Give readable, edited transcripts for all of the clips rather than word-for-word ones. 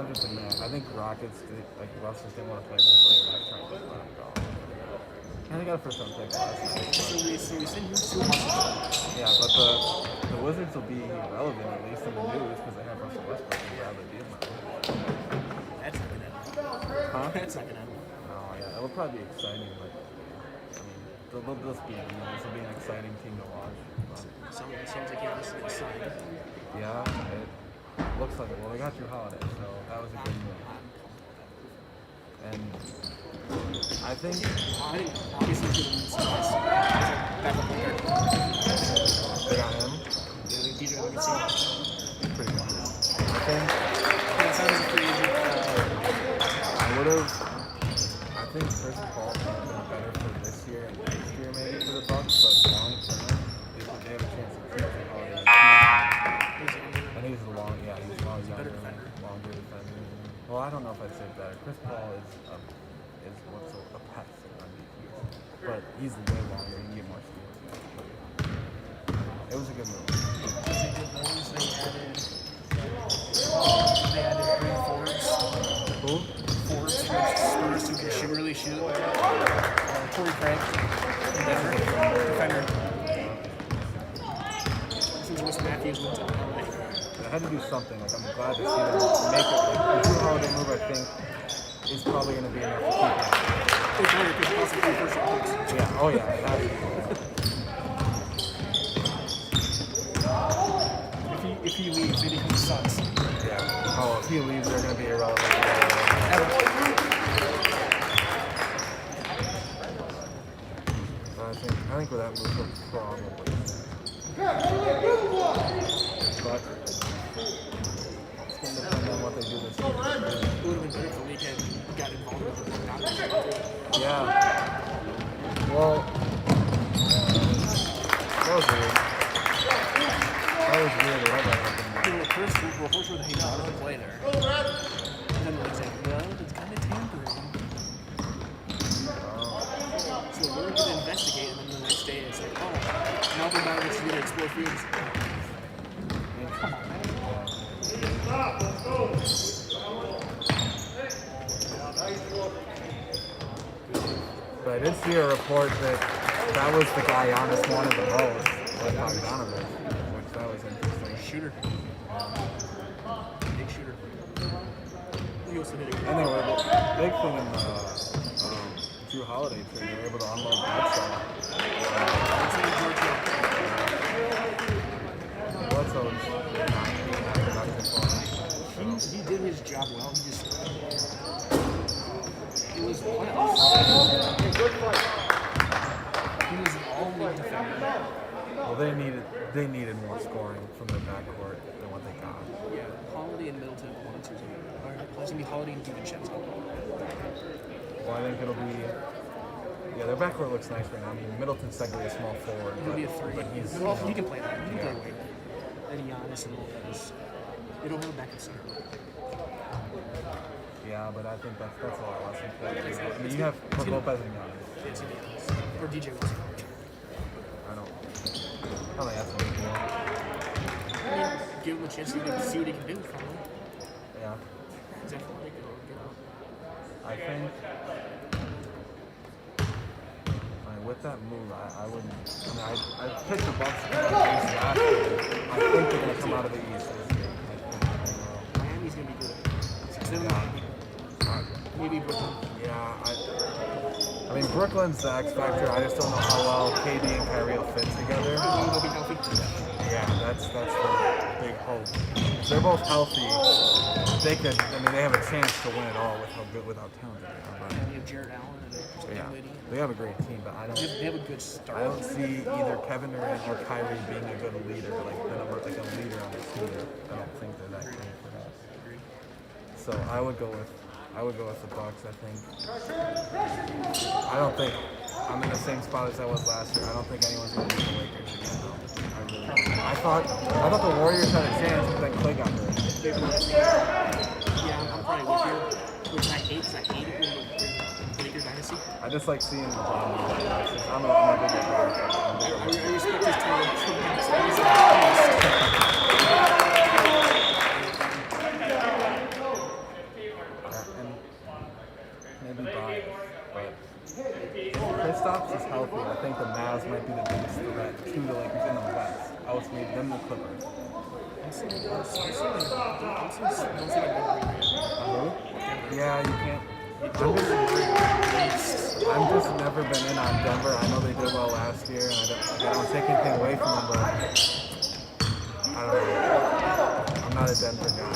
I'm just a man. I think Rockets, like Russell, didn't want to play this later. They're trying to let him go. And they got a first round pick last night. So we send you 2 months. Yeah, but the Wizards will be relevant at least in the news because they have Russell Westbrook and Bradley Beal now. That's not gonna happen. Huh? That's not gonna happen. Oh yeah, that would probably be exciting, but I mean, they'll just be. This will be an exciting team to watch. Sounds like Giannis is gonna sign. Yeah, it looks like it. Well, they got Drew Holiday, so that was a good move. And I think obviously he's gonna surprise. Backup player. They got him. Yeah, I think DJ Augustine. Pretty good. I think Yeah, sounds a free agent. I would have. I think Chris Paul would have been better for this year and next year maybe for the Bucks, but long term, they have a chance to keep Drew Holiday. And he's a long, yeah, he's a lot younger, longer defender. Well, I don't know if I'd say better. Chris Paul is what's a pest on defense, but he's way longer. He can get more steals. It was a good move. They added 3 forwards. Who? Forwards from the Spurs who can really shoot. Torrey Craig, defender. Since Wes Matthews went to LA. I had to do something. Like I'm glad to see them make it. Like the Drew Holiday move, I think, is probably going to be enough to keep him. It's better because it's also 3 first round picks. Yeah. Oh yeah. It has to be. If he leaves, then he sucks. Yeah. Oh, if he leaves, they're going to be irrelevant. I think with that move, he'll probably. But it's going to depend on what they do this year. It would have been better if the league had got involved with the doctors. Yeah. Well, that was weird. That was weird. First were they not to play there. And then the league said, well, it's kind of tampering. So we're going to investigate, and then the next day it's like, oh, now we're about to explore fields. Come on, man. But I did see a report that was the guy Giannis wanted the most, like Bogdanovich, which that was interesting. Shooter. Big shooter. He also did a good Anyway, the big thing in the Drew Holiday trade, they were able to unload Bledsoe. Bledsoe's not he did his job well. He just it was playoffs. He was an all-league defender. Well, they needed more scoring from their backcourt than what they got. Yeah, Holiday and Middleton at once. Or it's going to be Holiday and DiVincenzo. Well, I think it'll be. Yeah, their backcourt looks nice right now. I mean, Middleton's technically a small forward. It'll be a 3. But he's. He can play that. He can play weight. And Giannis and Lopez. They don't have a back and center. Yeah, but I think that's a lot less important. I mean, you have Lopez and Giannis. It's going to be Giannis. Or DJ Wilson. I don't think that's a big deal. I mean, give him a chance to see what he can do. Probably. Yeah. He's athletic. I think. With that move, I wouldn't. I mean, I picked the Bucks to come out of the East last year. I think they're going to come out of the East this year. Miami's going to be good. Yeah. Maybe Brooklyn. Yeah. I mean, Brooklyn's the X factor. I just don't know how well KD and Kyrie will fit together. They'll be healthy. Yeah, that's the big hope. If they're both healthy, they could. I mean, they have a chance to win it all with how good, with how talented they are. But you have Jared Allen and yeah, they have a great team, but I don't. They have a good start. I don't see either Kevin Durant or Kyrie being a good leader, like a leader on the team. I don't think they're that good for us. So I would go with the Bucks. I think. I don't think I'm in the same spot as I was last year. I don't think anyone's going to beat the Lakers again. Though. I really don't. I thought the Warriors had a chance, but then Clay got hurt. Yeah, I'm probably with you. Which I hate, because I hate it when the Lakers dynasty. I just like seeing LeBron move like that. I'm a big LeBron fan. I respect his talent. to the Lakers in the West. I would say them the Clippers. Yeah, you can't. I'm just never been in on Denver. I know they did well last year, and I don't take anything away from them, but I don't know. I'm not a Denver guy.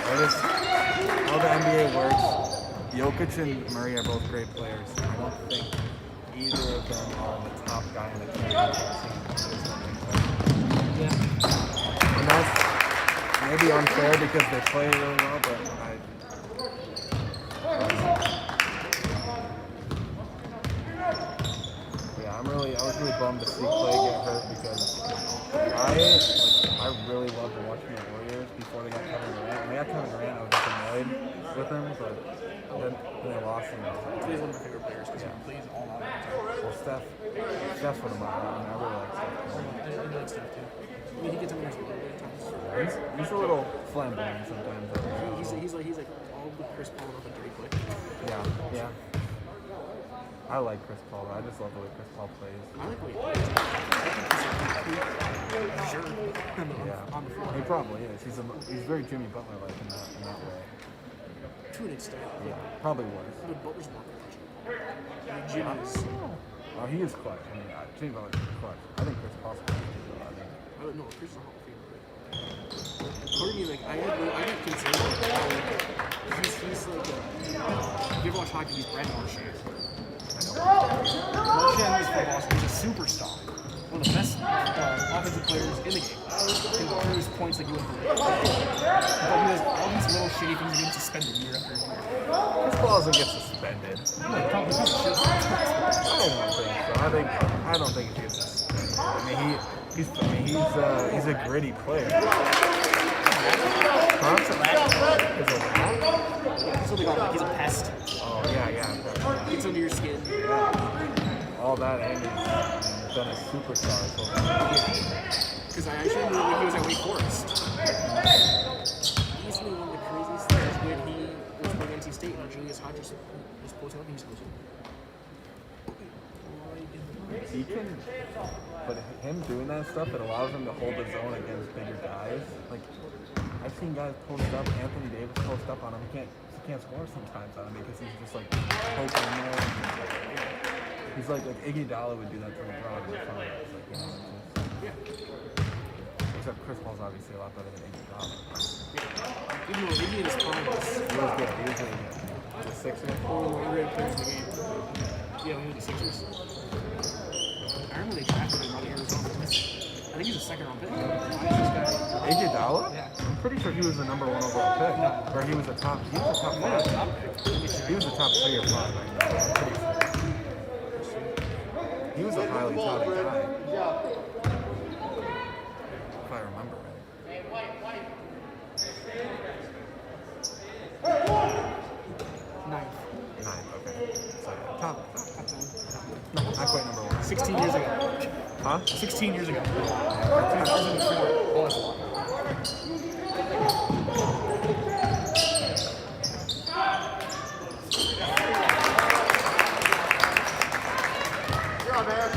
I just how the NBA works. Jokic and Murray are both great players. I don't think either of them are the top guy in the championship team. Yeah. And that's maybe unfair because they play really well, but I was really bummed to see Clay get hurt because I really loved watching the Warriors before they got Kevin Durant. When they got Kevin Durant, I was just annoyed with him, but then they lost him. Clay's one of my favorite players because he plays all out of the time. Well, Steph's one of mine. I really like Steph. I like Steph too. I mean, he gets under his skin at times. He's a little flamboyant sometimes. He's like all the Chris Paul up and dirty quick. Yeah. I like Chris Paul. I just love the way Chris Paul plays. I like the way he plays. I think he's a complete on the floor. He probably is. He's very Jimmy Butler-like in that way. To an extent. Yeah, probably was. But Butler's not clutch. I mean, Jimmy's... Oh, he is clutch. I mean, Jimmy Butler is clutch. I think Chris Paul's clutch. I don't know. Chris is a Hall of Famer. Part of me, like, I get concerned about how he's like if you ever watch hockey, he's Brad Marchand. Marchand is from Boston. He's a superstar. One of the best offensive players in the game. Can produce points like you would believe. But he does all these little shitty things and gets suspended year after year. Chris Paul doesn't get suspended. I don't think so. I don't think he gets suspended. I mean, he's a gritty player. He's a pest. Oh yeah. Gets under your skin. Yeah. All that and he's been a superstar. Because I actually remember when he was at Wake Forest. Easily one of the craziest things when he was playing NC State and Julius Hodges was posting up and he's posting. He can, but him doing that stuff, it allows him to hold his own against bigger guys. Like, I've seen guys post up, Anthony Davis post up on him. He can't score sometimes on him because he's just like poking there. He's like Iggy Dalla would do that to LeBron in the finals. Like, you know, except Chris Paul's obviously a lot better than Iggy Dalla. Even though Iggy in his prime was good. He was really good. The Sixers. One of the underrated players in the game. Yeah, we were the Sixers. I remember they drafted him out of Arizona. I think he's a second-round pick. Iggy Dalla? Yeah. I'm pretty sure he was the number 1 overall pick. No. Or he was a top 5. He was a top 3 or 5. I'm pretty sure. He was a highly touted guy. If I remember right. 9th, okay. So yeah, top 10. No, not quite number 1. 16 years ago. Huh? 16 years ago. 2004. Oh, that's a lot. You're on, man.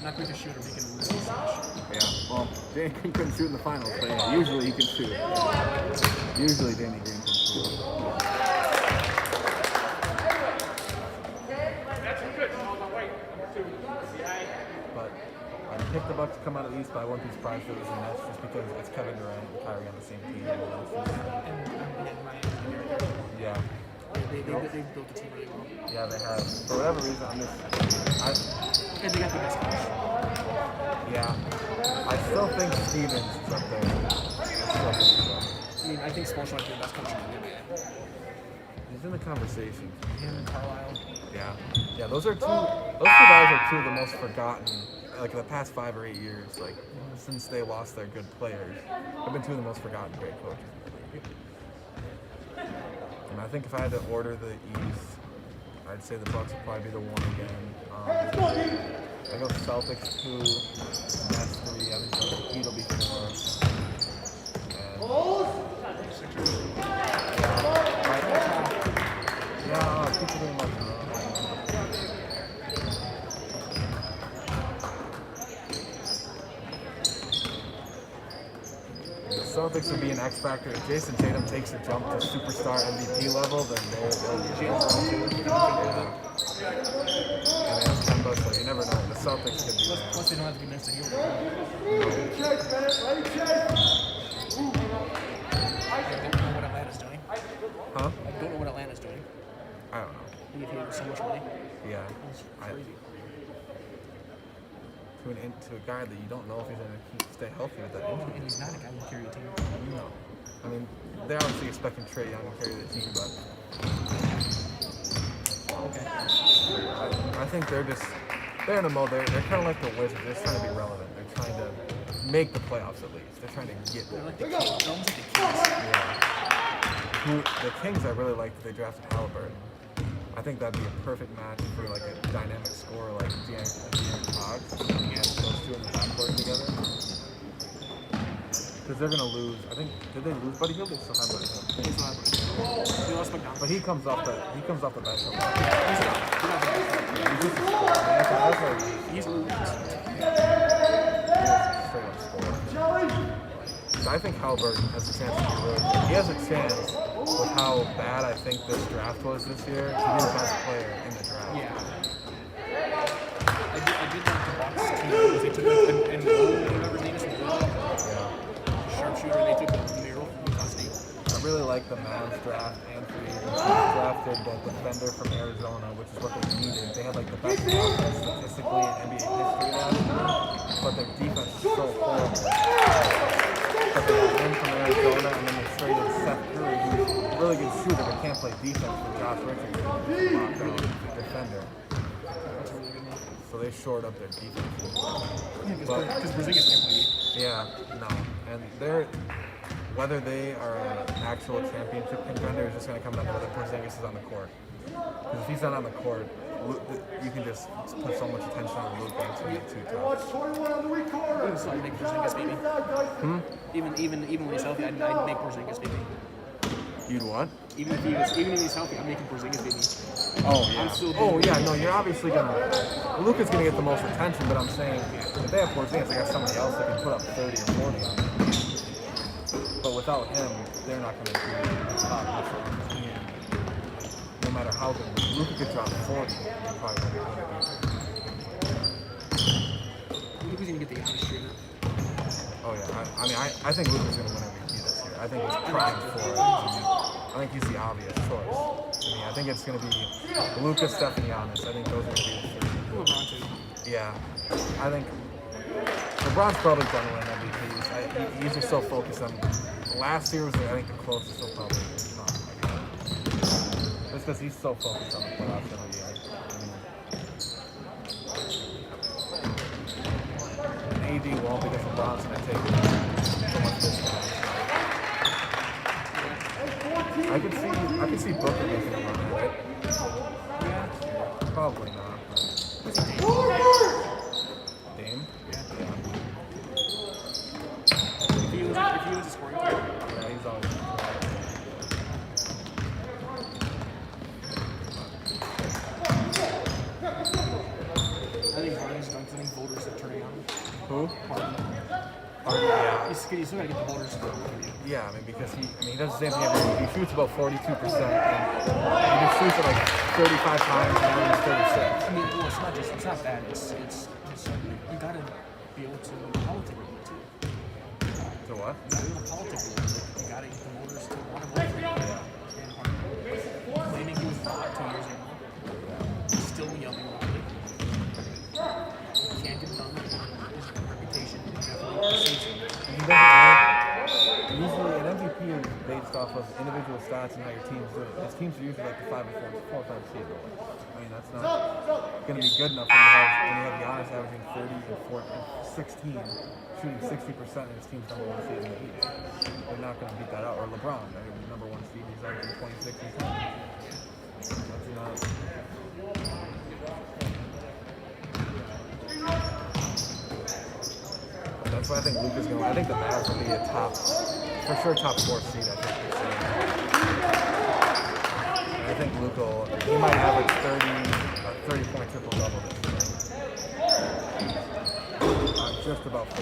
not quick to shoot or make it really flash. Yeah, well, Danny Green couldn't shoot in the finals, but yeah, usually he can shoot. Usually Danny Green can shoot. But I picked the Bucks to come out of the East, but I wouldn't be surprised if it was the Nets just because it's Kevin Durant and Kyrie on the same team. Yeah. They built the team really well. Yeah, they have. For whatever reason, And they got the best coach. Yeah. I still think Stevens is up there. I mean, I think Spoelstra might be the best coach in the NBA. He's in the conversation. Him and Carlisle. Yeah. Yeah, those two guys are two of the most forgotten, like in the past 5 or 8 years, like since they lost their good players. Have been two of the most forgotten great coaches in the league. And I think if I had to order the East, I'd say the Bucks would probably be the 1 again. I go Celtics 2, Nets 3, I think the Heat will be 4. Yeah, people doing much. The Celtics would be an X factor. If Jason Tatum takes a jump to superstar MVP level, then they'll be yeah. And they have Kemba, so you never know. The Celtics could be. Plus, they don't have to be next to Hill. Huh? I don't know what Atlanta's doing. I don't know. They give him so much money. Yeah. It's crazy. To a guy that you don't know if he's going to stay healthy with that injury. And he's not a guy who can carry a team. No. I mean, they're obviously expecting Trae Young to carry the team, but Okay. I think they're in a mode. They're kind of like the Wizards. They're just trying to be relevant. They're trying to make the playoffs at least. They're trying to get there. They're like the Kings. They're almost like the Kings. Yeah. The Kings, I really like that they drafted Halliburton. I think that'd be a perfect match for like a dynamic scorer like De'Aaron Fox. Yeah, those two in the backcourt together. Because they're gonna lose. I think did they lose Buddy Hield? They still have Buddy Hield. They lost McDonald. But he comes off the bench. He's not the best. He's Straight up scorer. So I think Halliburton has a chance to be really good. He has a chance with how bad I think this draft was this year to be the best player in the draft. Yeah. I did like the Bucks team because they took an whatever his name is from Louisville. Yeah. Sharpshooter, and they took the mural from Utah State. I really like the Mavs draft and free agents. They drafted the defender from Arizona, which is what they needed. They had like the best offense statistically in NBA history last year, but their defense is so horrible. But they got him from Arizona, and then they traded Seth Curry, who's a really good shooter but can't play defense for Josh Richardson, who's a defender. That's a really good one. So they shored up their defense. Yeah, because Porzingis can't play. Yeah, no. And whether they are an actual championship contender is just going to come down to whether Porzingis is on the court. Because if he's not on the court, you can just put so much attention on Luka and it's going to be too tough. So I'd make Porzingis baby. Even when he's healthy, I'd make Porzingis baby. You'd what? Even if he's healthy, I'm making Porzingis baby. Oh yeah. I'm still No, you're obviously gonna. Luka's gonna get the most attention, but I'm saying if they have Porzingis, they got somebody else that can put up 30 or 40 on them. But without him, they're not gonna be a top team. No matter how good Luka could drop 40, they're probably gonna be Luka's gonna get the honest treatment. Oh yeah. I think Luka's gonna win MVP this year. I think he's primed for it. I think he's the obvious choice. I think it's going to be Luka, Steph, and Giannis. I think those are going to be the 3. LeBron too. Yeah. I think LeBron's probably going to win MVPs. He's just so focused on. Last year was, I think, the closest he'll probably be. Just because he's so focused on the playoffs and AD won't because LeBron's going to take so much discount. I could see Booker making a run at it. Yeah. Probably not. Dame? Yeah. If he was a scoring player. Yeah, he's always I think Brian's done. I think voters have You still gotta get the holders to work for you. Yeah, I mean, because he does the same thing every week. He shoots about 42%, and he just shoots it like 35 times, and now he's 36. I mean, well, it's not that. It's you gotta be able to politic with it too. So what? You gotta be able to politic with it. You gotta get the voters to want to vote for you. And claiming he was hot 2 years ago, still yelling about it. Can't get it done. His reputation definitely precedes him. And he doesn't like, usually an MVP is based off of individual stats and how your team's doing. His teams are usually like the 5 or 5 seed. I mean, that's not going to be good enough when you have Giannis averaging 30 and 16, shooting 60%, and his team's number 1 seed in the East. They're not going to beat that out. Or LeBron, I mean, the number 1 seed, he's averaging 26 and 10. That's not. That's why I think Luka's going to. I think the Mavs will be a for sure top 4 seed. I think this year. I think Luka, he might average 30-point triple-double this year. Just about 50%.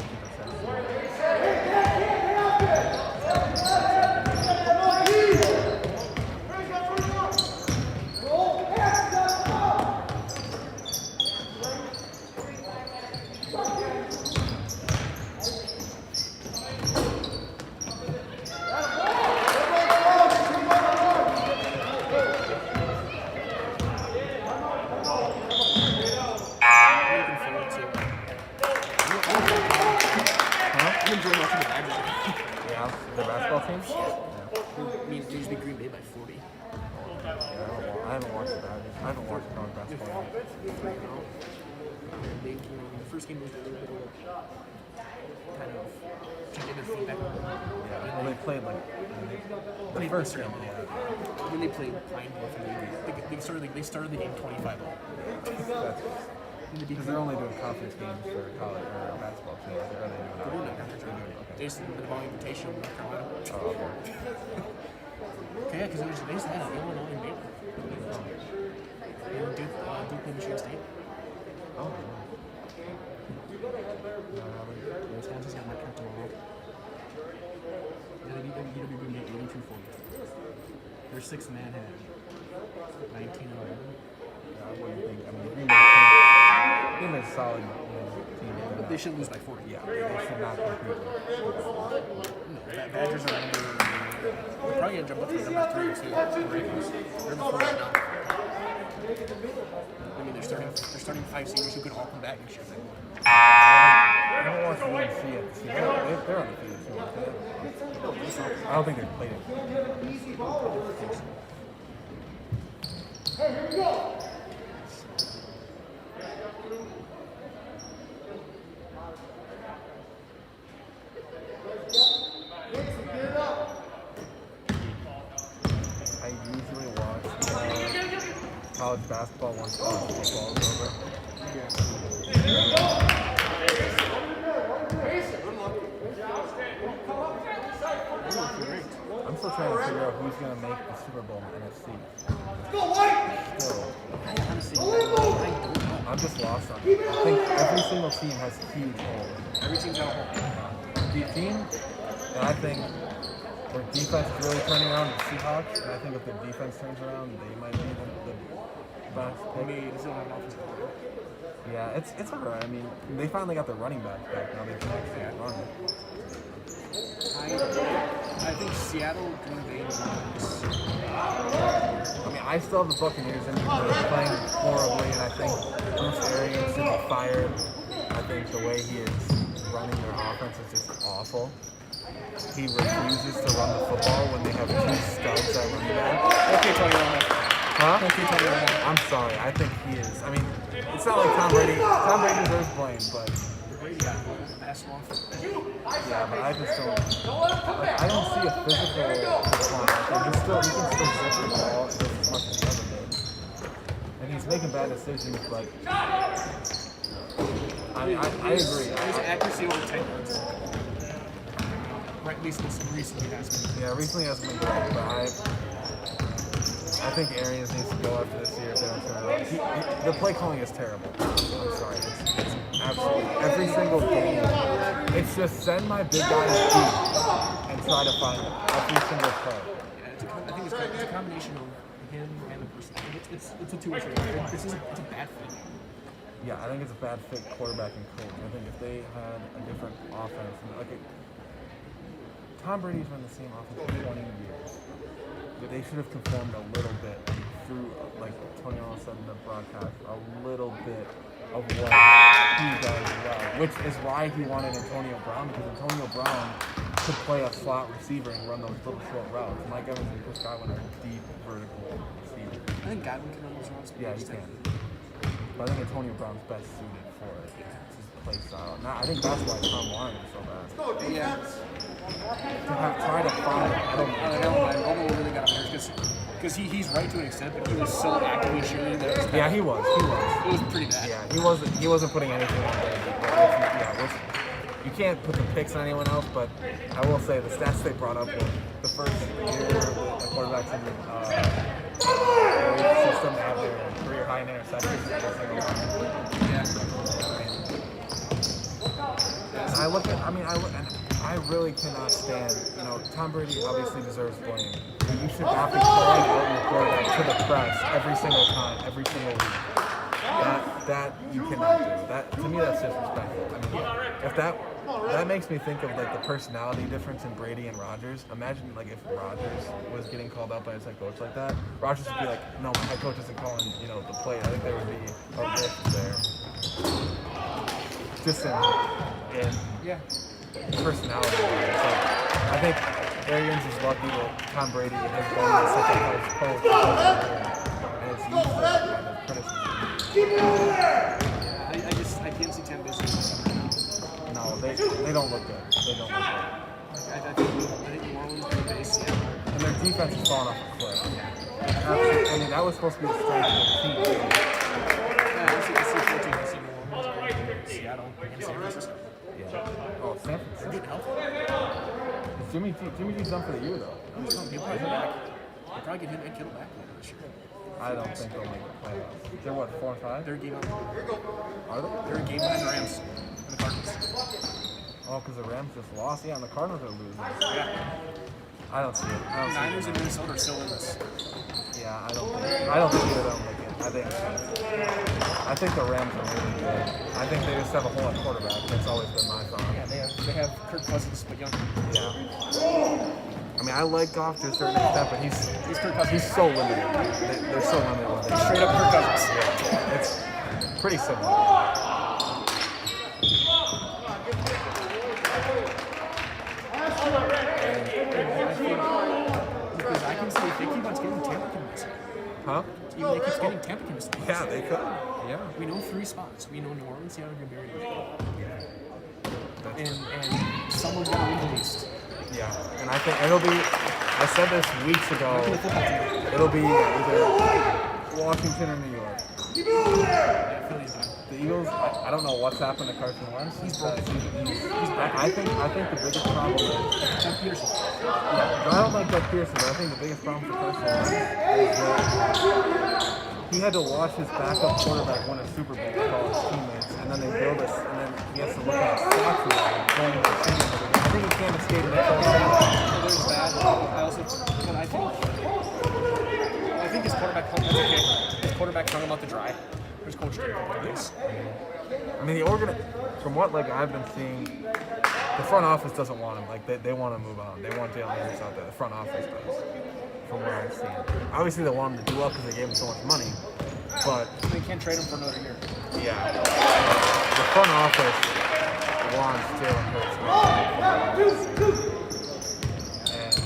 The basketball teams? Yeah. I mean, they usually Green Bay by 40. Yeah, I haven't watched that. I haven't watched college basketball. They, the first game was a little bit of kind of to get their feedback. Yeah, well, they played like the first game. Yeah. When they played Pine Bluff, they started the game 25-0. Because they're only doing conference games for college or basketball teams. They're doing not conference games. They just did the ball invitation in North Carolina. Oh, okay. Okay, yeah, because they just had Illinois and Baylor. And Duke and Michigan State. Oh, Wisconsin's got Marquette tomorrow. Yeah, they beat UW 82-40. Their 6th man had 19-11. I wouldn't think. I mean, Green Bay's solid team. But they should lose by 40. Yeah, they should not compete. No, Badgers are under. They're probably gonna jump up to number 3 too. The Ravens. They're before right now. I mean, they're starting 5 seniors who could all come back and shit. I don't watch UNC yet. They're undefeated too. I don't think they've played it. Hey, here we go. I usually watch college basketball once college football is over. I'm still trying to figure out who's going to make the Super Bowl in NFC. I'm just lost on it. I think every single team has huge holes. Every team's got a hole. The team that I think where defense is really turning around is Seahawks, and I think if their defense turns around, they might be the best pick. They still have an offensive player. Yeah, it's alright. I mean, they finally got their running back back. Now they can actually run. I think Seattle, Green Bay, I mean, I still have the Buccaneers in because they're playing horribly, and I think Bruce Arians should be fired. I think the way he is running their offense is just awful. He refuses to run the football when they have 2 studs at running back. Okay, Tony Romo. Huh? Okay, Tony Romo. I'm sorry. I think he is. I mean, it's not like Tom Brady. Tom Brady deserves blame, but Brady got basketball. yeah, but I just don't. I don't see a physical decline. He can still zip the ball just as much as he ever did. And he's making bad decisions, but I agree. His accuracy over 10 yards. Right, at least recently has been. Yeah, recently hasn't been great, but I think Arians needs to go after this year if they don't turn it around. The play calling is terrible. I'm sorry. It's absolutely every single game. It's just send my big guys deep and try to find them every single play. Yeah, I think it's a combination of him and the person. It's a two-way street. It's a bad fit. Yeah, I think it's a bad fit quarterback and coach. I think if they had a different offense, Tom Brady's run the same offense for 20 years. They should have conformed a little bit through, like Tony all said in the broadcast, a little bit of what he does well, which is why he wanted Antonio Brown, because Antonio Brown could play a slot receiver and run those little short routes. Mike Evans and Chris Godwin are deep vertical receivers. I think Godwin can run those routes. Yeah, he can. But I think Antonio Brown's best suited for it. It's his play style. Now, I think that's why Tom wanted him so bad. Yeah. To try to find Romo really got him there because he's right to an extent, but he was so actively shooting that it was yeah, he was. It was pretty bad. Yeah, he wasn't putting anything on there. You can't put the picks on anyone else, but I will say the stats they brought up were the first year the quarterbacks in the system have their career high in interceptions. I really cannot stand, Tom Brady obviously deserves blame. But you should not be calling out your quarterback to the press every single time, every single week. That you cannot do. That to me, that's disrespectful. I mean, if that makes me think of like the personality difference in Brady and Rodgers. Imagine like if Rodgers was getting called out by his head coach like that. Rodgers would be like, no, my head coach isn't calling, the play. I think there would be a rift there. Just in personality. So I think Arians is lucky that Tom Brady has been such a coach and it's used to that kind of criticism. I can't see Tampa Bay. No, they don't look good. They don't look good. I think New Orleans is the base, and their defense is falling off a cliff. I mean, that was supposed to be the strength of the team. I see 14. I see New Orleans, Seattle, and San Francisco. Yeah. Oh, San Francisco. They're getting healthy. Jimmy G's done for the year, though. He'll probably get back. He'll probably get him and Kittle back later this year. I don't think they'll make the playoffs. They're what, 4 and 5? They're a game up. Are they? They're a game behind the Rams and the Cardinals. Oh, because the Rams just lost? Yeah, and the Cardinals are losing. Yeah. I don't see it. The Niners and Minnesota are still in this. Yeah, I don't think either of them make it. I think the Rams are really good. I think they just have a whole lot quarterback. That's always been my thought. Yeah, they have Kirk Cousins, but younger. Yeah. I mean, I like Goff to a certain extent, but he's Kirk Cousins. He's so limited. They're so limited with it. Straight up Kirk Cousins. Yeah, it's pretty similar. Because I can see if they keep on getting Tampa can miss it. Huh? Even they keep getting Tampa can miss it. Yeah, they could. Yeah. We know 3 spots. We know New Orleans, Seattle, Green Bay, and someone's going to win the East. Yeah, and I think it'll be. I said this weeks ago. It'll be either Washington or New York. Yeah, Philly's done. The Eagles. I don't know what's happened to Carson Wentz. He's back. I think the biggest problem is Doug Peterson. Yeah, I don't like Doug Peterson, but I think the biggest problem for Carson Wentz is that he had to watch his backup quarterback win a Super Bowl with all his teammates, and then they build us, and then he has to look at his stats going to the season. I think he can't escape the whole season. There's that. I think his quarterback hung. That's okay. His quarterback hung him out to dry. His coach did this. I mean, from what I've been seeing, the front office doesn't want him. They want to move on. They want Jalen Hurts out there. The front office does. From what I've seen, obviously they want him to do well because they gave him so much money, but they can't trade him for another year. Yeah, the front office wants Jalen Hurts. And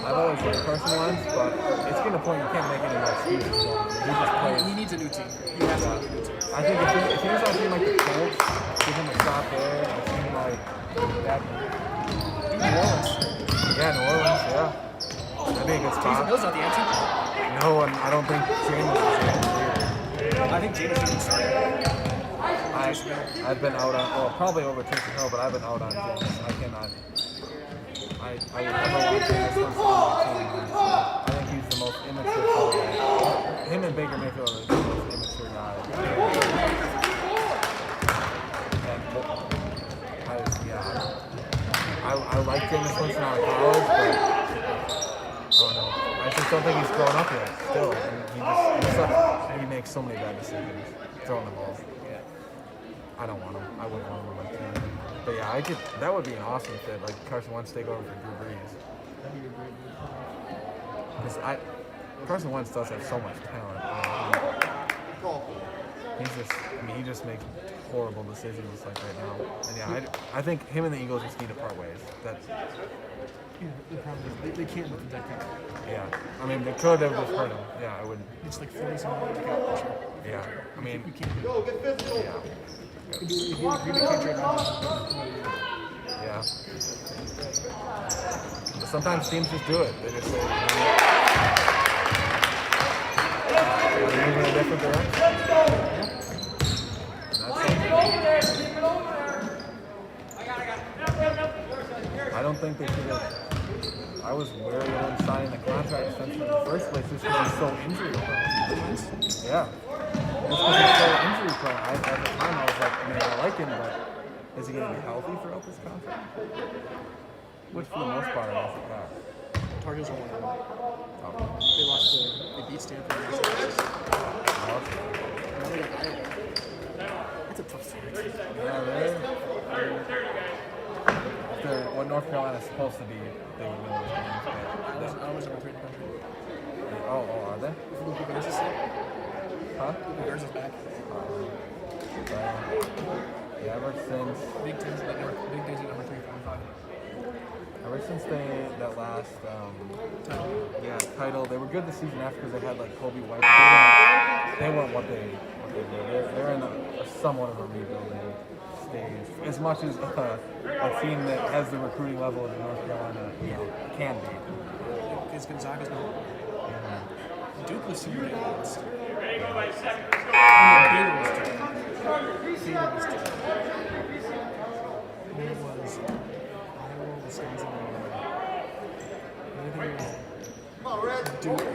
I've always liked Carson Wentz, but it's getting to the point you can't make any more excuses for him. He just plays. He needs a new team. He has to have a new team. I think if he was on a team like the Colts, give him a shot there. A team like that. New Orleans. Yeah, New Orleans. Yeah. That'd be a good spot. Taysom Hill's not the answer. No, and I don't think James is the answer. I think James should be starting. I've been out on, probably over Taysom Hill, but I've been out on James. I cannot. I would never want James on my team. I think he's the most immature don't think he's grown up yet. Still, and he makes so many bad decisions throwing the ball. Yeah. I don't want him. I wouldn't want him on my team. But yeah, that would be an awesome fit. Like Carson Wentz take over for Drew Brees. That'd be a great move. Because Carson Wentz does have so much talent. He just makes horrible decisions like right now. And yeah, I think him and the Eagles just need to part ways. That's Yeah, the problem is they can't with the dead cap. yeah. I mean, they could have just hurt him. Yeah, I wouldn't. It's like 40-something million cap pressure. Yeah, I mean, You can't do Go, get physical. yeah, it. You can do it if you can't trade on yeah. But sometimes teams just do it. They just say, they're moving in a different direction. I don't think they should have. I was wary of him signing the contract extension in the first place just because he's so injury prone. Yeah. Just because he's so injury prone. At the time, I was like, I mean, I like him, but is he going to be healthy throughout this contract? Which, for the most part, I guess it has. Targets are 1-1. Oh. They beat Stanford. Now they got Iowa. That's a tough series. Yeah, what North Carolina is supposed to be, they would win those games. But I was going to trade the country. are they? If Luka Garza's back. Huh? Luka Garza's back. Yeah, ever since Big Ten's at number 3, 5. ever since that last title, they were good the season after because they had like Kobe White. They weren't what they were. They're in a somewhat of a rebuilding stage. As much as a team that has the recruiting level of North Carolina, can be. Because Gonzaga's not. Mm-hmm. Duke was super advanced. Baylor was Then it was Iowa, Wisconsin, and Come on, Red. Duke.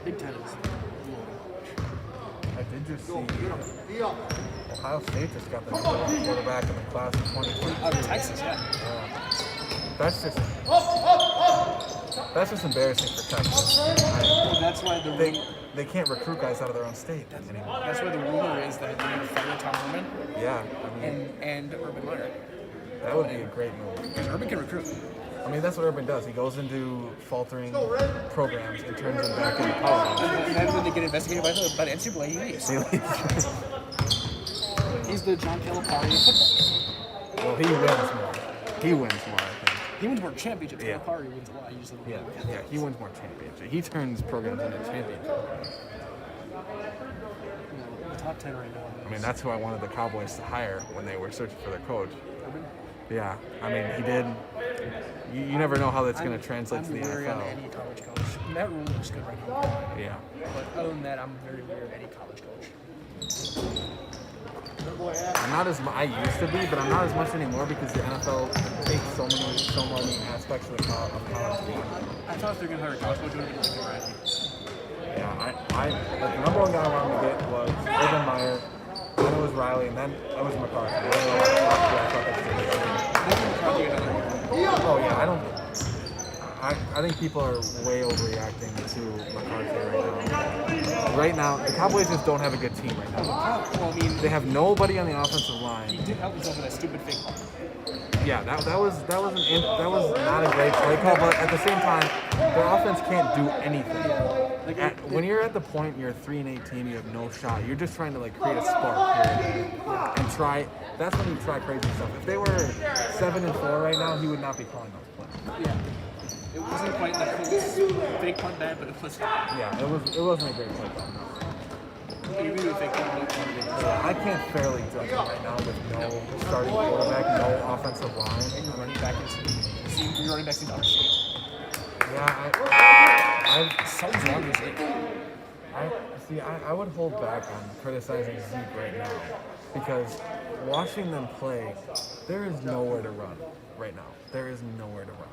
Big Ten is. I did just see Be up. Ohio State just got the quarterback in the class of 2020. Out of Texas, yeah. That's just embarrassing for Texas. Well, that's why They can't recruit guys out of their own state anymore. that's why the rumor is that they're going to fire Tom Herman Yeah, I mean, and Urban Meyer. that would be a great move. Because Urban can recruit. I mean, that's what Urban does. He goes into faltering programs and turns them back into college. And then when they get investigated by the NCAA, he leaves. He's the John Calipari of football. Well, he wins more. He wins more, I think. He wins more championships. Yeah. Calipari wins a lot. He just Yeah, he wins more championships. He turns programs into championships. The top 10 right now. I mean, that's who I wanted the Cowboys to hire when they were searching for their coach. Urban. Yeah, I mean, he did. You never know how that's going to translate I'm to the wary of NFL. any college coach. Matt Rule looks good right now. Yeah. But other than that, I'm very wary of any college coach. I'm not as I used to be, but I'm not as much anymore because the NFL takes so many aspects of college game. I thought if they're going to hire a college coach, it would have been like Riley. Yeah, the number one guy I wanted to get was Urban Meyer, then it was Riley, and then it was McCarthy. Oh yeah, I think people are way overreacting to McCarthy right now. The Cowboys just don't have a good team right now. Well, I mean, They have nobody on the offensive line. he did help himself with that stupid fake call. Yeah, that was not a great play call, but at the same time, their offense can't do anything. When you're at the point you're a 3-8 team, you have no shot. You're just trying to like create a spark here and try. That's when you try crazy stuff. If they were 7-4 right now, he would not be calling those plays. Yeah. It wasn't quite the fake punt bad, but it was. Yeah, it wasn't a great play call. You really fake punt. I can't fairly judge him right now with no starting quarterback, no offensive line. And your running back is your running back seems out of shape. Yeah, Something's wrong with Zeke. I would hold back on criticizing Zeke right now because watching them play, there is nowhere to run right now. There is nowhere to run.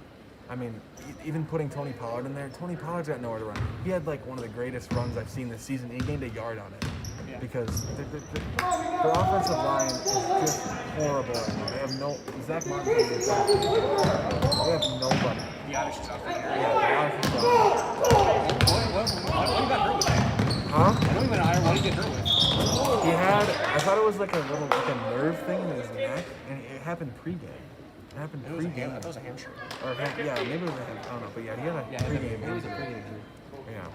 I mean, even putting Tony Pollard in there, Tony Pollard's got nowhere to run. He had like one of the greatest runs I've seen this season. He gained a yard on it. because their offensive line is just horrible. They have no Zach Martin. They have nobody. The Irish is out there. Yeah, the Irish is out. What do you got hurt with that? Huh? I know he went Irish. What did he get hurt with? He had. I thought it was like a nerve thing in his neck, and it happened pregame. It happened pregame. That was a hamstring. Or yeah, maybe it was a I don't know, but yeah, he had a pregame. It was a pregame injury. Yeah.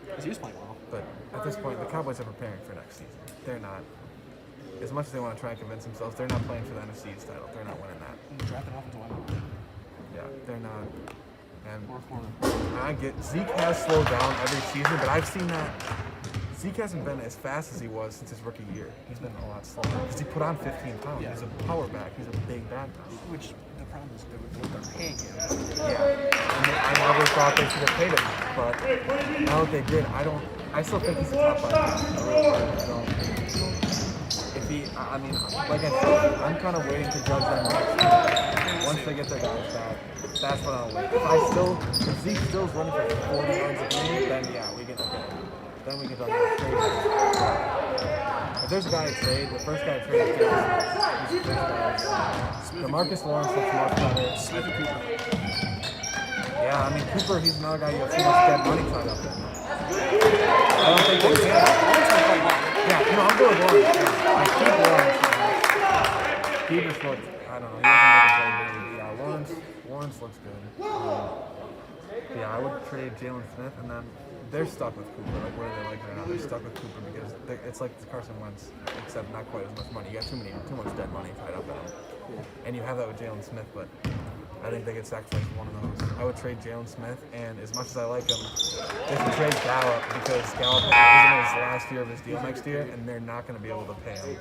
Because he was playing well. But at this point, the Cowboys are preparing for next season. They're not. As much as they want to try and convince themselves, they're not playing for the NFC East title. They're not winning that. Drafting offensive line. Yeah, they're not. And Fourth corner. I get Zeke has slowed down every season, but I've seen that Zeke hasn't been as fast as he was since his rookie year. He's been a lot slower because he put on 15 pounds. Yeah. He's a power back. He's a big back now. Which the problem is they're paying him. Yeah, I never thought they should have paid him, but now that they did, I still think he's a top 5 guy. If he, I mean, like I said, I'm kind of waiting to judge them next year. Once they get their guys back, that's when I'll wait. If Zeke still's running for 40 yards a game, then yeah, we get okay. Then we can talk about trade. If there's a guy to trade, the first guy to trade is James. DeMarcus Lawrence looks much better. Smith and Cooper. Yeah, I mean, Cooper, he's another guy you have too much dead money tied up in. I don't think they can. Yeah, no, I'm going Lawrence. Yeah. I keep Lawrence. He just looked, I don't know, he wasn't making plays. Yeah, Lawrence looks good. Yeah, I would trade Jalen Smith, and then they're stuck with Cooper. Like, what do they like right now? They're stuck with Cooper because it's like Carson Wentz, except not quite as much money. You got too much dead money tied up in him. And you have that with Jalen Smith, but I think they could sacrifice one of those. I would trade Jalen Smith, and as much as I like him, they should trade Gallup because Gallup is in his last year of his deal next year, and they're not going to be able to pay him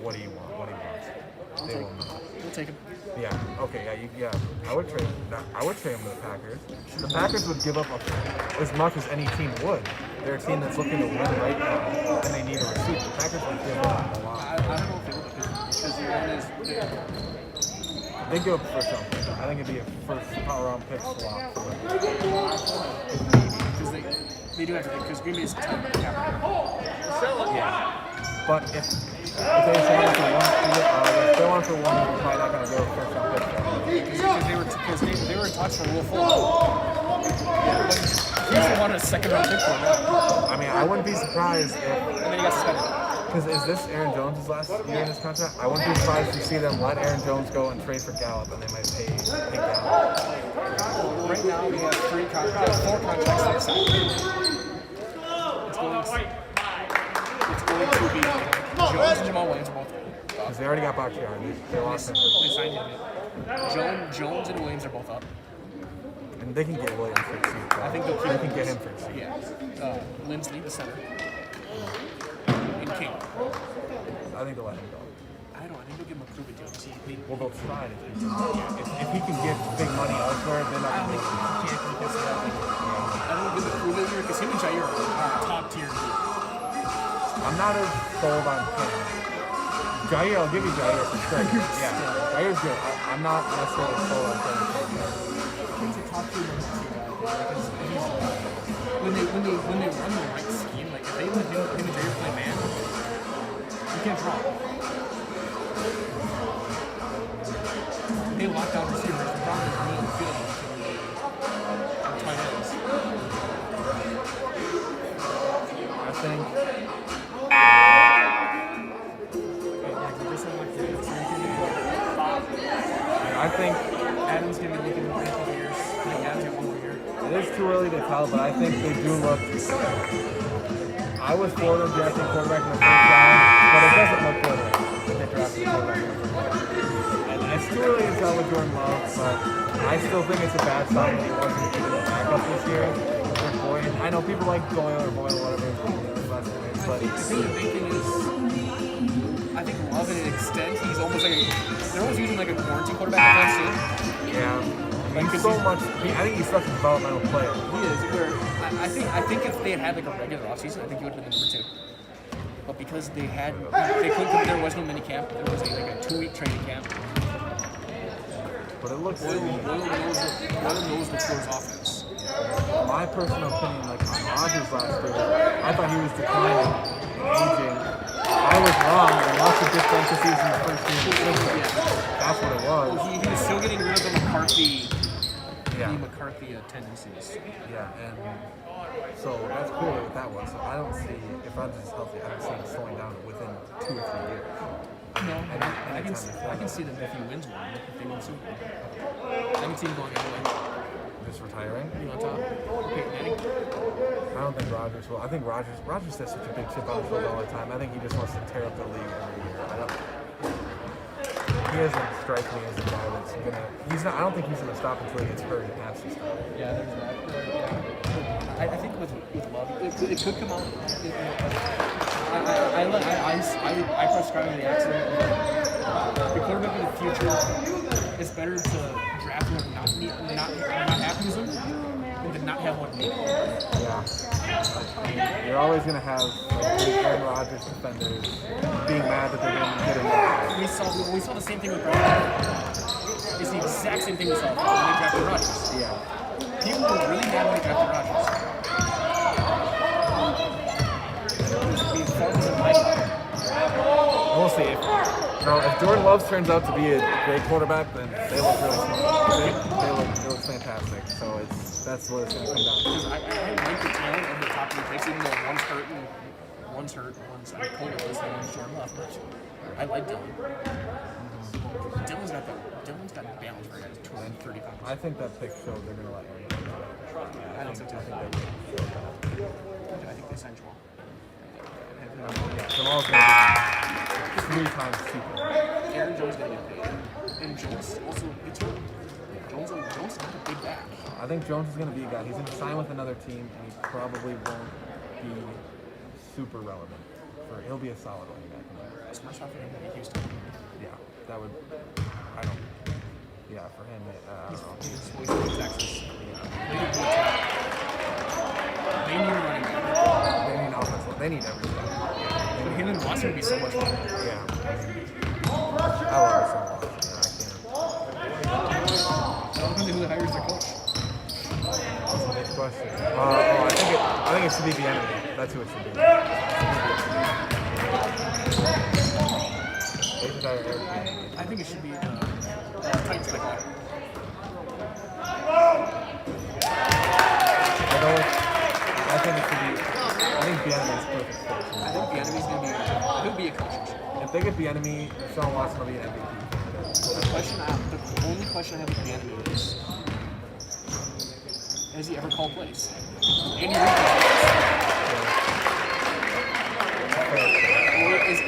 what he wants. They will not. We'll take him. Yeah. Okay. Yeah. I would trade him to the Packers. The Packers would give up as much as any team would. They're a team that's looking to win right now, and they need a receiver. The Packers would give up a lot. I don't know if they would because the one is They give up a first round pick. I think it'd be a first power round pick swap. because they do have to because Green Bay is tight with the cap. Yeah. But if they want for one, you're probably not going to go first round pick. Because they were in touch for Will Fuller. He also wanted a second round pick for him. I mean, I wouldn't be surprised if. And then he got suspended. Because is this Aaron Jones' last year in his contract? I wouldn't be surprised to see them let Aaron Jones go and trade for Gallup, and they might pay Gallup. Right now, we have 4 contracts that are signed. It's going to be Jones and Jamal Williams are both. Because they already got Bakhtiari. They lost him. They signed him. Jones and Williams are both up. And they can get Williams for cheap. I think they can get him for cheap. Yeah. Lindsley, the center. And King. I think they'll let him go. I don't know. I think they'll give him a prove it deal. Well, they'll try it if he can get big money elsewhere, they're not going to make it. I don't think they'll give him a prove it deal because him and Jair are top tier. I'm not as sold on King. Jair, I'll give you Jair for sure. Yeah, Jair's good. I'm not necessarily sold on King. King's a top tier guy because when they run the right scheme, like if they let him and Jair play man, you can't draw. They lock down receivers. The problem is really the field. That's my nose. I think. I think Adams going to be looking in a couple years. I think Adams got 1 more year. it is too early to tell, but I think they do look. I was for them drafting quarterback in the first round, but it doesn't look good that they drafted quarterback in the first round. And it's too early to tell with Jordan Love, but I still think it's a bad sign that he wasn't even a backup this year. I know people like Boyle or whatever his last name is, but I think the big thing is, I think Love, to an extent, he's almost like they're almost using like a quarantine quarterback at times too. yeah, he's so much. I think he's such a developmental player. He is. Where I think if they had like a regular offseason, I think he would have been number 2. But because they couldn't, there was no mini camp. There was like a 2-week training camp. But it looks. Boyle knows the Steelers' offense. My personal opinion, like on Rodgers last year, I thought he was declining. aging. I was wrong. And lots of discrepancies in the first game of the season. That's what it was. Well, he was still getting rid of the McCarthy tendencies. Yeah, and so that's clearly what that was. So I don't see, if Rodgers is healthy, I don't see him slowing down within 2 or 3 years. No, I can see them if he wins one, if they win Super Bowl. I can see him going anyway. Just retiring? You on top? Okay, Manning. I don't think Rodgers will. I think Rodgers has such a big chip on his shoulder all the time. I think he just wants to tear up the league every year. He doesn't strike me as a guy that's gonna. I don't think he's gonna stop until he gets hurt and has to stop. Yeah, there's that. I think with Love, it could come out. I prescribe the accident. The quarterback of the future, it's better to draft one and not have use him than to not have one need. Yeah. You're always gonna have Aaron Rodgers defenders being mad that they're going to get him. We saw the same thing with Brandon. It's the exact same thing we saw when they drafted Rodgers. Yeah. People were really mad when they drafted Rodgers. We'll see. If Jordan Love turns out to be a great quarterback, then they look really smart. They look fantastic. So that's what it's going to come down to. Because I like the talent of the top three picks, even though one's hurt, one's Cole Lewis, and one's Jordan Love. I like Dylan. Dylan's got balance for guys 230 pounds. I think that pick showed they're going to let him go. I don't think so. I think they signed Jamal. Jamal's going to be 3 times cheaper. Aaron Jones is going to get paid. And Jones also gets hurt. Jones is not a big back. I think Jones is going to be a guy. He's going to sign with another team, and he probably won't be super relevant. He'll be a solid running back. Smart shot for him in Houston. Yeah, that would. I don't. Yeah, for him, He's in Texas. They need a running back. They need offense. They need everything. But him and Watson would be so much fun. Yeah. I love it so much. I don't think who hires their coach. That's a big question. I think it should be the enemy. That's who it should be. I think it should be the Titans like that. I think it should be. I think the enemy is perfect. I think the enemy's going to be. He'll be a coach. If they get the enemy, Sean Watson will be an MVP. The only question I have with the enemy is, has he ever called plays? Andy Reid is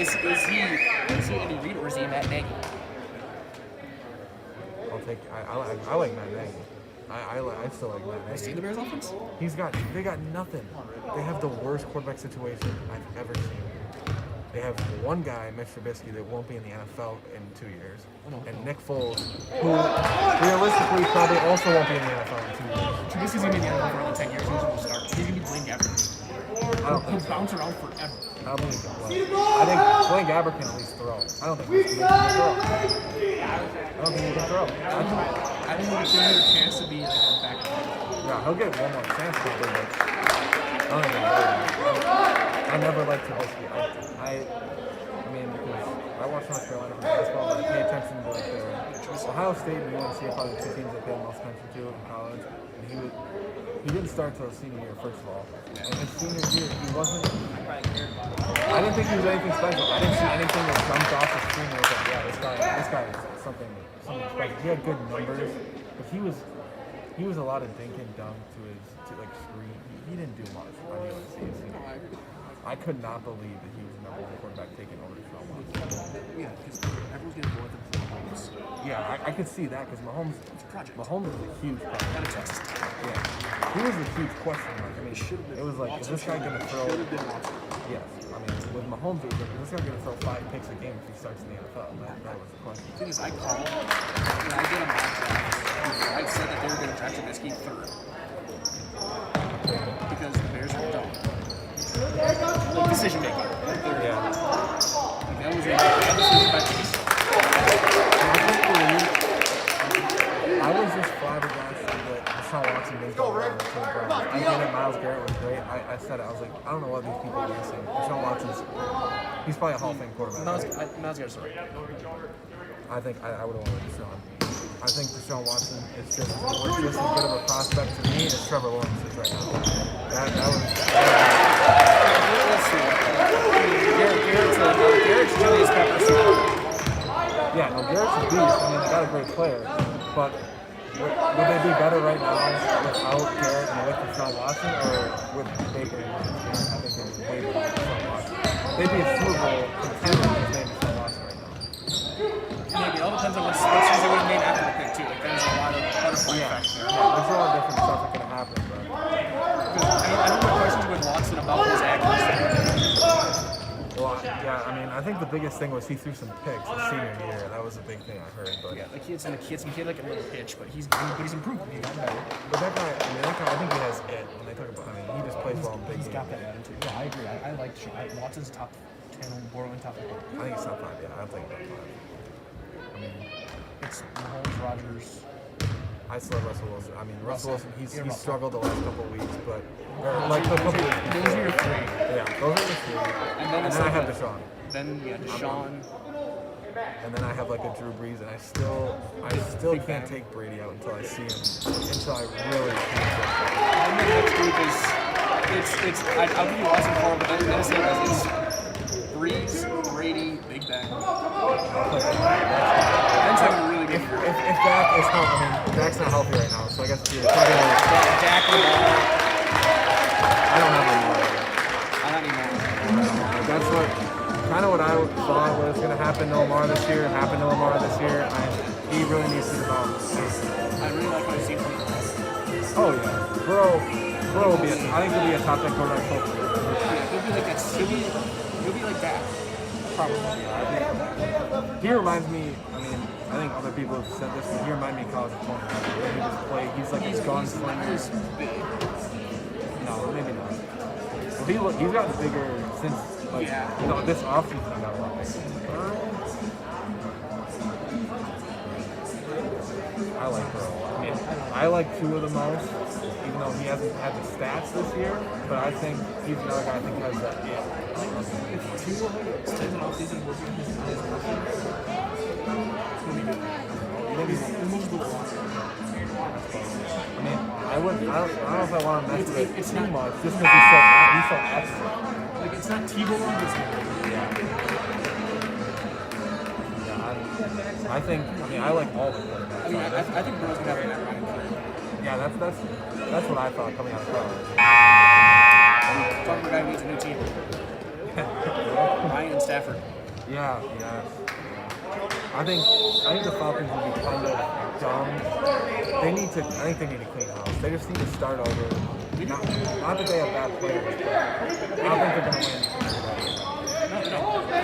he Andy Reid or is he Matt Nagy? I like Matt Nagy. I still like Matt Nagy. You see the Bears offense? They got nothing. They have the worst quarterback situation I've ever seen. They have one guy, Mitch Trubisky, that won't be in the NFL in 2 years, and Nick Foles, who realistically probably also won't be in the NFL in 2 years. Trubisky's gonna be in the NFL for another 10 years. He's gonna start. He's gonna be Blaine Gabbert. He'll bounce around forever. I don't believe that. I think Blaine Gabbert can at least throw. I don't think he can throw. I don't think he can throw. I think he'll get a chance to be like a backup. Yeah, he'll get one more chance probably, but I don't think I never liked Trubisky. I mean, because I watch North Carolina for basketball, but I pay attention to like the Ohio State and UNC are probably the 2 teams I pay the most attention to in college. And he didn't start until his senior year, first of all. And his senior year, he wasn't. I didn't think he was anything special. I didn't see anything that jumped off the screen. I was like, yeah, this guy is something special. He had good numbers, but he was a lot of dink and dunk to like screen. He didn't do much on UNC. I could not believe that he was the number 1 quarterback taking over Sean Watson. Yeah, because everyone's getting bored with Mahomes. Yeah, I could see that because Mahomes is a huge project. Out of Texas. Yeah, he was a huge question mark. I mean, it was like, is this guy going to throw? Yes, I mean, with Mahomes, it was like, is this guy going to throw 5 picks a game if he starts in the NFL? That was the question. The thing is, I called, when I did a mock draft, I said that they were going to draft Trubisky 3rd. Because the Bears were dumb. Like decision making. Yeah. Like that was a bad decision by Chase. I was just flabbergasted that Deshaun Watson didn't go around to the Browns. I get it, Miles Myles Garrett was great. I said it. I was like, I don't know what these people are missing. Deshaun Watson's, he's probably a Hall of Fame quarterback. Myles Garrett's right. I think I would have went with Deshaun. I think Deshaun Watson is just as good of a prospect to me as Trevor Lawrence is right now. Let's see. Garrett's Julius Peppers. Yeah, no, Garrett's a beast. I mean, they got a great player, but would they be better right now without Garrett and with Deshaun Watson, or with Baker and Garrett? I think they'd be way better with Deshaun Watson. They'd be a Super Bowl contender if they had Deshaun Watson right now. Maybe it all depends on what season they would have made after the pick too. Like there's a lot of butterfly effects there. Yeah, there's a lot of different stuff that can happen, but I know my questions with Watson about his accuracy. well, yeah, I mean, I think the biggest thing was he threw some picks his senior year. That was a big thing I heard. But yeah, like he had like a little pitch, but he's improved. He got better. But that guy, I think he has it. When they talk about, I mean, he just plays well in big games. He's got that attitude. Yeah, I agree. I like Watson's top 10, borderline top 5. I think it's top 5. Yeah, I think top 5. I mean, it's Mahomes, Rodgers. I still have Russell Wilson. I mean, Russell Wilson, he's struggled the last couple of weeks, but those are your 3. Yeah, those are the 3. And then I have Deshaun. Then Deshaun. And then I have like a Drew Brees, and I still can't take Brady out until I see him. Until I really see him. I think the next group is I'll give you Watson for, but then it's Brees, Brady, Big Ben. Ben's having a really good year. If Dak is healthy, I mean, Dak's not healthy right now, so I guess you're talking about Dak Lamar. I don't have Lamar. I don't even know. That's kind of what I thought was going to happen to Lamar this year. Happened to Lamar this year. He really needs to develop. I really like what I've seen from him. Oh yeah, Burrow will be. I think he'll be a top 10 quarterback. Yeah, he'll be like that. He'll be like that. Probably. Yeah, he reminds me. I mean, I think other people have said this, but he reminds me of college of 20. He just play. He's like a gunslinger. He's big. No, maybe not. Well, he's gotten bigger since. Like, you know, this offseason he got a lot bigger. I like Burrow. I mean, I like Tua the most, even though he hasn't had the stats this year. But I think he's another guy I think has that. If Tua stays in offseason working on his rushing, it's gonna be good. Maybe he moves the ball. I mean, I don't know if I want to mess with it too much, just because he's so excellent. Like it's not Tebow, it's I think. I mean, I like all the quarterbacks. I mean, I think Burrow's gonna have that Ryan career. Yeah, that's what I thought coming out of college. Talking about a guy who needs a new team. Ryan and Stafford. Yeah. I think the Falcons will be kind of dumb. I think they need to clean house. They just need to start over. Not that they have bad players, but I don't think they're going to win.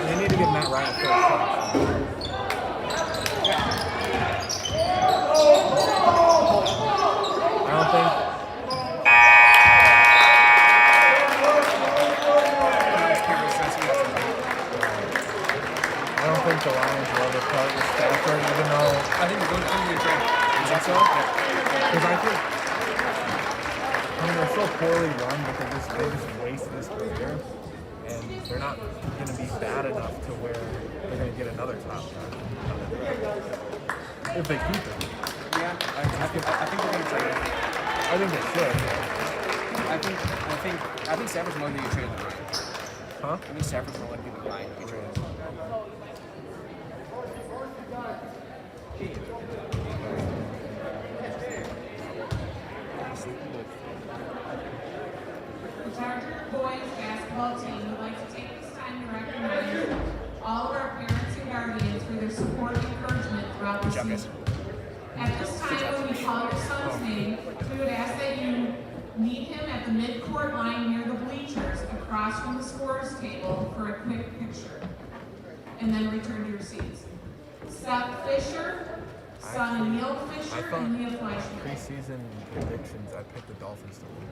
They need to give Matt Ryan a fair shot. I don't think the Lions will ever part with Stafford, even though I think they're going to be a trade. Is that so? Because I think, I mean, they're so poorly run that they just wasted his career, and they're not going to be bad enough to where they're going to get another top guy if they keep him. Yeah, I think they're going to trade him. I think they should. I think Stafford's more than you trade than Ryan. Huh? I think Stafford's more likely than Ryan to be traded. Our boys basketball team would like to take this time to recognize all of our parents and guardians for their support and encouragement throughout the season. At this time, when we call your son's name, we would ask that you meet him at the mid-court line near the bleachers across from the scorer's table for a quick picture, and then return to your seats. Seth Fisher, son of Neil Fisher, and Leah Fleischman. Preseason predictions, I picked the Dolphins to win.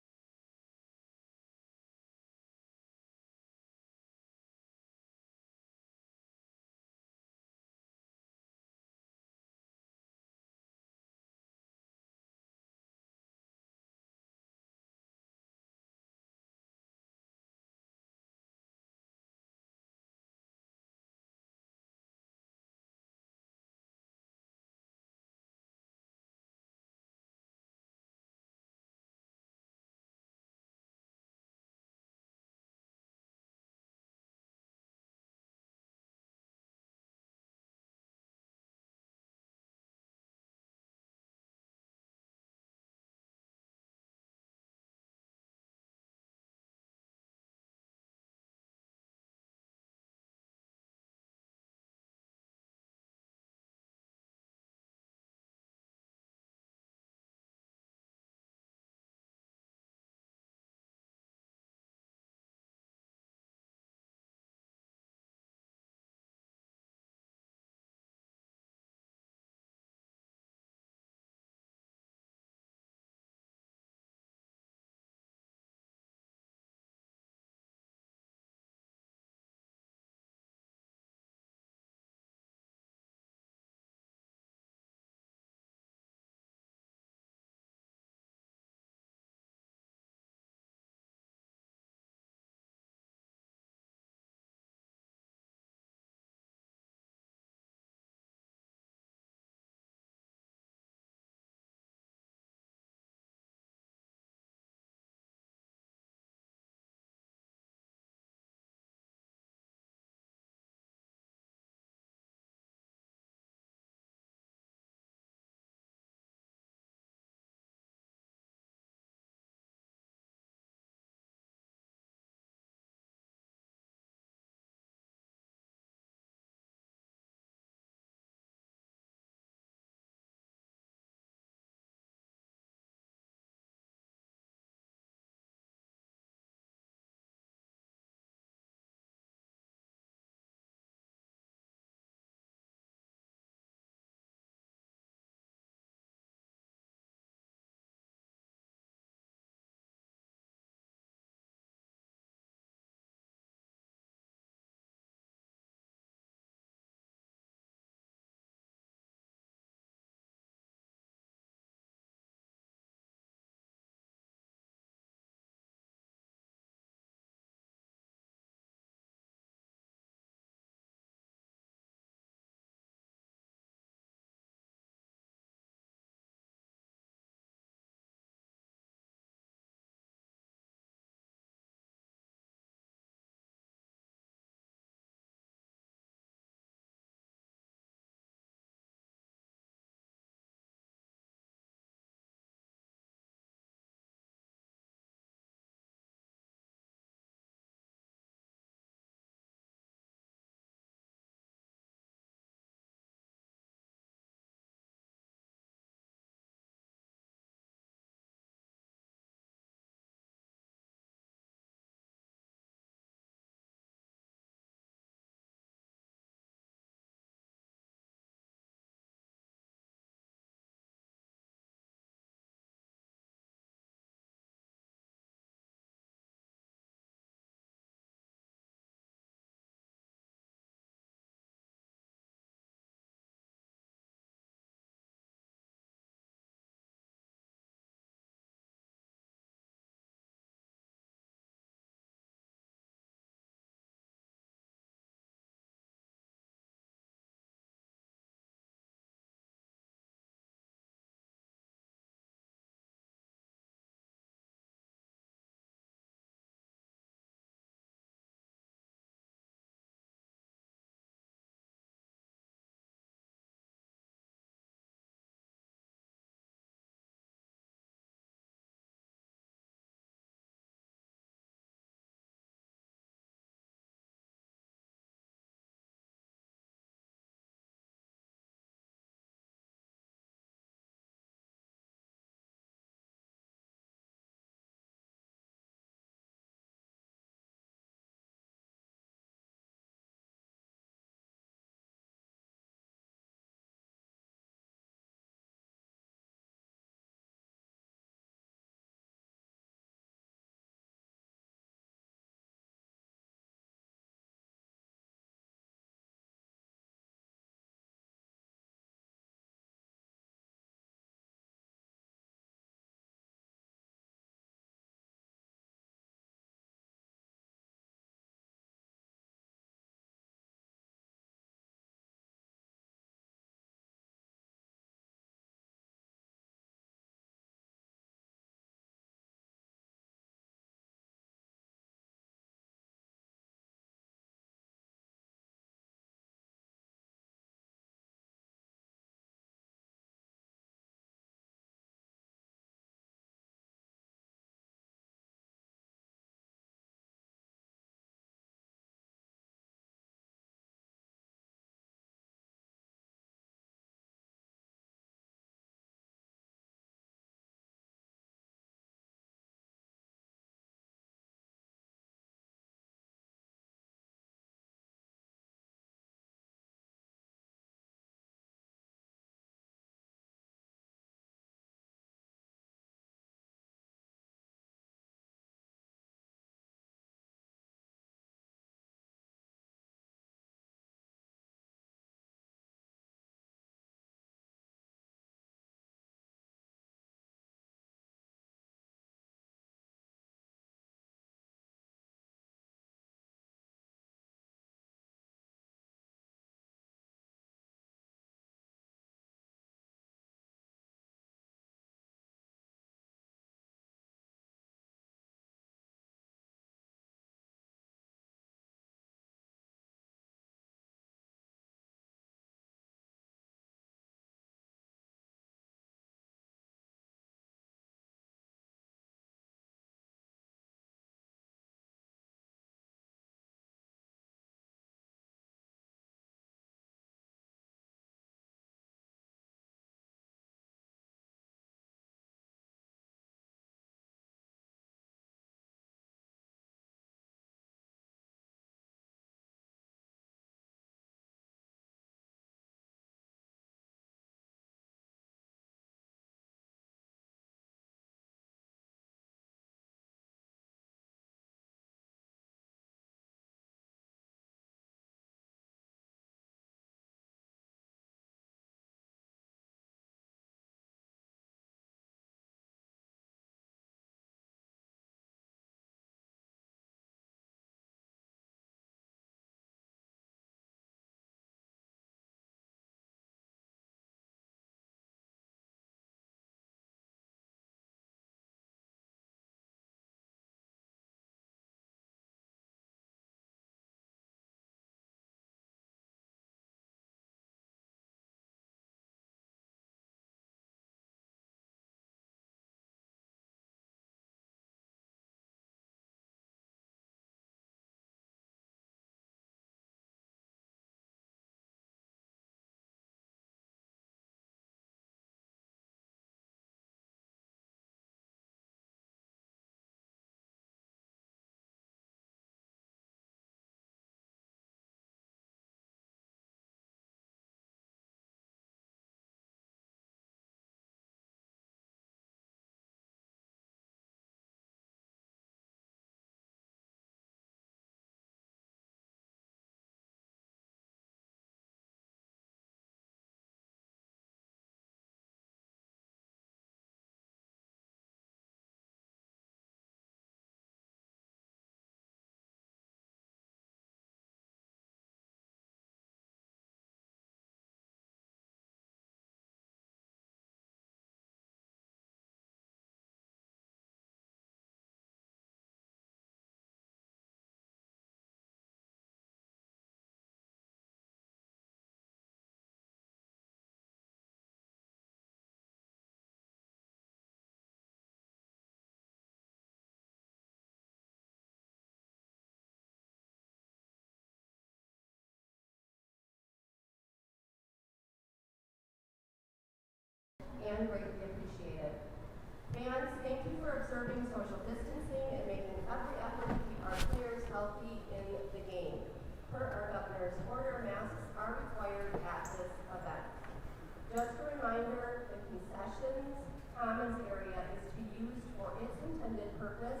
reminder, the concessions commons area is to be used for its intended purpose.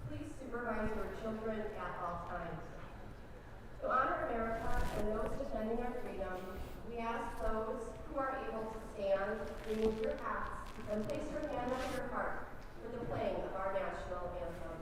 Please supervise your children at all times. To honor America and those defending our freedom, we ask those who are able to stand, remove your hats, and place your hand on your heart for the playing of our national anthem.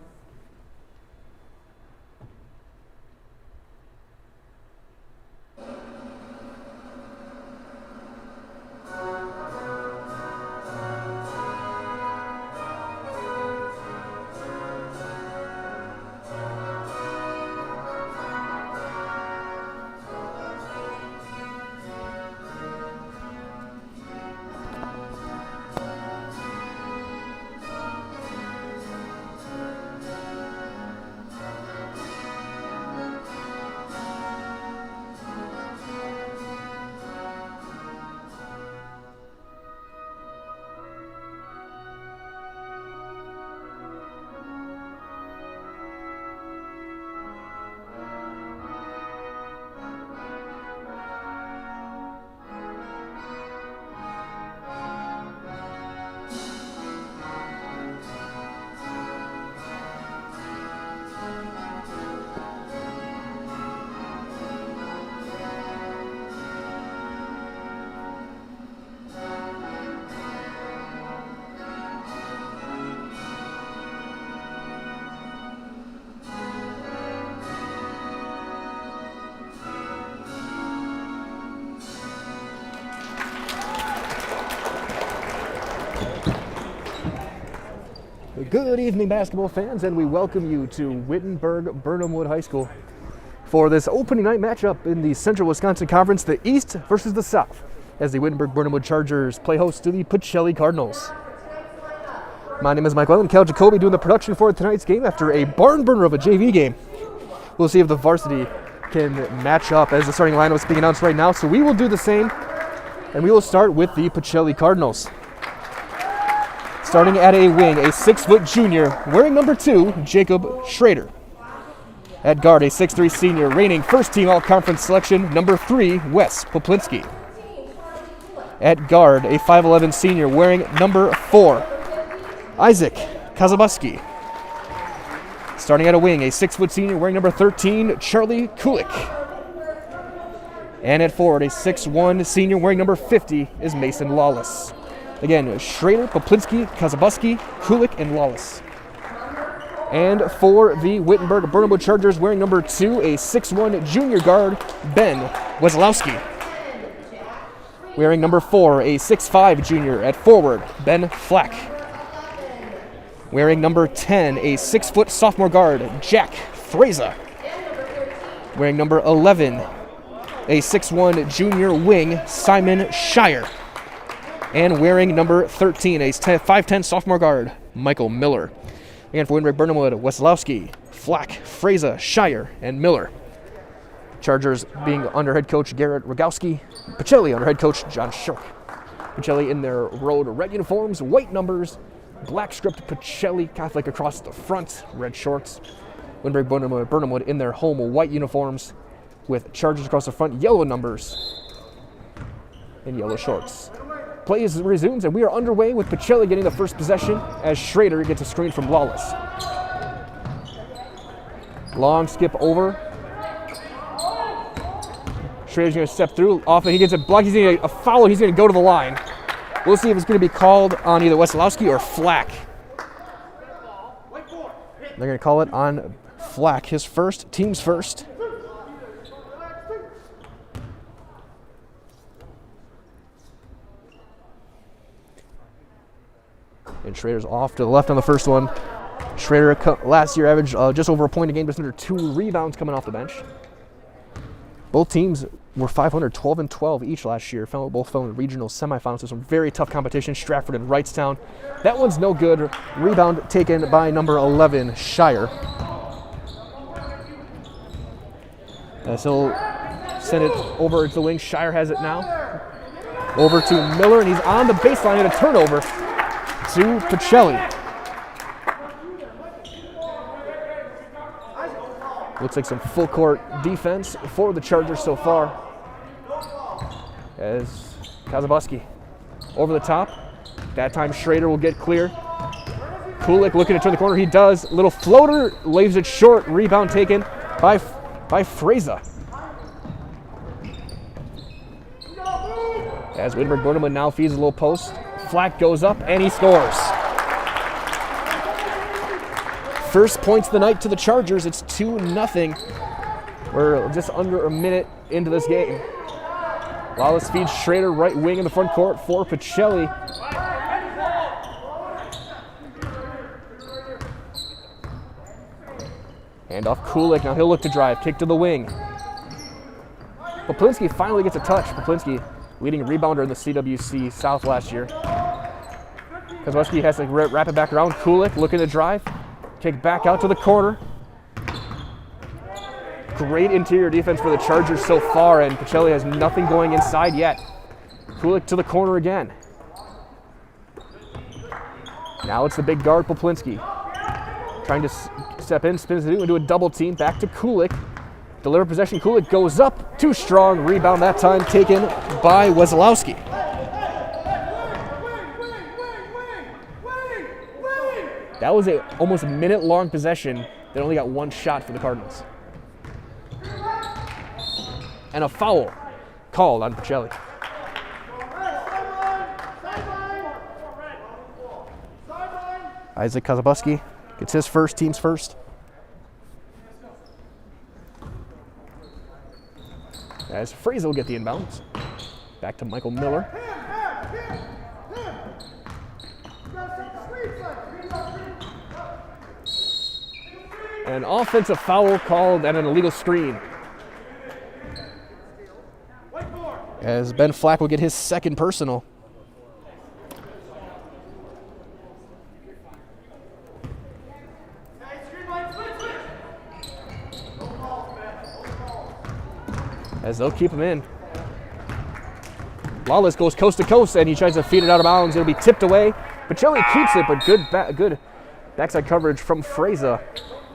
Good evening, basketball fans, and we welcome you to Wittenberg-Birnamwood High School for this opening night matchup in the Central Wisconsin Conference, the East versus the South, as the Wittenberg-Birnamwood Chargers play host to the Pacelli Cardinals. My name is Michael and Cal Jacoby doing the production for tonight's game after a barn burner of a JV game. We'll see if the varsity can match up as the starting lineup is being announced right now, so we will do the same, and we will start with the Pacelli Cardinals. Starting at a wing, a 6-foot junior wearing number 2, Jacob Schrader. At guard, a 6'3" senior, reigning first-team all-conference selection, number 3, Wes Poplinski. At guard, a 5'11" senior wearing number 4, Isaac Kazabuski. Starting at a wing, a 6-foot senior wearing number 13, Charlie Kulik. And at forward, a 6'1" senior wearing number 50 is Mason Lawless. Again, Schrader, Poplinski, Kazabuski, Kulik, and Lawless. And for the Wittenberg-Birnamwood Chargers, wearing number 2, a 6'1" junior guard, Ben Weslowski. Wearing number 4, a 6'5" junior at forward, Ben Flack. Wearing number 10, a 6-foot sophomore guard, Jack Fraza. Wearing number 11, a 6'1" junior wing, Simon Shire. And wearing number 13, a 5'10" sophomore guard, Michael Miller. And for Wittenberg-Birnamwood, Weslowski, Flack, Fraza, Shire, and Miller. Chargers being under head coach Garrett Rogowski. Pacelli under head coach John Shirk. Pacelli in their road red uniforms, white numbers, black stripped Pacelli Catholic across the front, red shorts. Wittenberg-Birnamwood in their home white uniforms with Chargers across the front, yellow numbers, and yellow shorts. Play resumes, and we are underway with Pacelli getting the first possession as Schrader gets a screen from Lawless. Long skip over. Schrader's going to step through. Off, and he gets a block. He's going to get a foul. He's going to go to the line. We'll see if it's going to be called on either Weslowski or Flack. They're going to call it on Flack, his first, team's first. And Schrader's off to the left on the first one. Schrader last year averaged just over a point a game, just under 2 rebounds coming off the bench. Both teams were 500, 12 and 12 each last year. Both fell in the regional semifinals. So some very tough competition. Stratford and Wrightstown. That one's no good. Rebound taken by number 11, Shire. So he'll send it over to the wing. Shire has it now. Over to Miller, and he's on the baseline and a turnover to Pacelli. Looks like some full court defense for the Chargers so far. As Kazabuski over the top. That time Schrader will get clear. Kulik looking to turn the corner. He does. Little floater, leaves it short. Rebound taken by Fraser. As Wittenberg-Birnamwood now feeds a little post. Flack goes up and he scores. First points of the night to the Chargers. It's 2-0. We're just under a minute into this game. Lawless feeds Schrader right wing in the front court for Pacelli. Hand off Kulik. Now he'll look to drive. Kick to the wing. Poplinski finally gets a touch. Poplinski, leading rebounder in the CWC South last year. Kozłowski has to wrap it back around. Kulik looking to drive. Kick back out to the corner. Great interior defense for the Chargers so far, and Pacelli has nothing going inside yet. Kulik to the corner again. Now it's the big guard, Poplinski. Trying to step in, spins it into a double team. Back to Kulik. Deliver possession. Kulik goes up. Too strong. Rebound that time taken by Wesolowski. That was almost a minute-long possession that only got one shot for the Cardinals. And a foul called on Pacelli. Isaac Kozłowski gets his first, team's first. As Fraser will get the inbounds. Back to Michael Miller. An offensive foul called and an illegal screen. As Ben Flack will get his second personal. As they'll keep him in. Lawless goes coast to coast and he tries to feed it out of bounds. It'll be tipped away. Pacelli keeps it, but good backside coverage from Fraser.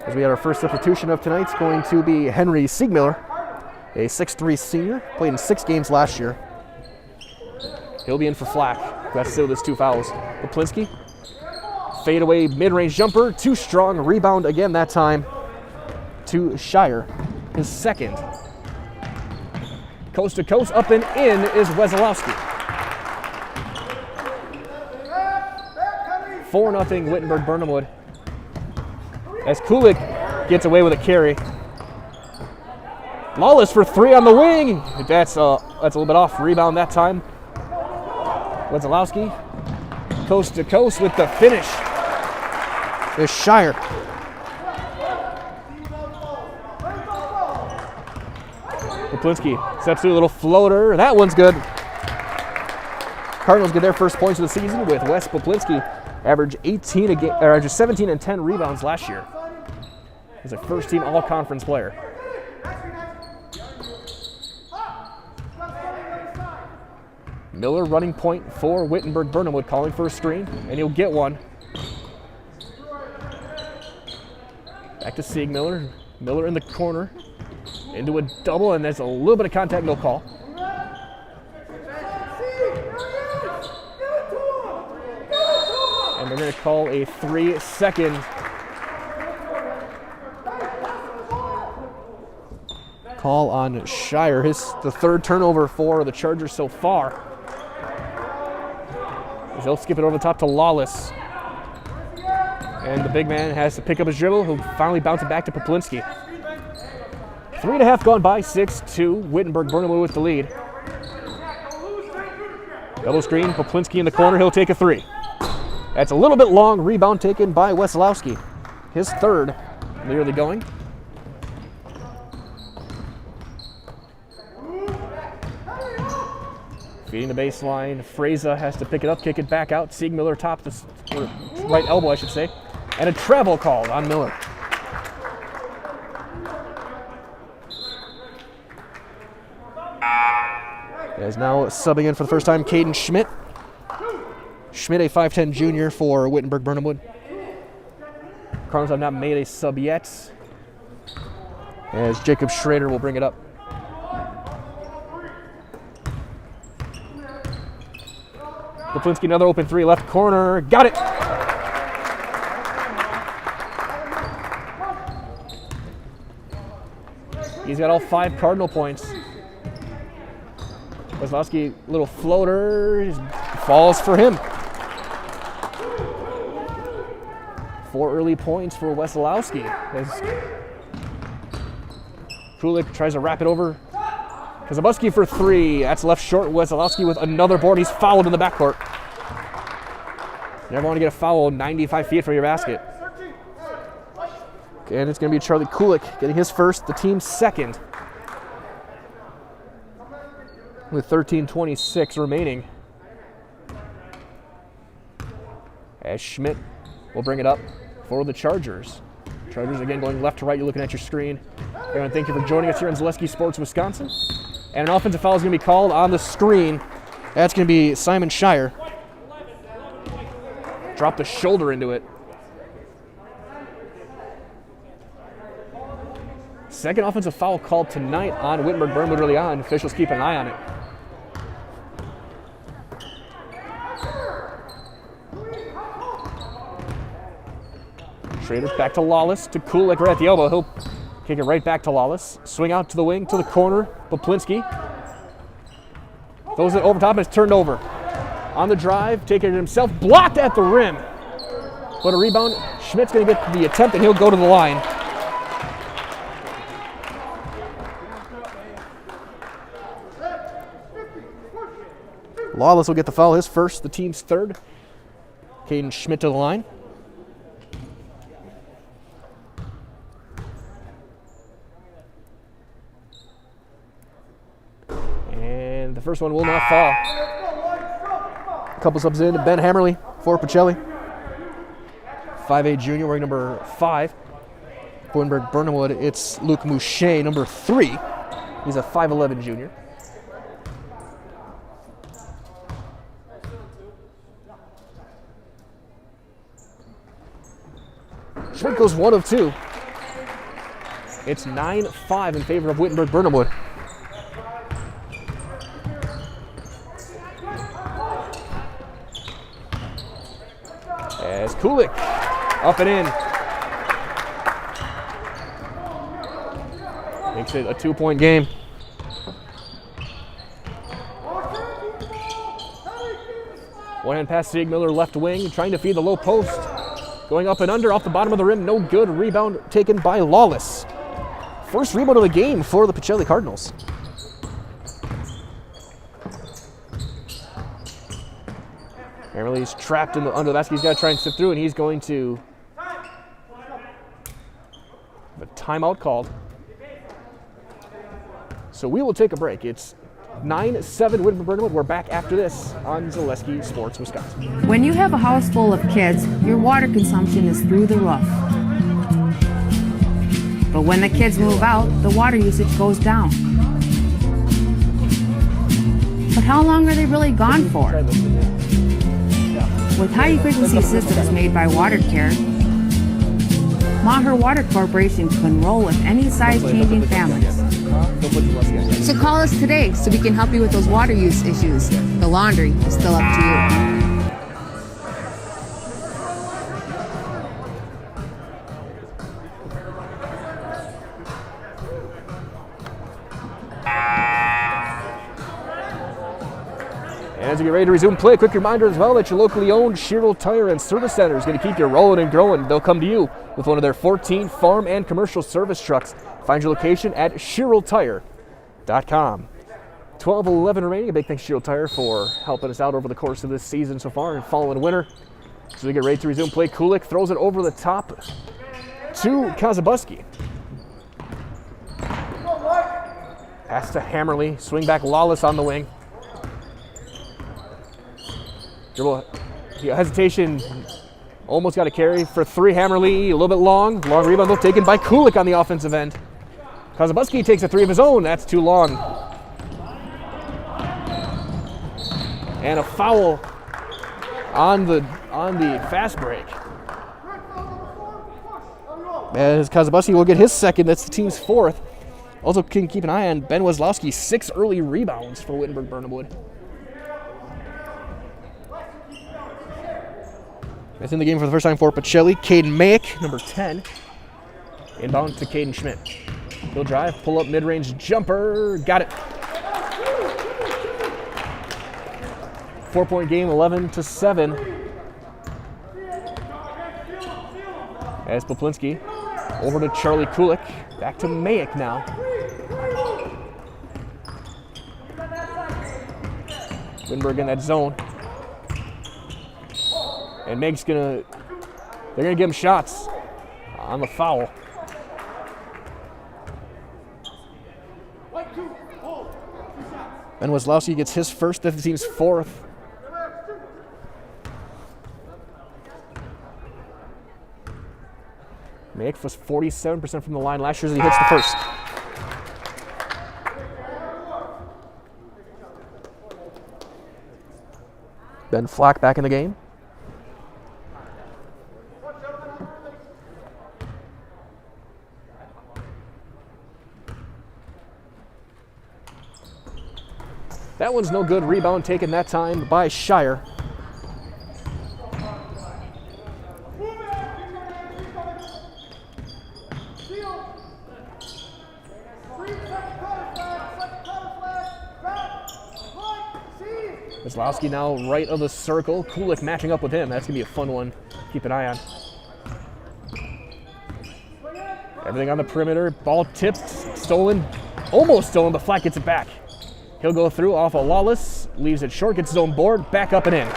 As we had our first substitution of tonight, it's going to be Henry Siegmiller, a 6'3" senior, played in 6 games last year. He'll be in for Flack, who has to sit with his 2 fouls. Poplinski, fade away mid-range jumper, too strong, rebound again that time to Shire, his second. Coast to coast, up and in is Wesolowski. 4-0 Wittenberg-Birnamwood. As Kulik gets away with a carry. Lawless for 3 on the wing. That's a little bit off. Rebound that time. Wesolowski, coast to coast with the finish. Is Shire. Poplinski steps through a little floater. That one's good. Cardinals get their first points of the season with Wes Poplinski. Averaged 17 and 10 rebounds last year. He's a first-team all-conference player. Miller running point for Wittenberg-Birnamwood, calling for a screen, and he'll get one. Back to Siegmiller. Miller in the corner. Into a double, and there's a little bit of contact, no call. And they're going to call a 3-second call on Shire. The 3rd turnover for the Chargers so far. As they'll skip it over the top to Lawless. And the big man has to pick up his dribble. He'll finally bounce it back to Poplinski. 3.5 gone by, 6-2. Wittenberg-Birnamwood with the lead. Double screen, Poplinski in the corner. He'll take a 3. That's a little bit long. Rebound taken by Wesolowski. His 3rd nearly going. Feeding the baseline. Fraser has to pick it up, kick it back out. Siegmiller top the right elbow, I should say. And a travel called on Miller. Is now subbing in for the first time, Caden Schmidt. Schmidt, a 5'10 junior for Wittenberg-Birnamwood. Cardinals have not made a sub yet. As Jacob Schrader will bring it up. Poplinski, another open three, left corner. Got it. He's got all 5 Cardinal points. Weslowski, little floater, falls for him. 4 early points for Weslowski. As Kulik tries to wrap it over. Kazabuski for 3. That's left short. Weslowski with another board. He's fouled in the backcourt. You never want to get a foul 95 feet from your basket. And it's going to be Charlie Kulik getting his first, the team's second. With 13:26 remaining. As Schmidt will bring it up for the Chargers. Chargers again going left to right. You're looking at your screen. Everyone, thank you for joining us here on Zaleski Sports Wisconsin. And an offensive foul is going to be called on the screen. That's going to be Simon Shire. Dropped the shoulder into it. Second offensive foul called tonight on Wittenberg-Birnamwood early on. Officials keep an eye on it. Schrader back to Lawless, to Kulik right at the elbow. He'll kick it right back to Lawless. Swing out to the wing, to the corner. Poplinski throws it over top and it's turned over. On the drive, taking it himself, blocked at the rim. But a rebound, Schmidt's going to get the attempt and he'll go to the line. Lawless will get the foul, his first, the team's third. Caden Schmidt to the line. And the first one will not fall. A couple subs in, Ben Hammerly for Pacelli. 5'8" junior, wearing number 5. Wittenberg-Birnamwood, it's Luke Mouche, number 3. He's a 5'11" junior. Schmidt goes 1 of 2. It's 9-5 in favor of Wittenberg-Birnamwood. As Kulik up and in. Makes it a 2-point game. One-hand pass to Siegmiller, left wing, trying to feed the low post. Going up and under, off the bottom of the rim, no good. Rebound taken by Lawless. First rebound of the game for the Pacelli Cardinals. Hammerly's trapped in the under the basket. He's got to try and slip through, and he's going to have a timeout called. So we will take a break. It's 9-7 Wittenberg-Birnamwood. We're back after this on Zaleski Sports Wisconsin. When you have a house full of kids, your water consumption is through the roof. But when the kids move out, the water usage goes down. But how long are they really gone for? With high-efficiency systems made by WaterCare, Maher Water Corporation can roll with any size-changing families. So call us today so we can help you with those water use issues. The laundry is still up to you. As we get ready to resume play, a quick reminder as well that your locally owned Sherrill Tire and Service Center is going to keep you rolling and growing. They'll come to you with one of their 14 farm and commercial service trucks. Find your location at SherrillTire.com. 12-11 remaining. A big thanks to Sherrill Tire for helping us out over the course of this season so far and following winter. So we get ready to resume play. Kulik throws it over the top to Kazabuski. Pass to Hammerly. Swing back Lawless on the wing. Dribble, hesitation, almost got a carry for 3. Hammerly, a little bit long rebound though, taken by Kulik on the offensive end. Kazabuski takes a 3 of his own, that's too long. And a foul on the fast break. As Kazabuski will get his second, that's the team's 4th. Also can keep an eye on Ben Weslowski, 6 early rebounds for Wittenberg-Birnamwood. That's in the game for the first time for Pacelli. Caden Mayick, number 10. Inbound to Caden Schmidt. He'll drive, pull up mid-range jumper. Got it. 4-point game, 11-7. As Poplinski over to Charlie Kulik. Back to Mayick now. Wittenberg in that zone. And Meg's they're gonna give him shots on the foul. Ben Weslowski gets his first, that's the team's fourth. Mayick was 47% from the line last year as he hits the first. Ben Flack back in the game. That one's no good. Rebound taken that time by Shire. Weslowski now right of the circle. Kulik matching up with him. That's going to be a fun one. Keep an eye on. Everything on the perimeter. Ball tipped, stolen, almost stolen, but Flack gets it back. He'll go through off of Lawless, leaves it short, gets his own board, back up and in.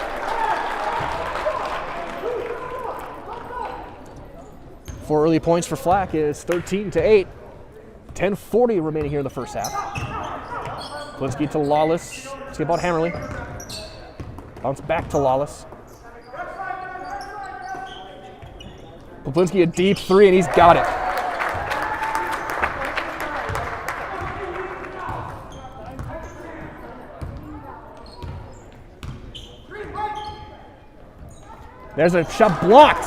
Four early points for Flack is 13-8. 10:40 remaining here in the first half. Poplinski to Lawless. See about Hammerly. Bounce back to Lawless. Poplinski a deep three, and he's got it. There's a shot blocked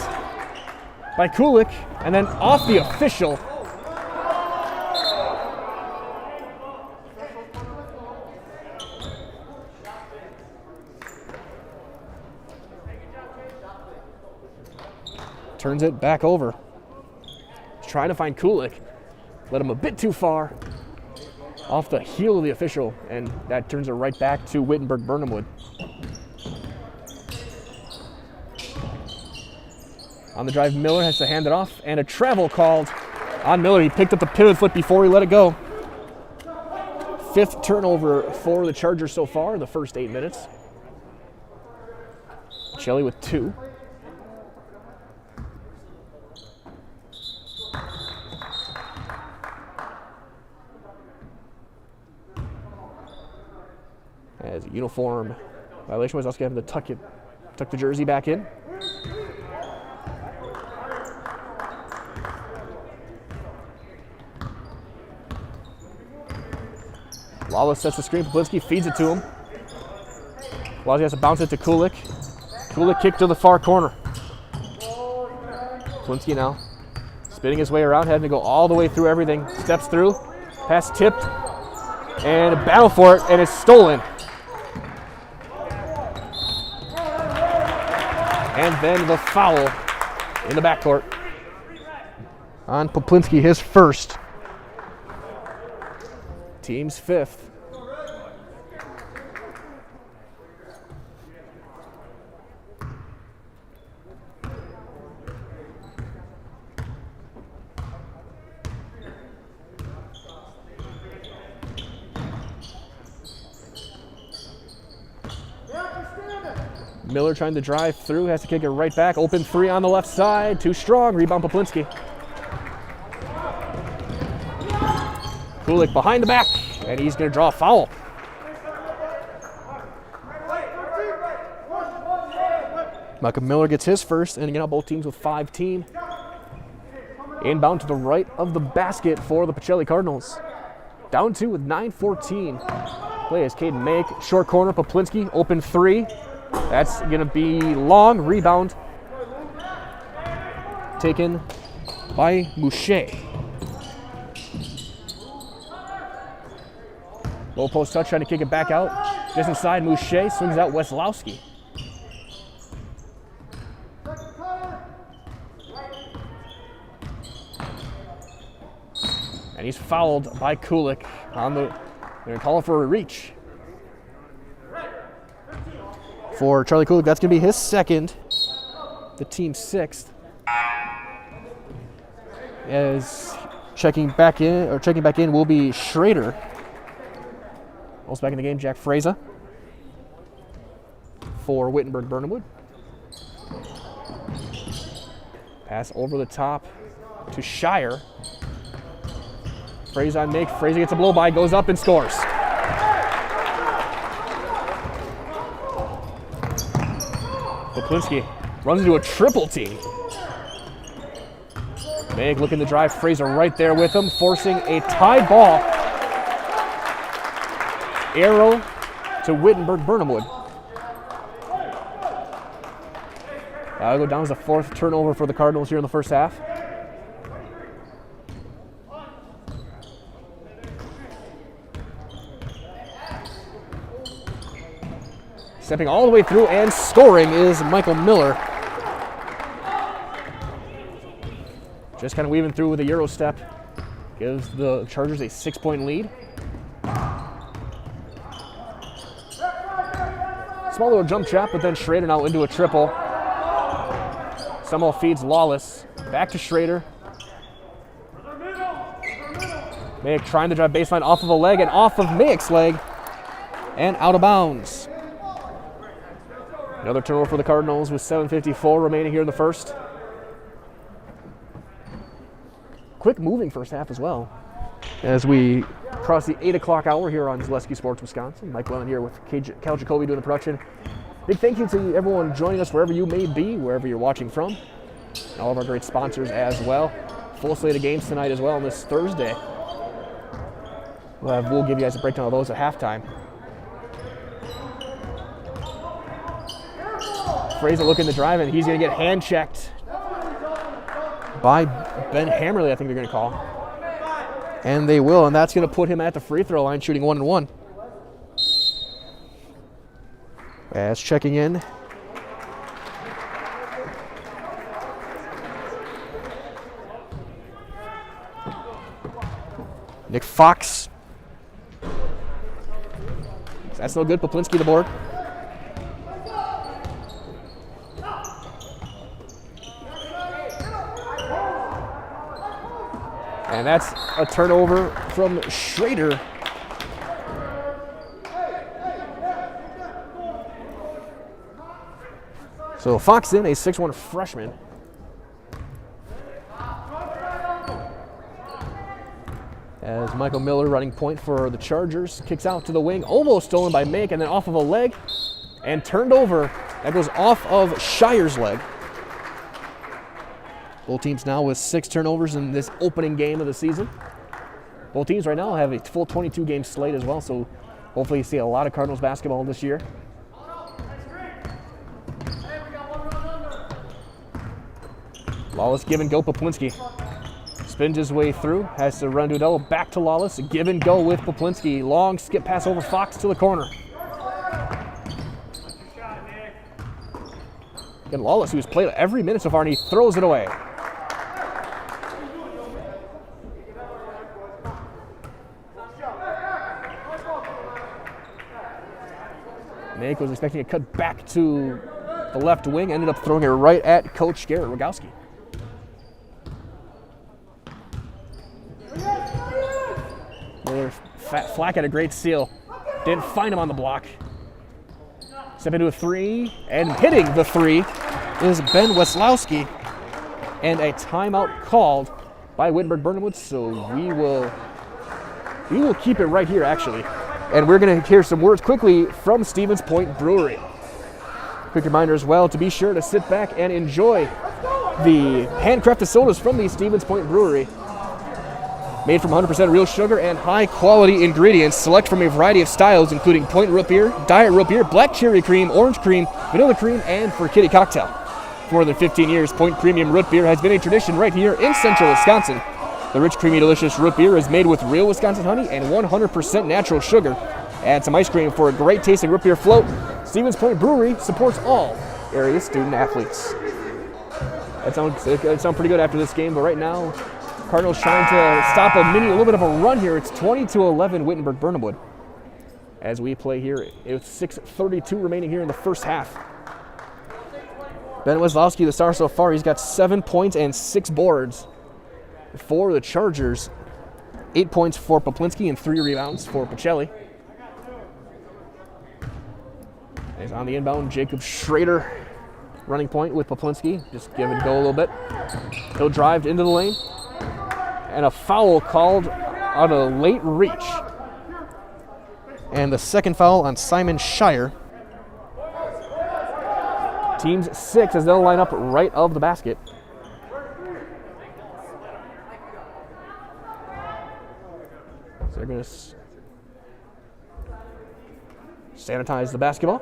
by Kulik, and then off the official. Turns it back over. He's trying to find Kulik. Let him a bit too far. Off the heel of the official, and that turns it right back to Wittenberg-Birnamwood. On the drive, Miller has to hand it off, and a travel called on Miller. He picked up the pivot foot before he let it go. Fifth turnover for the Chargers so far in the first 8 minutes. Pacelli with 2. As a uniform violation was also having to tuck the jersey back in. Lawless sets the screen. Poplinski feeds it to him. Lawless has to bounce it to Kulik. Kulik kick to the far corner. Poplinski now spinning his way around, having to go all the way through everything. Steps through. Pass tipped. And a battle for it, and it's stolen. And then the foul in the backcourt on Poplinski, his first. Team's 5th. Miller trying to drive through, has to kick it right back. Open three on the left side, too strong. Rebound Poplinski. Kulik behind the back, and he's going to draw a foul. Malcolm Miller gets his first, and again, both teams with 5-team. Inbound to the right of the basket for the Pacelli Cardinals. Down 2 with 9:14. Play is Caden Mayick, short corner, Poplinski, open 3. That's going to be long. Rebound taken by Mouche. Low post touch, trying to kick it back out. Just inside, Mouche swings out Weslowski. And he's fouled by Kulik on the, they're going to call it for a reach. For Charlie Kulik, that's going to be his second, the team's 6th. As checking back in will be Schrader. Also back in the game, Jack Fraser for Wittenberg-Birnamwood. Pass over the top to Shire. Fraser on make. Fraser gets a blow by, goes up and scores. Poplinski runs into a triple team. Meg looking to drive. Fraser right there with him, forcing a tied ball. Arrow to Wittenberg-Birnamwood. That'll go down as the 4th turnover for the Cardinals here in the first half. Stepping all the way through and scoring is Michael Miller. Just kind of weaving through with a Euro step. Gives the Chargers a 6-point lead. Small little jump trap, but then Schrader now into a triple. Somehow feeds Lawless. Back to Schrader. Mayick trying to drive baseline off of a leg and off of Mayick's leg. And out of bounds. Another turnover for the Cardinals with 7:54 remaining here in the first. Quick moving first half as well. As we cross the 8 o'clock hour here on Zaleski Sports Wisconsin. Mike Wellen here with Cal Jacoby doing the production. Big thank you to everyone joining us wherever you may be, wherever you're watching from. And all of our great sponsors as well. Full slate of games tonight as well on this Thursday. We'll give you guys a breakdown of those at halftime. Fraser looking to drive, and he's going to get hand checked by Ben Hammerly, I think they're going to call. And they will, and that's going to put him at the free throw line, shooting 1-1. As checking in, Nick Fox. That's no good. Poplinski the board. And that's a turnover from Schrader. So Fox in, a 6'1" freshman. As Michael Miller running point for the Chargers, kicks out to the wing, almost stolen by Make, and then off of a leg, and turned over. That goes off of Shire's leg. Both teams now with 6 turnovers in this opening game of the season. Both teams right now have a full 22-game slate as well, so hopefully you see a lot of Cardinals basketball this year. Lawless give and go. Poplinski spins his way through, has to run to a double, back to Lawless, give and go with Poplinski. Long skip pass over Fox to the corner. Again, Lawless, who's played every minute so far, and he throws it away. Make was expecting a cut back to the left wing, ended up throwing it right at Coach Garrett Rogowski. Miller, Flack had a great steal. Didn't find him on the block. Step into a 3, and hitting the 3 is Ben Weslowski. And a timeout called by Wittenberg-Birnamwood, so we will keep it right here, actually. And we're going to hear some words quickly from Stevens Point Brewery. Quick reminder as well to be sure to sit back and enjoy the handcrafted sodas from the Stevens Point Brewery. Made from 100% real sugar and high-quality ingredients. Select from a variety of styles, including Point Root Beer, Diet Root Beer, Black Cherry Cream, Orange Cream, Vanilla Cream, and For Kitty Cocktail. For more than 15 years, Point Premium Root Beer has been a tradition right here in central Wisconsin. The rich, creamy, delicious root beer is made with real Wisconsin honey and 100% natural sugar. Add some ice cream for a great tasting root beer float. Stevens Point Brewery supports all area student athletes. That sounds pretty good after this game, but right now, Cardinals trying to stop a little bit of a run here. It's 20-11 Wittenberg-Birnamwood as we play here with 6:32 remaining here in the first half. Ben Weslowski, the star so far, he's got 7 points and 6 boards for the Chargers. 8 points for Poplinski and 3 rebounds for Pacelli. He's on the inbound. Jacob Schrader running point with Poplinski. Just give it a go a little bit. He'll drive into the lane. And a foul called on a late reach. And the second foul on Simon Shire. Teams 6 as they'll line up right of the basket. So they're going to sanitize the basketball.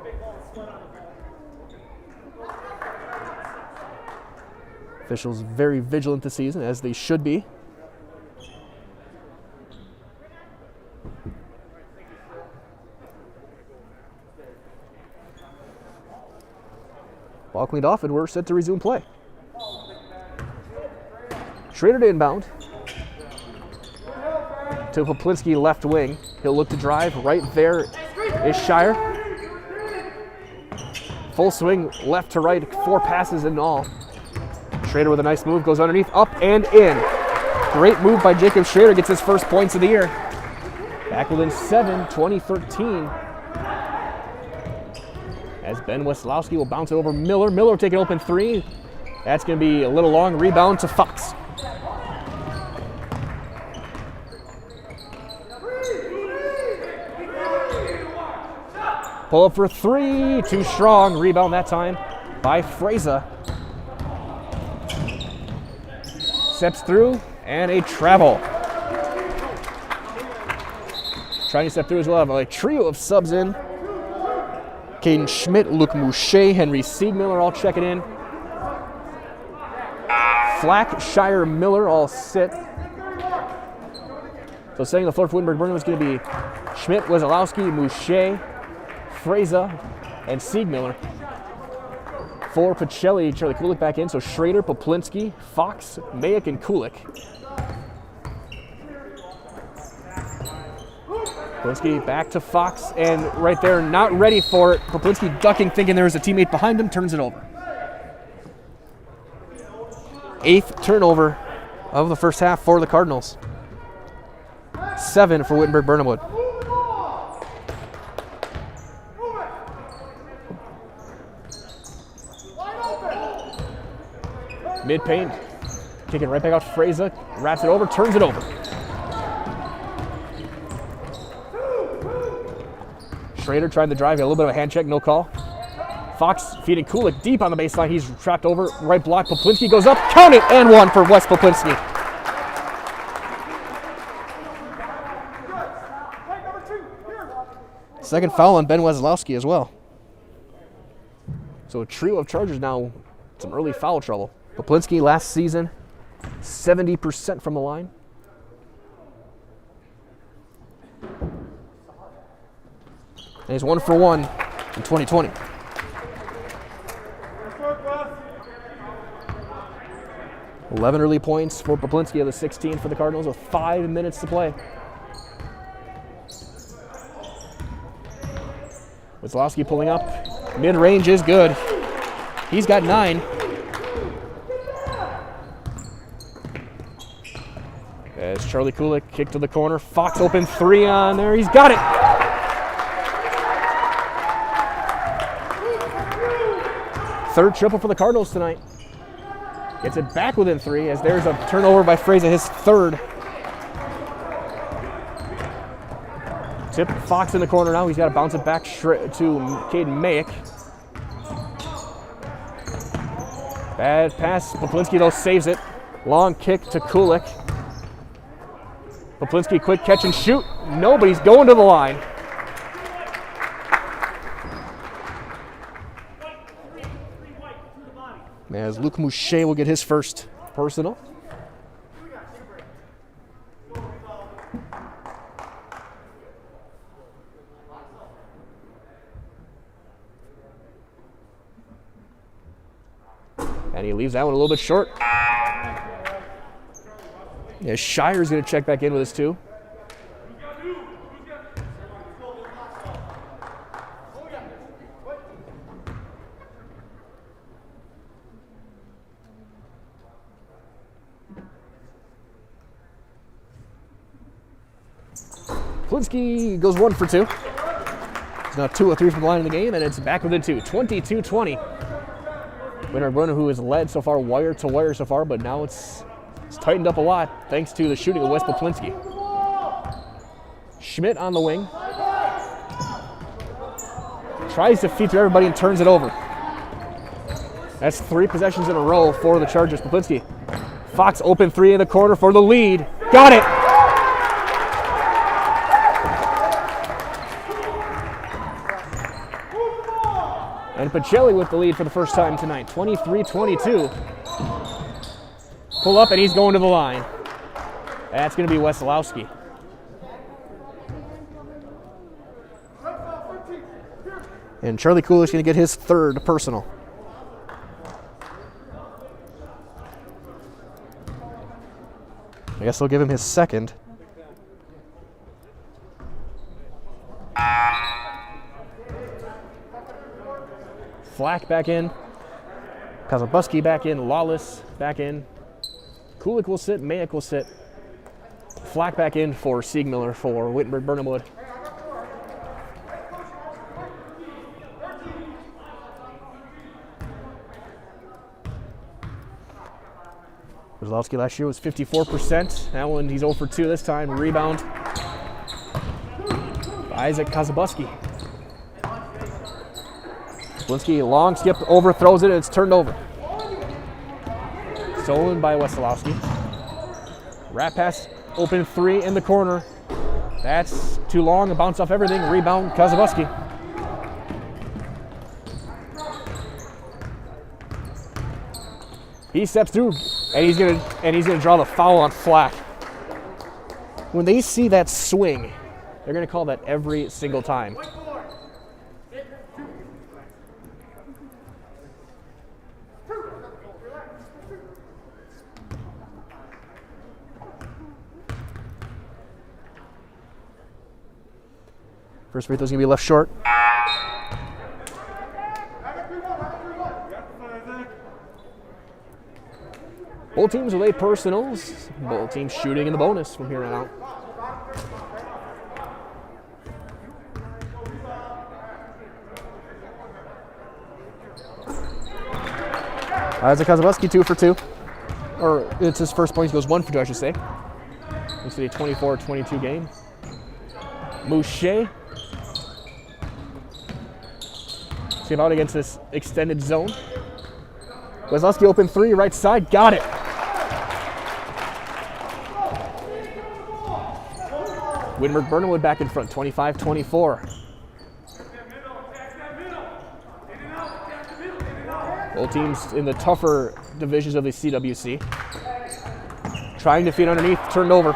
Officials very vigilant this season, as they should be. Ball cleaned off, and we're set to resume play. Schrader to inbound. To Poplinski, left wing. He'll look to drive. Right there is Shire. Full swing, left to right, 4 passes in all. Schrader with a nice move, goes underneath, up and in. Great move by Jacob Schrader, gets his first points of the year. Back within 7, 20-13. As Ben Weslowski will bounce it over Miller. Miller will take an open 3. That's going to be a little long. Rebound to Fox. Pull up for 3. Too strong. Rebound that time by Fraser. Steps through and a travel. Trying to step through as well. Have a trio of subs in. Caden Schmidt, Luke Mouché, Henry Siegmiller all checking in. Flack, Shire, Miller all sit. So setting the floor for Wittenberg-Birnamwood is going to be Schmidt, Wesolowski, Mouché, Fraser, and Siegmiller. For Pacelli, Charlie Kulik back in. So Schrader, Poplinski, Fox, Mayak, and Kulik. Poplinski back to Fox, and right there, not ready for it. Poplinski ducking, thinking there was a teammate behind him, turns it over. 8th turnover of the first half for the Cardinals. 7 for Wittenberg-Birnamwood. Mid-paint, kicking right back out. Fraser wraps it over, turns it over. Schrader trying to drive, a little bit of a hand check, no call. Fox feeding Kulik deep on the baseline. He's trapped over, right block. Poplinski goes up, count it, and 1 for Wes Poplinski. Second foul on Ben Weslowski as well. So a trio of Chargers now, some early foul trouble. Poplinski last season, 70% from the line. And he's 1 for 1 in 2020. Eleven early points for Poplinski of the 16 for the Cardinals with 5 minutes to play. Weslowski pulling up. Mid-range is good. He's got 9. As Charlie Kulik kick to the corner. Fox open 3 on there. He's got it. Third triple for the Cardinals tonight. Gets it back within 3 as there's a turnover by Fraser, his 3rd. Tip Fox in the corner now. He's got to bounce it back to Caden Mayak. Bad pass. Poplinski though saves it. Long kick to Kulik. Poplinski quick catch and shoot. Nobody's going to the line. As Luke Mouché will get his first personal. And he leaves that one a little bit short. Yeah, Shire's going to check back in with us too. Plinsky goes 1 for 2. It's now 2 of 3 from the line in the game, and it's back within 2. 22-20. Wittenberg-Birnamwood, who has led so far wire to wire so far, but now it's tightened up a lot thanks to the shooting of Wes Poplinski. Schmidt on the wing. Tries to feed through everybody and turns it over. That's 3 possessions in a row for the Chargers. Poplinski. Fox open 3 in the corner for the lead. Got it! And Pacelli with the lead for the first time tonight, 23-22. Pull up, and he's going to the line. That's going to be Wesolowski. And Charlie Coolish going to get his 3rd personal. I guess they'll give him his 2nd. Flack back in. Kazabuski back in. Lawless back in. Kulik will sit. Mayak will sit. Flack back in for Siegmiller for Wittenberg-Birnamwood. Kozlowski last year was 54%. That one, he's 0 for 2 this time. Rebound. Isaac Kazabuski. Blinsky, long skip, overthrows it, and it's turned over. Stolen by Wesolowski. Wrap pass, open 3 in the corner. That's too long, a bounce off everything. Rebound, Kazabuski. He steps through, and he's gonna draw the foul on Flack. When they see that swing, they're gonna call that every single time. First free throw's gonna be left short. Both teams with 8 personals. Both teams shooting in the bonus from here on out. Isaac Kazabuski 2 for 2. Or it's his first point. He goes 1 for 2, I should say. It's a 24-22 game. Mouche. Came out against this extended zone. Wesolowski open 3, right side, got it. Wittenberg-Birnamwood back in front, 25-24. Both teams in the tougher divisions of the CWC. Trying to feed underneath, turned over.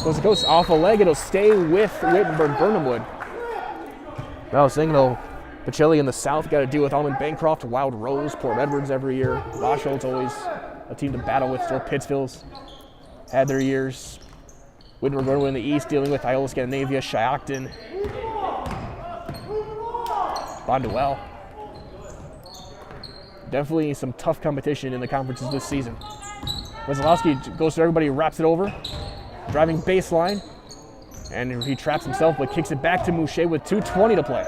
Goes the coast off a leg, it'll stay with Wittenberg-Birnamwood. I was saying though, Pacelli in the south got to deal with Almond Bancroft, Wild Rose, Port Edwards every year. Rochel's always a team to battle with. Still, Pittsville's had their years. Wittenberg-Birnamwood in the east dealing with Iola Scandinavia, Shiocton, Bonduel. Definitely some tough competition in the conferences this season. Wesolowski goes to everybody, wraps it over, driving baseline, and he traps himself but kicks it back to Mouche with 2:20 to play.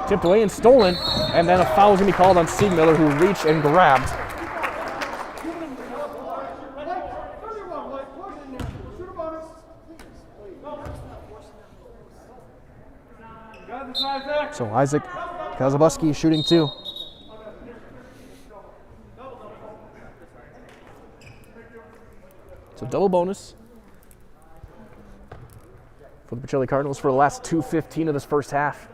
Tipped away and stolen, and then a foul is going to be called on Siegmiller, who reached and grabbed. So Isaac Kazabuski shooting 2. So double bonus for the Pacelli Cardinals for the last 2:15 of this first half.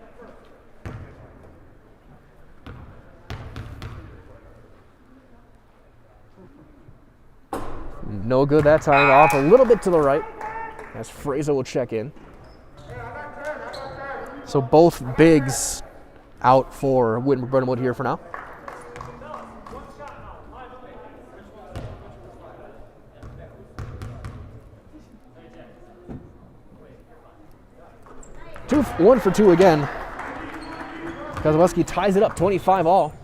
No good that time. Off a little bit to the right as Fraser will check in. So both bigs out for Wittenberg-Birnamwood here for now. 1 for 2 again. Kazabuski ties it up 25 all.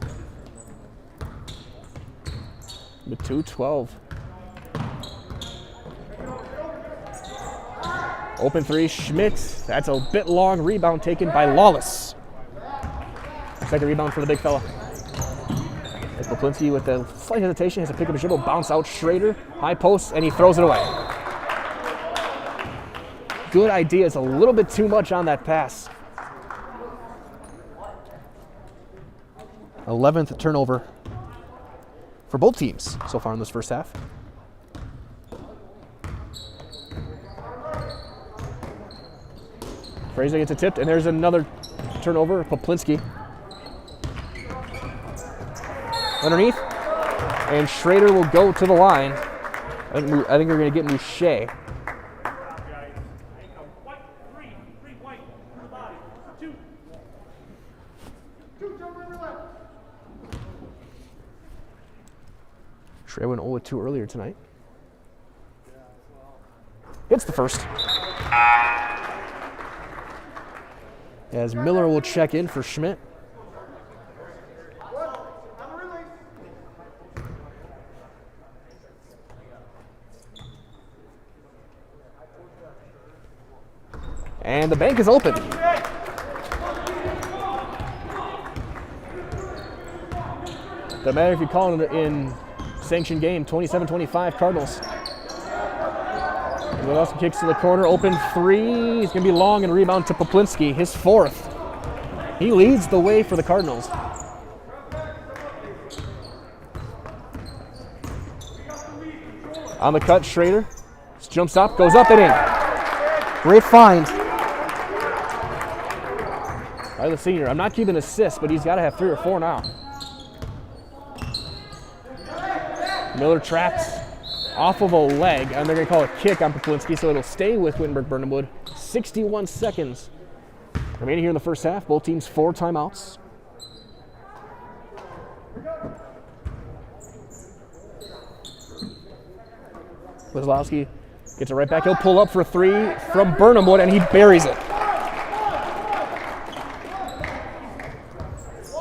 With 2-12. Open three, Schmidt. That's a bit long. Rebound taken by Lawless. Second rebound for the big fella. As Poplinski with a slight hesitation has to pick up a dribble, bounce out Schrader, high post, and he throws it away. Good idea. It's a little bit too much on that pass. 11th turnover for both teams so far in this first half. Fraser gets it tipped, and there's another turnover. Poplinski underneath, and Schrader will go to the line. I think we're going to get Mouche. Schrader went 0-2 earlier tonight. Hits the first. As Miller will check in for Schmidt. And the bank is open. Doesn't matter if you call it in sanctioned game, 27-25 Cardinals. Wilson kicks to the corner, open three. He's going to be long and rebound to Poplinski, his 4th. He leads the way for the Cardinals. On the cut, Schrader jumps up, goes up and in. Great find by the senior. I'm not keeping assists, but he's got to have 3 or 4 now. Miller traps off of a leg, and they're going to call a kick on Poplinski, so it'll stay with Wittenberg-Birnamwood. 61 seconds remaining here in the first half. Both teams 4 timeouts. Kozlowski gets it right back. He'll pull up for 3 from Birnamwood, and he buries it.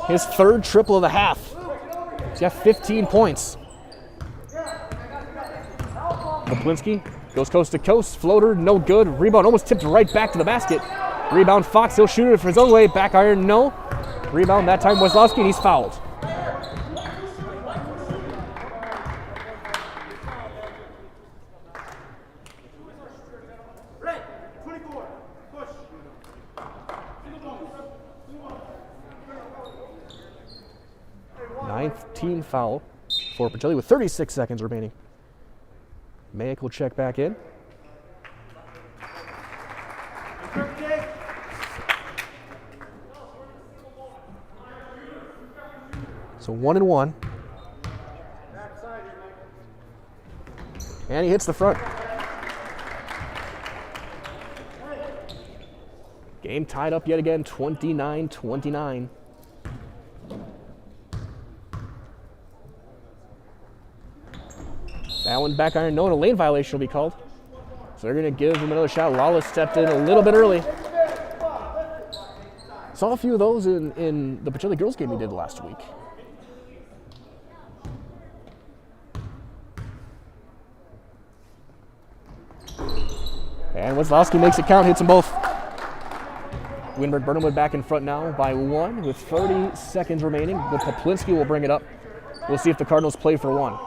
His 3rd triple of the half. He's got 15 points. Poplinski goes coast to coast, floater, no good. Rebound almost tipped right back to the basket. Rebound Fox, he'll shoot it for his own way. Back iron, no. Rebound that time Weslowski, and he's fouled. Ninth team foul for Pacelli with 36 seconds remaining. Mayak will check back in. So 1-1. And he hits the front. Game tied up yet again, 29-29. That one back iron, no, and a lane violation will be called. So they're going to give him another shot. Lawless stepped in a little bit early. Saw a few of those in the Pacelli girls game he did last week. And Weslowski makes it count, hits them both. Wittenberg-Birnamwood back in front now by 1 with 30 seconds remaining. But Poplinski will bring it up. We'll see if the Cardinals play for 1.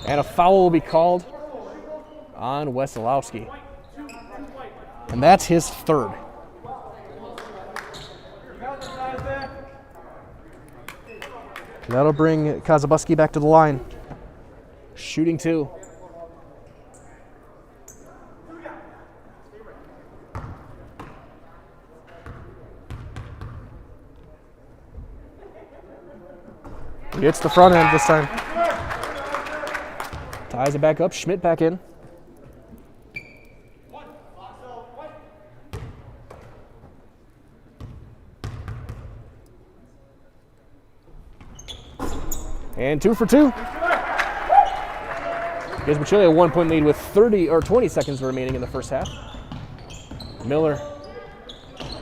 And a foul will be called on Weslowski. And that's his 3rd. That'll bring Kazabuski back to the line. Shooting 2. He hits the front end this time. Ties it back up. Schmidt back in. And 2 for 2. Gives Pacelli a 1-point lead with 20 seconds remaining in the first half. Miller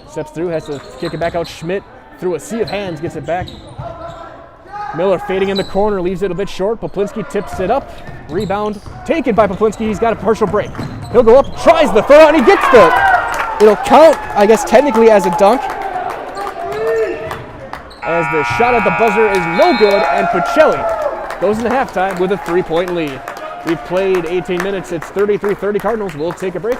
steps through, has to kick it back out. Schmidt through a sea of hands, gets it back. Miller fading in the corner, leaves it a bit short. Poplinski tips it up. Rebound taken by Poplinski. He's got a partial break. He'll go up, tries the throw, and he gets it'll count, I guess, technically as a dunk. As the shot at the buzzer is no good, and Pacelli goes into halftime with a 3-point lead. We've played 18 minutes. It's 33-30 Cardinals. We'll take a break.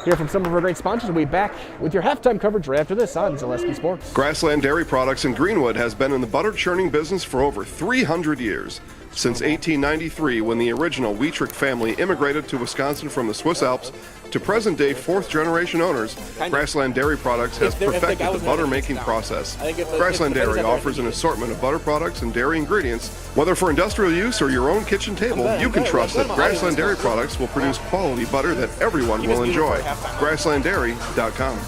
Hear from some of our great sponsors. We'll be back with your halftime coverage right after this on Zaleski Sports. Grassland Dairy Products in Greenwood has been in the butter churning business for over 300 years. Since 1893, when the original Wietrich family immigrated to Wisconsin from the Swiss Alps, to present-day fourth-generation owners, Grassland Dairy Products has perfected the butter-making process. Grassland Dairy offers an assortment of butter products and dairy ingredients. Whether for industrial use or your own kitchen table, you can trust that Grassland Dairy Products will produce quality butter that everyone will enjoy. GrasslandDairy.com.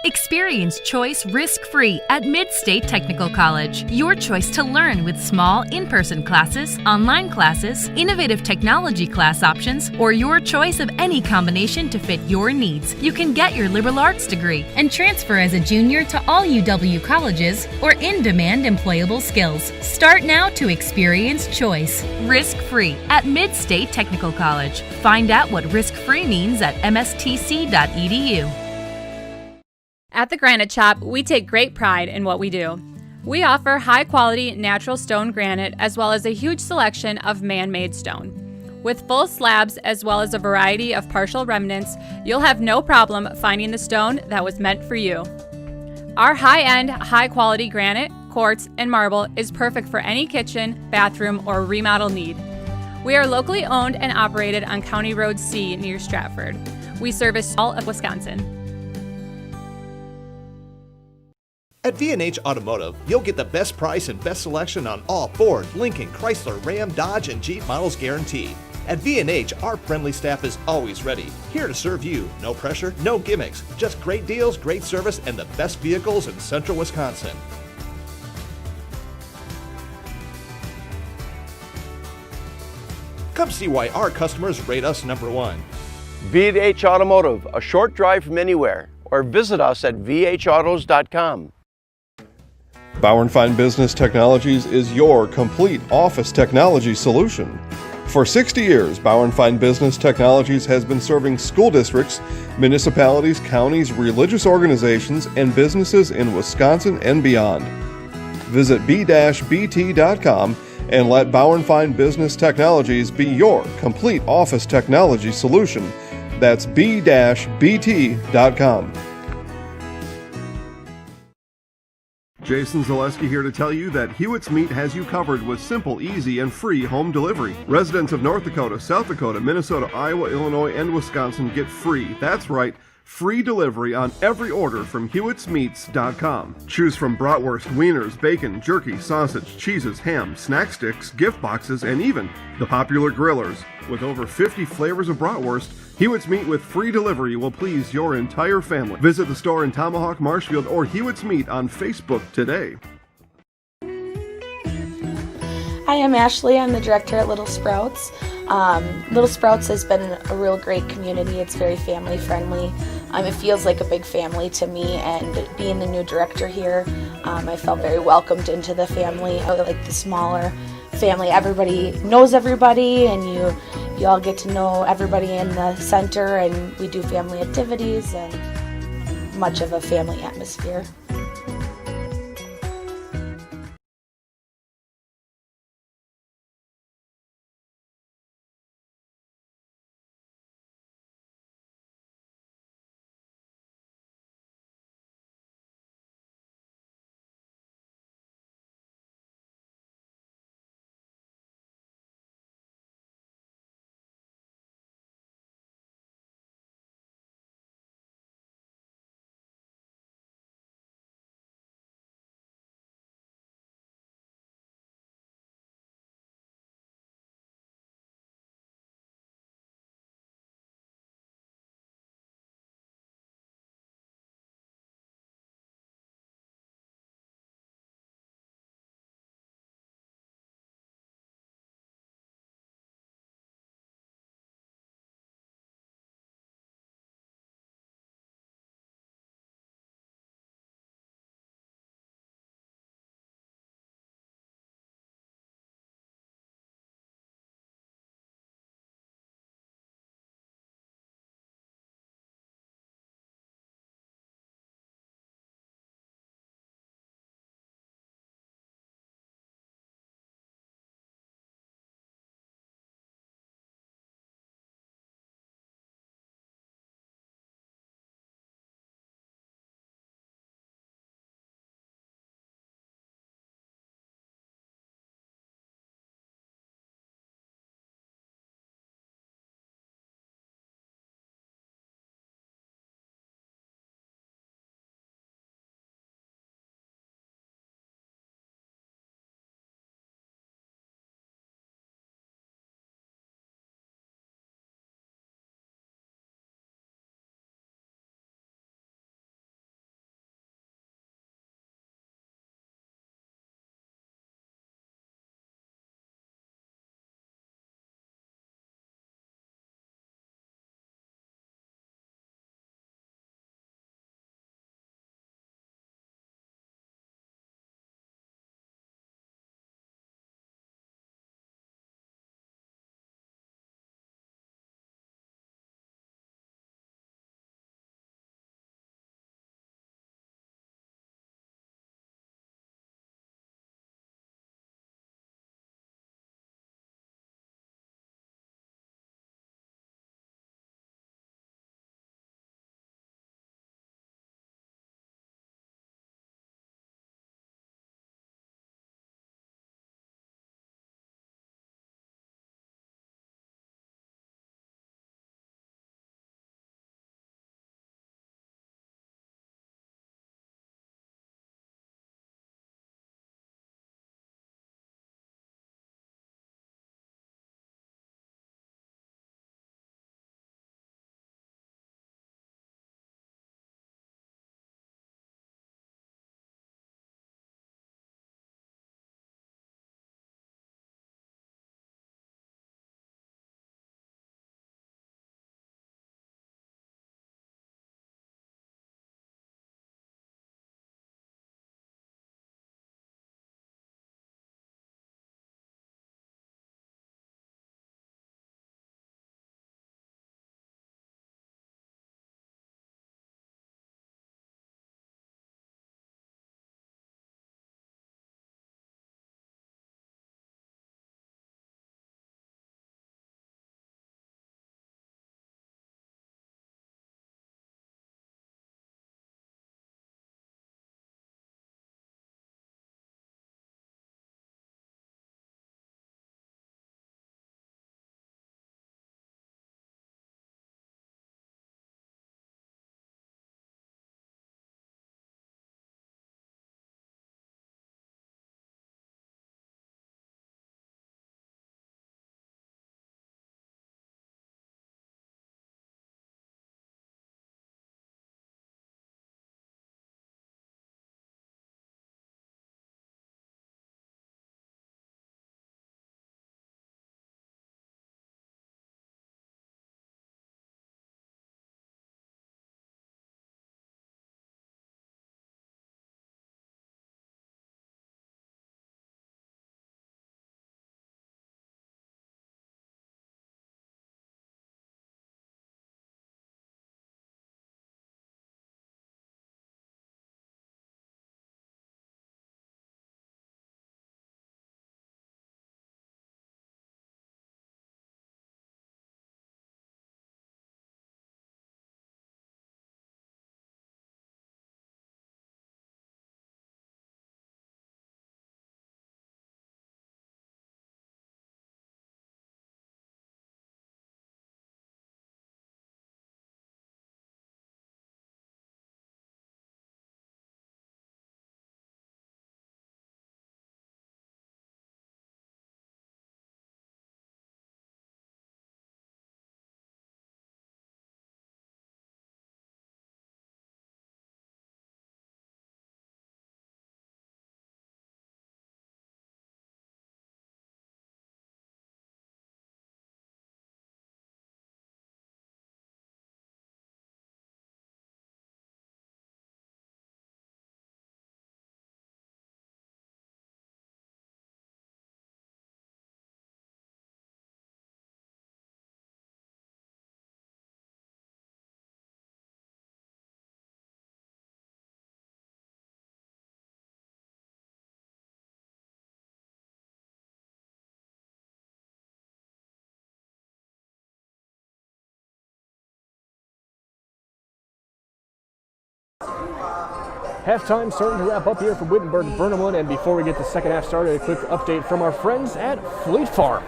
Experience choice risk-free at Mid-State Technical College. Your choice to learn with small in-person classes, online classes, innovative technology class options, or your choice of any combination to fit your needs. You can get your liberal arts degree and transfer as a junior to all UW colleges or in-demand employable skills. Start now to experience choice risk-free at Mid-State Technical College. Find out what risk-free means at mstc.edu. At the Granite Shop, we take great pride in what we do. We offer high-quality natural stone granite as well as a huge selection of man-made stone. With full slabs as well as a variety of partial remnants, you'll have no problem finding the stone that was meant for you. Our high-end, high-quality granite, quartz, and marble is perfect for any kitchen, bathroom, or remodel need. We are locally owned and operated on County Road C near Stratford. We service all of Wisconsin. At V&H Automotive, you'll get the best price and best selection on all Ford, Lincoln, Chrysler, Ram, Dodge, and Jeep models guaranteed. At V&H, our friendly staff is always ready, here to serve you. No pressure, no gimmicks, just great deals, great service, and the best vehicles in central Wisconsin. Come see why our customers rate us #1. V&H Automotive, a short drive from anywhere, or visit us at vhautos.com. Bauer & Fine Business Technologies is your complete office technology solution. For 60 years, Bauer & Fine Business Technologies has been serving school districts, municipalities, counties, religious organizations, and businesses in Wisconsin and beyond. Visit b-bt.com and let Bauer & Fine Business Technologies be your complete office technology solution. That's b-bt.com. Jason Zaleski here to tell you that Hewitt's Meat has you covered with simple, easy, and free home delivery. Residents of North Dakota, South Dakota, Minnesota, Iowa, Illinois, and Wisconsin get free, that's right, free delivery on every order from Hewitt'sMeats.com. Choose from bratwurst, wieners, bacon, jerky, sausage, cheeses, ham, snack sticks, gift boxes, and even the popular grillers. With over 50 flavors of bratwurst, Hewitt's Meat with free delivery will please your entire family. Visit the store in Tomahawk, Marshfield, or Hewitt's Meat on Facebook today. Hi, I'm Ashley. I'm the director at Little Sprouts. Little Sprouts has been a real great community. It's very family friendly. It feels like a big family to me, and being the new director here, I felt very welcomed into the family. I like the smaller family. Everybody knows everybody, and you all get to know everybody in the center, and we do family activities and much of a family atmosphere. Halftime starting to wrap up here for Wittenberg-Birnamwood, and before we get the second half started, a quick update from our friends at Fleet Farm.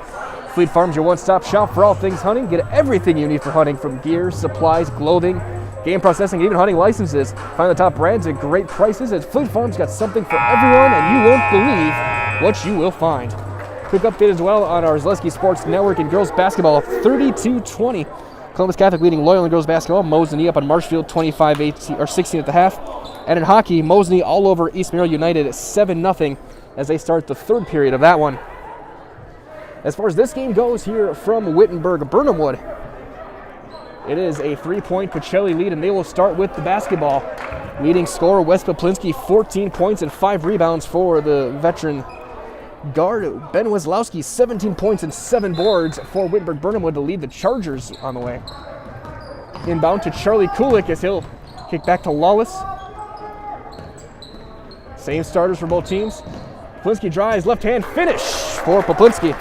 Fleet Farm's your one-stop shop for all things hunting. Get everything you need for hunting, from gear, supplies, clothing, game processing, even hunting licenses. Find the top brands at great prices. At Fleet Farm's got something for everyone, and you won't believe what you will find. Quick update as well on our Zaleski Sports Network in girls basketball, 32-20. Columbus Catholic leading Loyal in girls basketball. Mosney up on Marshfield, 25-18 or 16 at the half. And in hockey, Mosney all over East Merrill United at 7-0 as they start the third period of that one. As far as this game goes here from Wittenberg-Birnamwood, it is a 3-point Pacelli lead, and they will start with the basketball. Leading scorer Wes Poplinski, 14 points and 5 rebounds for the veteran guard. Ben Weslowski, 17 points and 7 boards for Wittenberg-Birnamwood to lead the Chargers on the way. Inbound to Charlie Kulik as he'll kick back to Lawless. Same starters for both teams. Poplinski drives, left hand finish for Poplinski.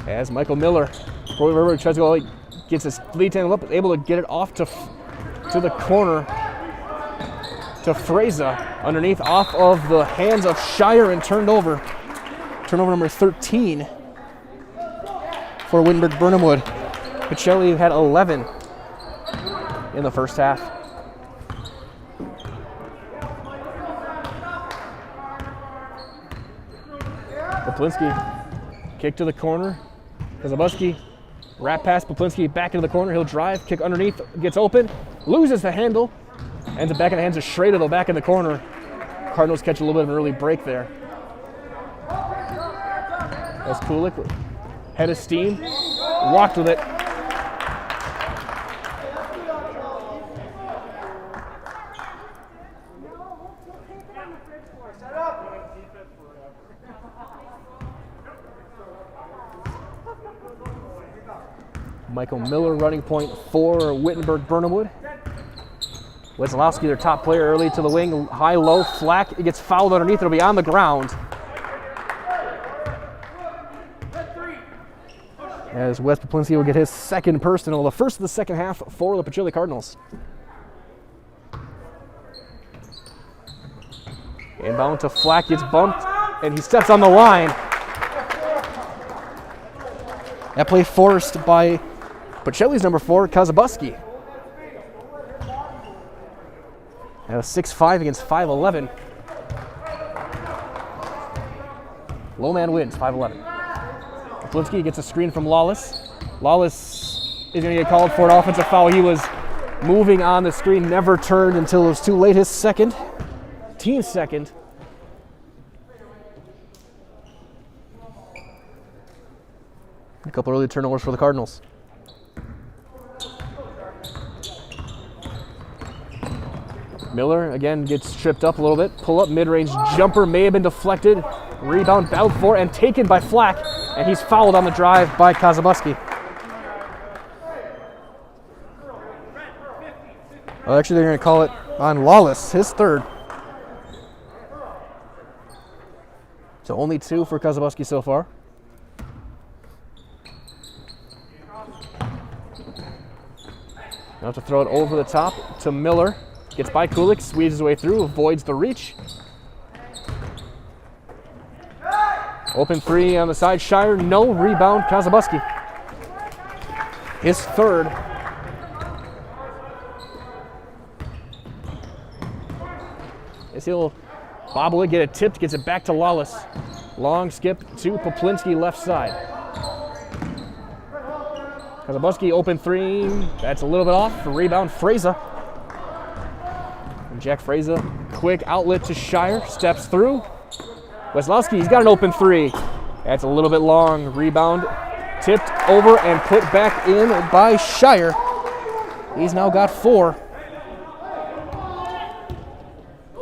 As Michael Miller, tries to go, gets his lead tangle up, able to get it off to the corner to Fraza. Underneath, off of the hands of Shire, and turned over. Turnover number 13 for Wittenberg-Birnamwood. Pacelli had 11 in the first half. Poplinski, kick to the corner. Kazabuski, wrap pass, Poplinski back into the corner. He'll drive, kick underneath, gets open, loses the handle, ends up back in the hands of Schrader, though back in the corner. Cardinals catch a little bit of an early break there. That's Kulik, head of steam, walked with it. Michael Miller running point for Wittenberg-Birnamwood. Weslowski, their top player, early to the wing, high-low, Flack. He gets fouled underneath. It'll be on the ground. As Wes Poplinski will get his second personal, the first of the second half for the Pacelli Cardinals. Inbound to Flack, gets bumped, and he steps on the line. That play forced by Pacelli's number 4, Kazabuski. Now 6'5" against 5'11". Low man wins, 5'11". Poplinski gets a screen from Lawless. Lawless is going to get called for an offensive foul. He was moving on the screen, never turned until it was too late. His second, team's second. A couple early turnovers for the Cardinals. Miller again gets tripped up a little bit. Pull up mid-range jumper may have been deflected. Rebound battled for and taken by Flack, and he's fouled on the drive by Kazabuski. Oh, actually, they're going to call it on Lawless, his third. So only 2 for Kazabuski so far. Now to throw it over the top to Miller. Gets by Kulik, squeezes his way through, avoids the reach. Open 3 on the side, Shire, no rebound, Kazabuski. His third. As he'll bobble it, get it tipped, gets it back to Lawless. Long skip to Poplinski, left side. Kazabuski, open 3, that's a little bit off. For rebound, Fraza. And Jack Fraza, quick outlet to Shire, steps through. Weslowski, he's got an open 3. That's a little bit long. Rebound, tipped over and put back in by Shire. He's now got 4.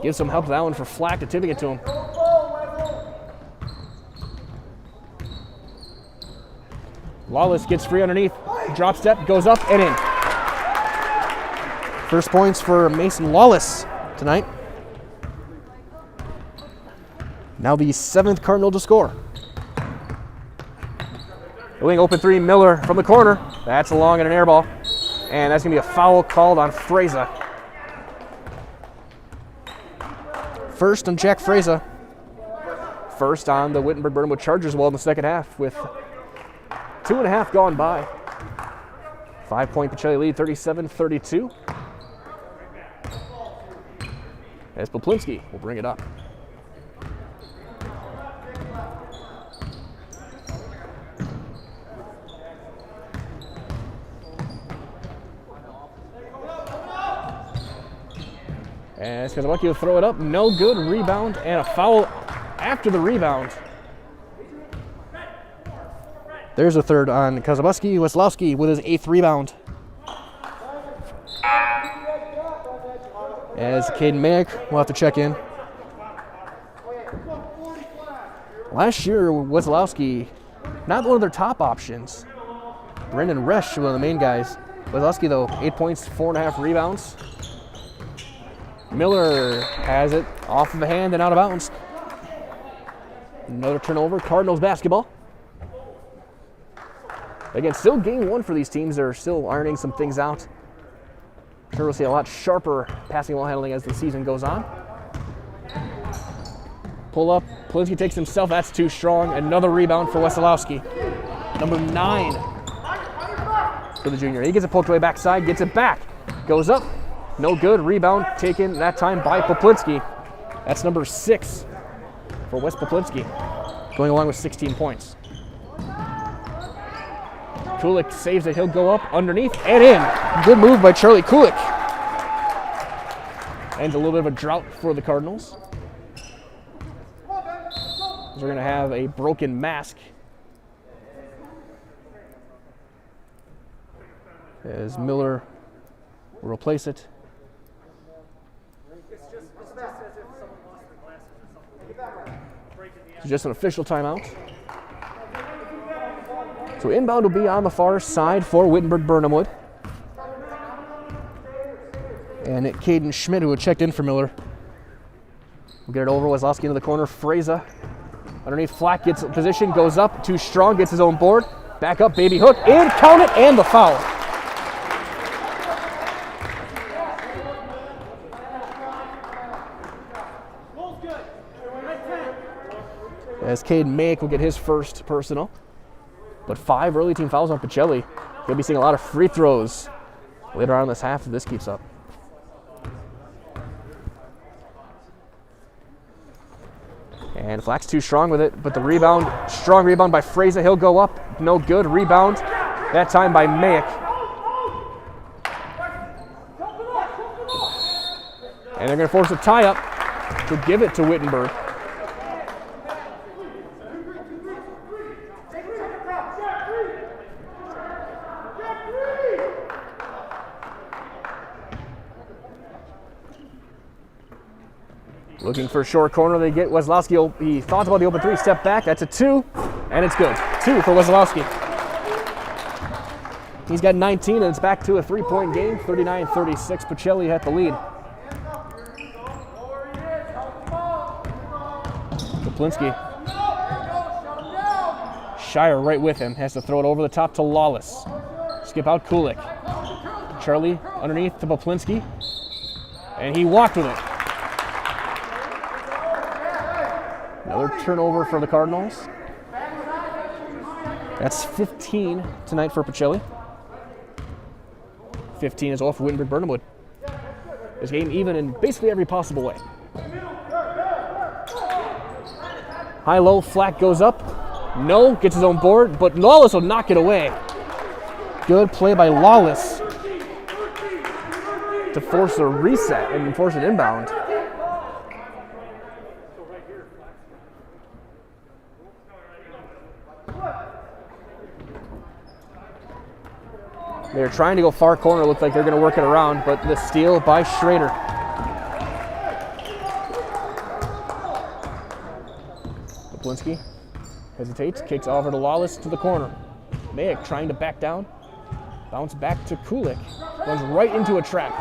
Gives some help to that one for Flack to tipping it to him. Lawless gets free underneath. Drop step, goes up and in. First points for Mason Lawless tonight. Now the 7th Cardinal to score. The wing open three, Miller from the corner. That's long and an air ball. And that's going to be a foul called on Freza. First on Jack Freza. First on the Wittenberg-Birnamwood Chargers well in the second half with 2.5 gone by. 5-point Pacelli lead, 37-32. As Poplinski will bring it up. And Skazawaki will throw it up. No good. Rebound and a foul after the rebound. There's a third on Kazabuski. Weslowski with his 8th rebound. As Caden Mack will have to check in. Last year, Weslowski, not one of their top options. Brendan Resch, one of the main guys. Weslowski, though, 8 points, 4.5 rebounds. Miller has it off of the hand and out of bounds. Another turnover, Cardinals basketball. Again, still game one for these teams. They're still ironing some things out. I'm sure we'll see a lot sharper passing ball handling as the season goes on. Pull up, Polinsky takes himself, that's too strong. Another rebound for Wesolowski. Number 9 for the junior. He gets it poked away backside, gets it back. Goes up, no good, rebound taken that time by Poplinski. That's number 6 for Wes Poplinski, going along with 16 points. Kulik saves it, he'll go up underneath and in. Good move by Charlie Kulik. Ends a little bit of a drought for the Cardinals. We're gonna have a broken mask as Miller will replace it. It's just an official timeout. So inbound will be on the far side for Wittenberg-Birnamwood. And Caden Schmidt, who had checked in for Miller, will get it over. Weslowski into the corner. Freza underneath. Flack gets position, goes up, too strong, gets his own board. Back up, baby hook, in, count it, and the foul. As Caden Mack will get his first personal. But 5 early team fouls on Pacelli. He'll be seeing a lot of free throws later on in this half if this keeps up. And Flack's too strong with it, but the rebound, strong rebound by Freza. He'll go up, no good. Rebound, that time by Mayak. And they're going to force a tie-up to give it to Wittenberg. Looking for a short corner, they get Weslowski. He thought about the open 3, step back, that's a 2, and it's good. 2 for Weslowski. He's got 19, and it's back to a 3-point game, 39-36. Pacelli had the lead. Poplinski. Shire right with him, has to throw it over the top to Lawless. Skip out Kulik. Charlie underneath to Poplinski, and he walked with it. Another turnover for the Cardinals. That's 15 tonight for Pacelli. 15 is off for Wittenberg-Birnamwood. This game even in basically every possible way. High-low, Flack goes up. No, gets his own board, but Lawless will knock it away. Good play by Lawless to force a reset and force an inbound. They're trying to go far corner. Looks like they're going to work it around, but the steal by Schrader. Poplinski hesitates, kicks over to Lawless to the corner. Mayak trying to back down. Bounce back to Kulik. Runs right into a trap.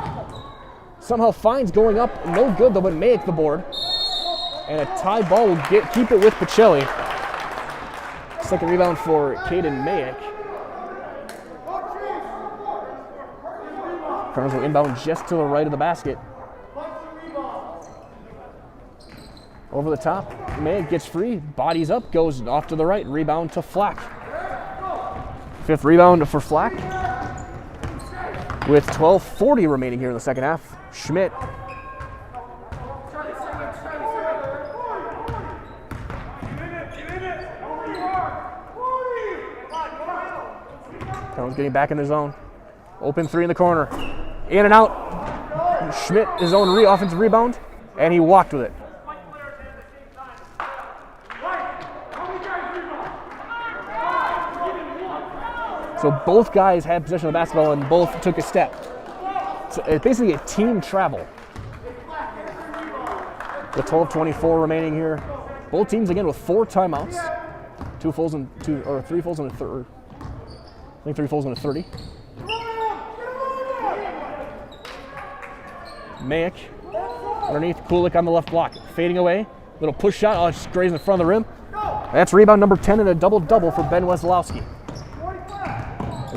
Somehow finds going up. No good though, but Mayak the board. And a tie ball will keep it with Pacelli. Second rebound for Caden Mayak. Cardinals will inbound just to the right of the basket. Over the top, Mayak gets free, bodies up, goes off to the right, rebound to Flack. Fifth rebound for Flack. With 12:40 remaining here in the second half, Schmidt. Cardinals getting back in the zone. Open three in the corner. In and out. Schmidt, his own offensive rebound, and he walked with it. So both guys had possession of the basketball and both took a step. So it's basically a team travel. With 12:24 remaining here. Both teams again with 4 timeouts. 3 fouls and a third. I think 3 fouls and a 30. Mayak underneath, Kulik on the left block. Fading away. Little push shot. Oh, just grazing in front of the rim. That's rebound number 10 and a double-double for Ben Wesolowski.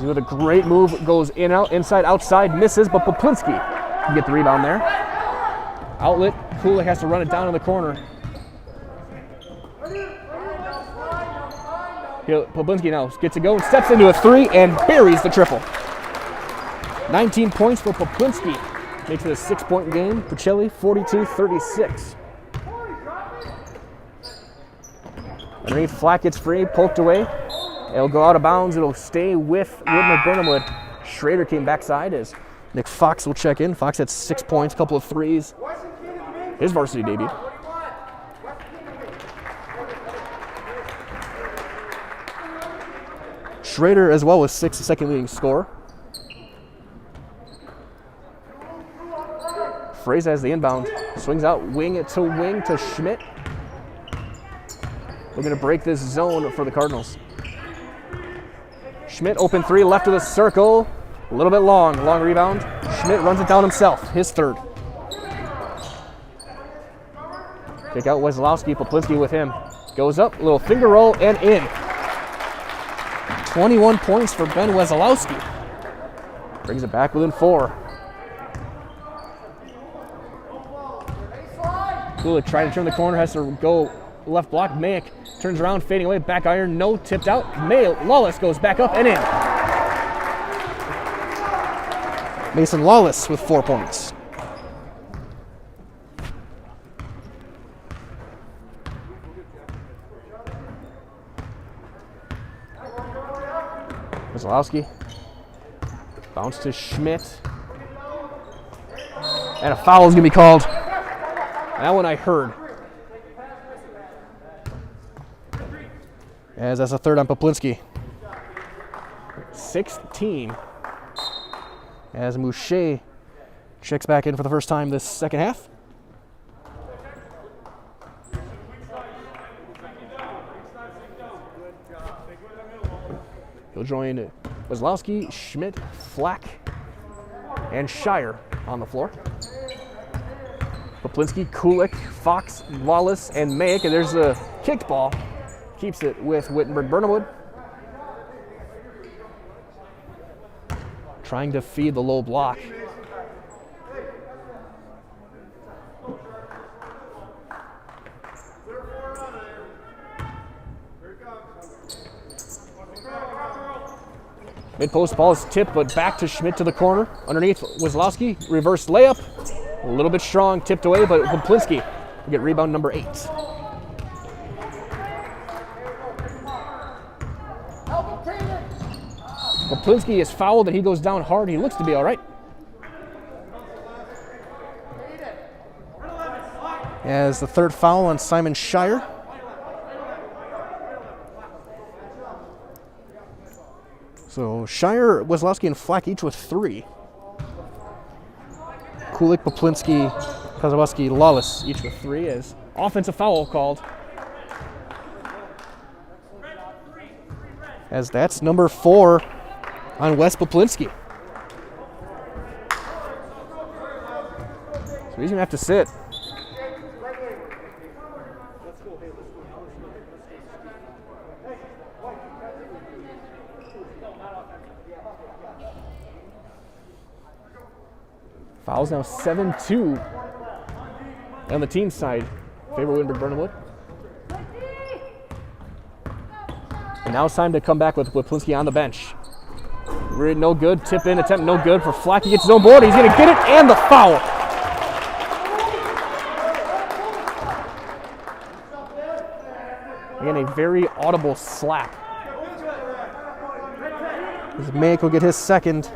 With a great move, goes in, out, inside, outside, misses, but Poplinski can get the rebound there. Outlet, Kulik has to run it down in the corner. Poplinski now gets to go and steps into a 3 and buries the triple. 19 points for Poplinski. Makes it a 6-point game. Pacelli, 42-36. Underneath, Flack gets free, poked away. It'll go out of bounds. It'll stay with Wittenberg-Birnamwood. Schrader came backside as Nick Fox will check in. Fox had 6 points, couple of threes. His varsity debut. Schrader as well with 6, the second leading scorer. Fraze has the inbound. Swings out wing to Schmidt. We're going to break this zone for the Cardinals. Schmidt open 3, left of the circle. A little bit long rebound. Schmidt runs it down himself, his third. Kick out Wesolowski, Poplinski with him. Goes up, little finger roll, and in. 21 points for Ben Wesolowski. Brings it back within 4. Kulik trying to turn the corner, has to go left block. Mayak turns around, fading away, back iron, no, tipped out. Lawless goes back up and in. Mason Lawless with 4 points. Wesolowski. Bounce to Schmidt. And a foul is going to be called. That one I heard. As that's a third on Poplinski. 16. As Mouche checks back in for the first time this second half. He'll join Wesolowski, Schmidt, Flack, and Shire on the floor. Poplinski, Kulik, Fox, Lawless, and Mayak. And there's the kicked ball. Keeps it with Wittenberg-Birnamwood. Trying to feed the low block. Mid-post ball is tipped, but back to Schmidt to the corner. Underneath, Wesolowski, reverse layup. A little bit strong, tipped away, but Poplinski will get rebound number 8. Poplinski is fouled and he goes down hard. He looks to be all right. As the third foul on Simon Shire. So Shire, Wesolowski, and Flack each with 3. Kulik, Poplinski, Kozłowski, Lawless each with 3 as offensive foul called. As that's number 4 on Wes Poplinski. So he's gonna have to sit. Fouls now 7-2 on the team side. Favor Wittenberg-Birnamwood. And now it's time to come back with Poplinski on the bench. No good. Tip in attempt, no good for Flack. He gets his own board. He's going to get it, and the foul. Again, a very audible slap. As Mayek will get his second.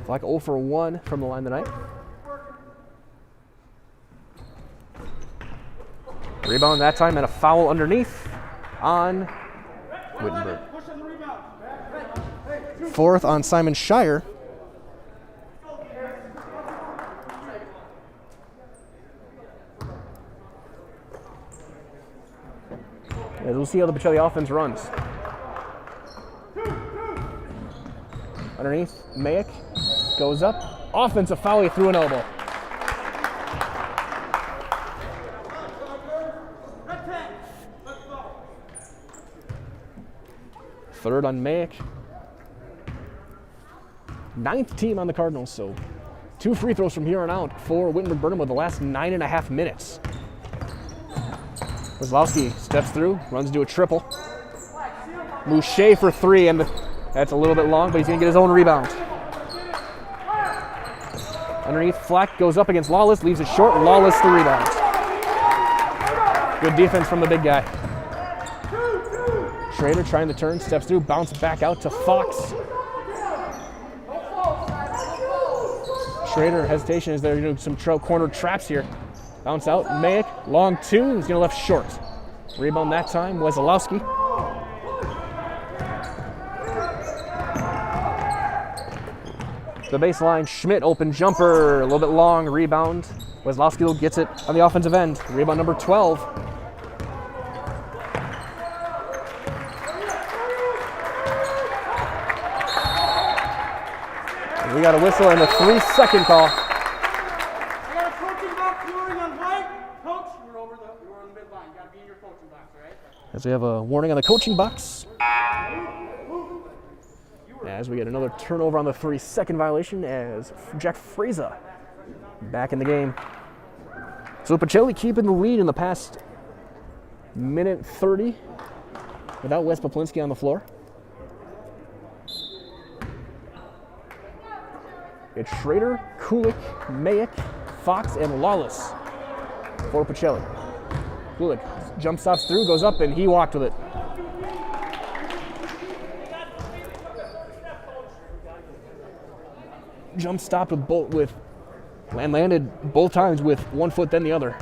Flack 0 for 1 from the line tonight. Rebound that time and a foul underneath on Wittenberg. Fourth on Simon Shire. As we'll see how the Pacelli offense runs. Underneath, Mayek goes up. Offensive foul through an elbow. Third on Mayek. Ninth team on the Cardinals, so 2 free throws from here on out for Wittenberg-Birnamwood the last 9.5 minutes. Kozlowski steps through, runs to a triple. Mouche for 3, and that's a little bit long, but he's going to get his own rebound. Underneath, Flack goes up against Lawless, leaves it short. Lawless the rebound. Good defense from the big guy. Schrader trying to turn, steps through, bounce back out to Fox. Schrader, hesitation as they're doing some corner traps here. Bounce out, Mayek, long 2, he's going to left short. Rebound that time, Wesolowski. The baseline, Schmidt, open jumper, a little bit long, rebound. Wesolowski gets it on the offensive end. Rebound number 12. And we got a whistle and a 3-second call. As we have a warning on the coaching box. As we get another turnover on the 3-second violation as Jack Fraser back in the game. So Pacelli keeping the lead in the past minute 30 without Wes Poplinski on the floor. It's Schrader, Kulik, Mayek, Fox, and Lawless for Pacelli. Kulik jump stops through, goes up, and he walked with it. Jump stopped and landed both times with 1 foot then the other.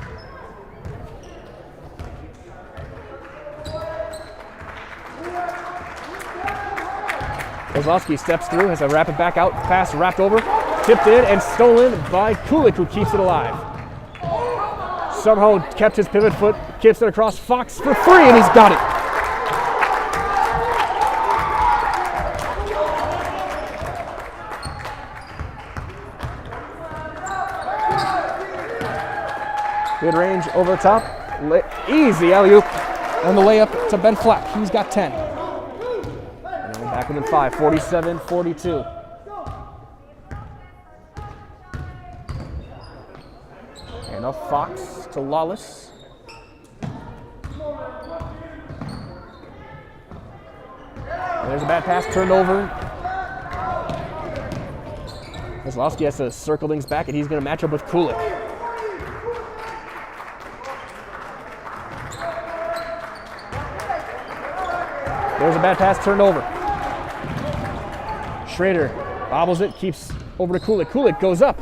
Kozlowski steps through, has a rapid back out pass wrapped over, tipped in and stolen by Kulik, who keeps it alive. Somehow kept his pivot foot, kicks it across Fox for 3, and he's got it. Good range over the top. Easy alley-oop. And the layup to Ben Flack. He's got 10. And back within 5, 47-42. And a Fox to Lawless. And there's a bad pass turned over. Kozlowski has to circle things back, and he's going to match up with Kulik. There's a bad pass turned over. Schrader bobbles it, keeps over to Kulik. Kulik goes up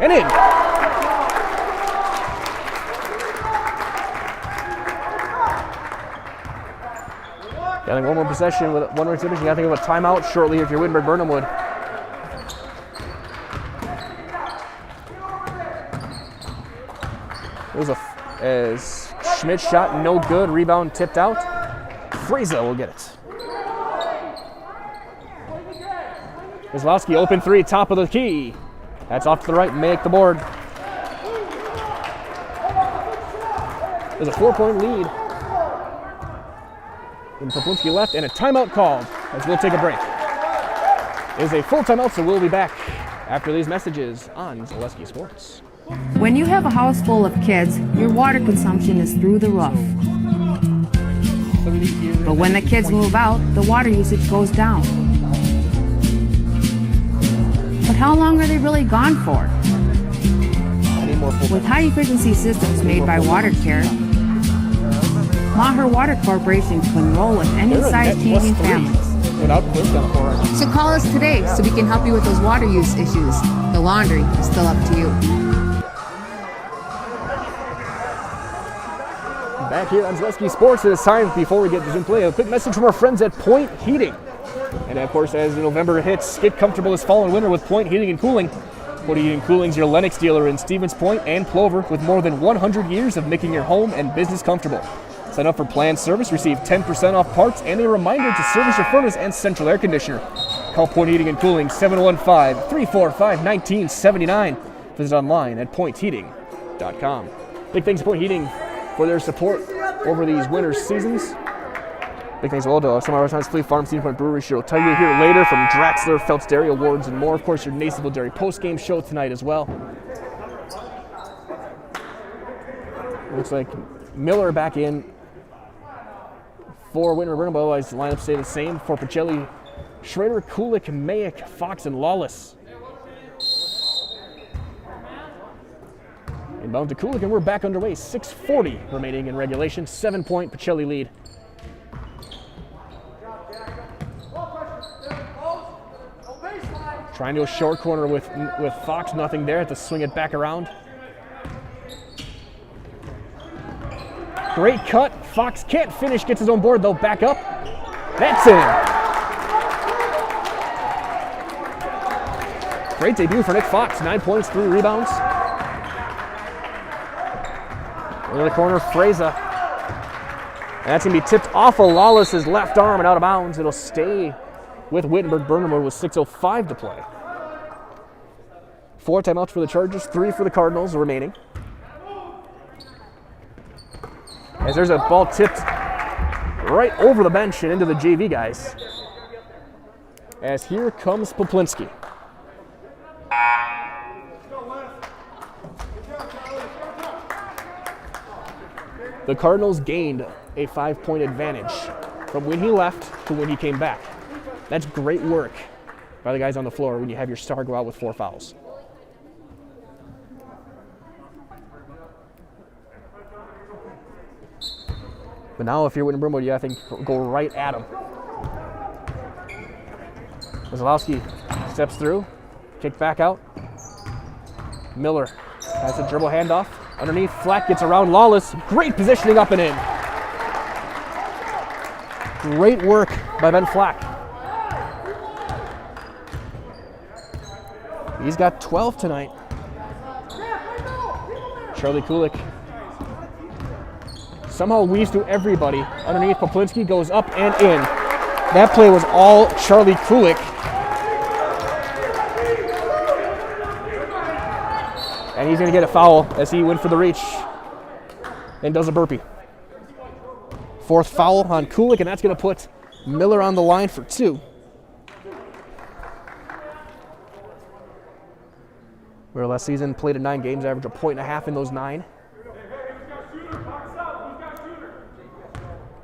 and in. Getting one more possession with one more exhibition. You got to think of a timeout shortly if you're Wittenberg-Birnamwood. As Schmidt shot no good, rebound tipped out. Fraser will get it. Kozlowski open 3, top of the key. That's off to the right, make the board. There's a 4-point lead. And Poplinski left, and a timeout called as we'll take a break. It is a full timeout, so we'll be back after these messages on Zaleski Sports. When you have a house full of kids, your water consumption is through the roof. But when the kids move out, the water usage goes down. But how long are they really gone for? With high-efficiency systems made by WaterCare, Maher Water Corporation can enroll with any size-changing families. So call us today so we can help you with those water use issues. The laundry is still up to you. Back here on Zaleski Sports, it is time, before we get to Zoom play, a quick message from our friends at Point Heating. And of course, as November hits, get comfortable this fall and winter with Point Heating and Cooling. Point Heating and Cooling is your Lennox dealer in Stevens Point and Plover with more than 100 years of making your home and business comfortable. Sign up for planned service, receive 10% off parts, and a reminder to service your furnace and central air conditioner. Call Point Heating and Cooling 715-345-1979. Visit online at pointheating.com. Big thanks to Point Heating for their support over these winter seasons. Big thanks as well to some of our Times Fleet Farm, Cedar Point Brewery Show. Tell you here later from Draxler, Phelps Dairy Awards, and more. Of course, your Nacyville Dairy postgame show tonight as well. Looks like Miller back in for Wittenberg-Birnamwood. Otherwise, the lineup stay the same for Pacelli, Schrader, Kulik, Mayick, Fox, and Lawless. Inbound to Kulik, and we're back underway. 6:40 remaining in regulation. 7-point Pacelli lead. Trying to a short corner with Fox, nothing there. Have to swing it back around. Great cut. Fox can't finish, gets his own board though. Back up. That's in. Great debut for Nick Fox. 9 points, 3 rebounds. In the corner, Freza. And that's going to be tipped off of Lawless's left arm and out of bounds. It'll stay with Wittenberg-Birnamwood with 6:05 to play. 4 timeouts for the Chargers, 3 for the Cardinals remaining. As there's a ball tipped right over the bench and into the JV guys. As here comes Poplinski. The Cardinals gained a 5-point advantage from when he left to when he came back. That's great work by the guys on the floor when you have your star go out with 4 fouls. But now if you're Wittenberg-Birnamwood, you have to go right at him. Kozlowski steps through, kick back out. Miller has a dribble handoff. Underneath, Flack gets around Lawless. Great positioning up and in. Great work by Ben Flack. He's got 12 tonight. Charlie Kulik somehow weaves through everybody. Underneath, Poplinski goes up and in. That play was all Charlie Kulik. And he's going to get a foul as he went for the reach and does a burpee. 4th foul on Kulik, and that's going to put Miller on the line for 2. Where last season played in 9 games, averaged a 1.5 in those 9.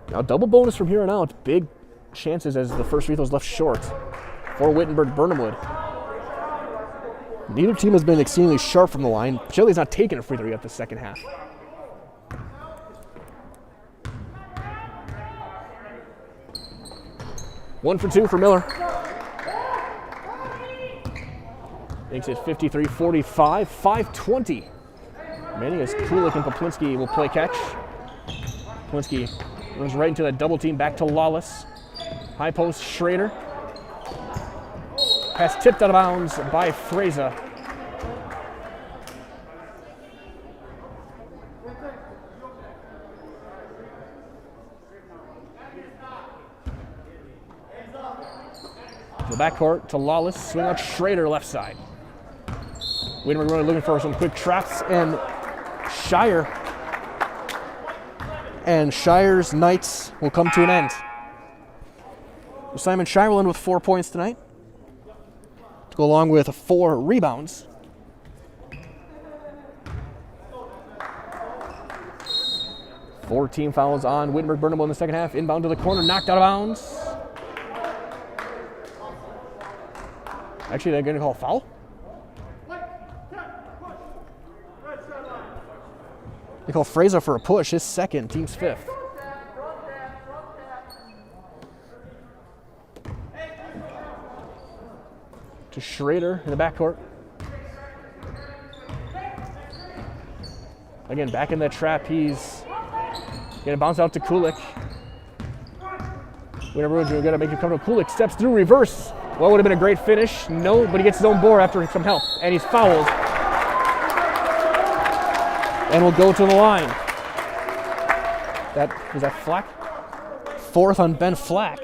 Now double bonus from here on out. Big chances as the first free throw's left short for Wittenberg-Birnamwood. Neither team has been exceedingly sharp from the line. Pacelli's not taking a free throw yet the second half. One for 2 for Miller. Makes it 53-45, 5:20. Remaining as Kulik and Poplinski will play catch. Poplinski runs right into that double team, back to Lawless. High post, Schrader. Pass tipped out of bounds by Freza. The backcourt to Lawless, swing out Schrader left side. Wittenberg looking for some quick traps, and Shire. And Shire's nights will come to an end. Simon Shireland with 4 points tonight, to go along with 4 rebounds. Four team fouls on Wittenberg-Birnamwood in the second half. Inbound to the corner, knocked out of bounds. Actually, they're going to call a foul? They call Fraser for a push, his second, team's 5th. To Schrader in the backcourt. Again, back in that trap, he's going to bounce out to Kulik. Whenever we're going to make it come to Kulik, steps through, reverse. Well, would have been a great finish. No, but he gets his own board after some help, and he's fouled. And will go to the line. Was that Flack? 4th on Ben Flack.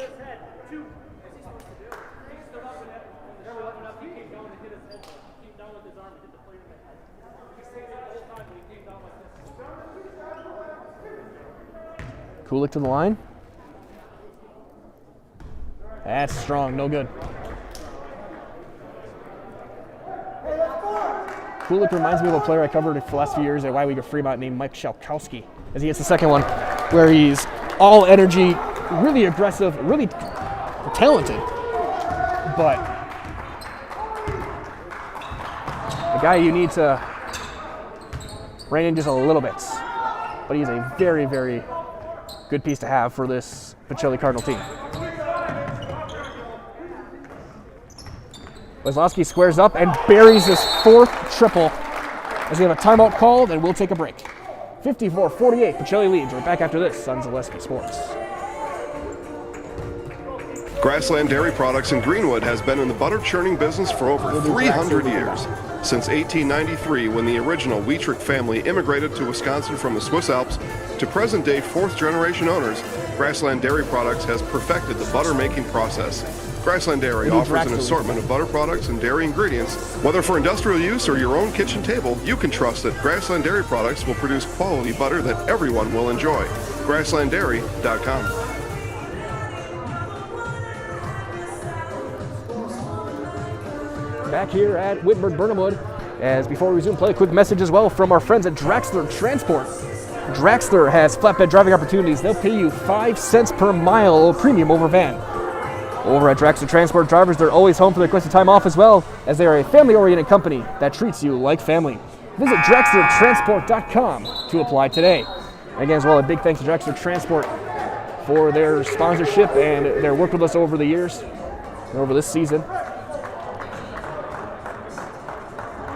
Kulik to the line. That's strong, no good. Kulik reminds me of a player I covered for the last few years at WIAA Fremont named Mike Shalkowski, as he hits the second one, where he's all energy, really aggressive, really talented, but a guy you need to rein in just a little bit. But he's a very, very good piece to have for this Pacelli Cardinal team. Wesłowski squares up and buries his 4th triple as we have a timeout called, and we'll take a break. 54-48, Pacelli leads. We're back after this on Zaleski Sports. Grassland Dairy Products in Greenwood has been in the butter churning business for over 300 years. Since 1893, when the original Wietrich family immigrated to Wisconsin from the Swiss Alps, to present-day 4th-generation owners, Grassland Dairy Products has perfected the butter-making process. Grassland Dairy offers an assortment of butter products and dairy ingredients. Whether for industrial use or your own kitchen table, you can trust that Grassland Dairy Products will produce quality butter that everyone will enjoy. GrasslandDairy.com. Back here at Wittenberg-Birnamwood, as before we resume play, a quick message as well from our friends at Draxler Transport. Draxler has flatbed driving opportunities. They'll pay you 5 cents per mile or premium over van. Over at Draxler Transport, drivers, they're always home for their requested time off, as well as they are a family-oriented company that treats you like family. Visit DraxlerTransport.com to apply today. And again, as well, a big thanks to Draxler Transport for their sponsorship and their work with us over the years and over this season.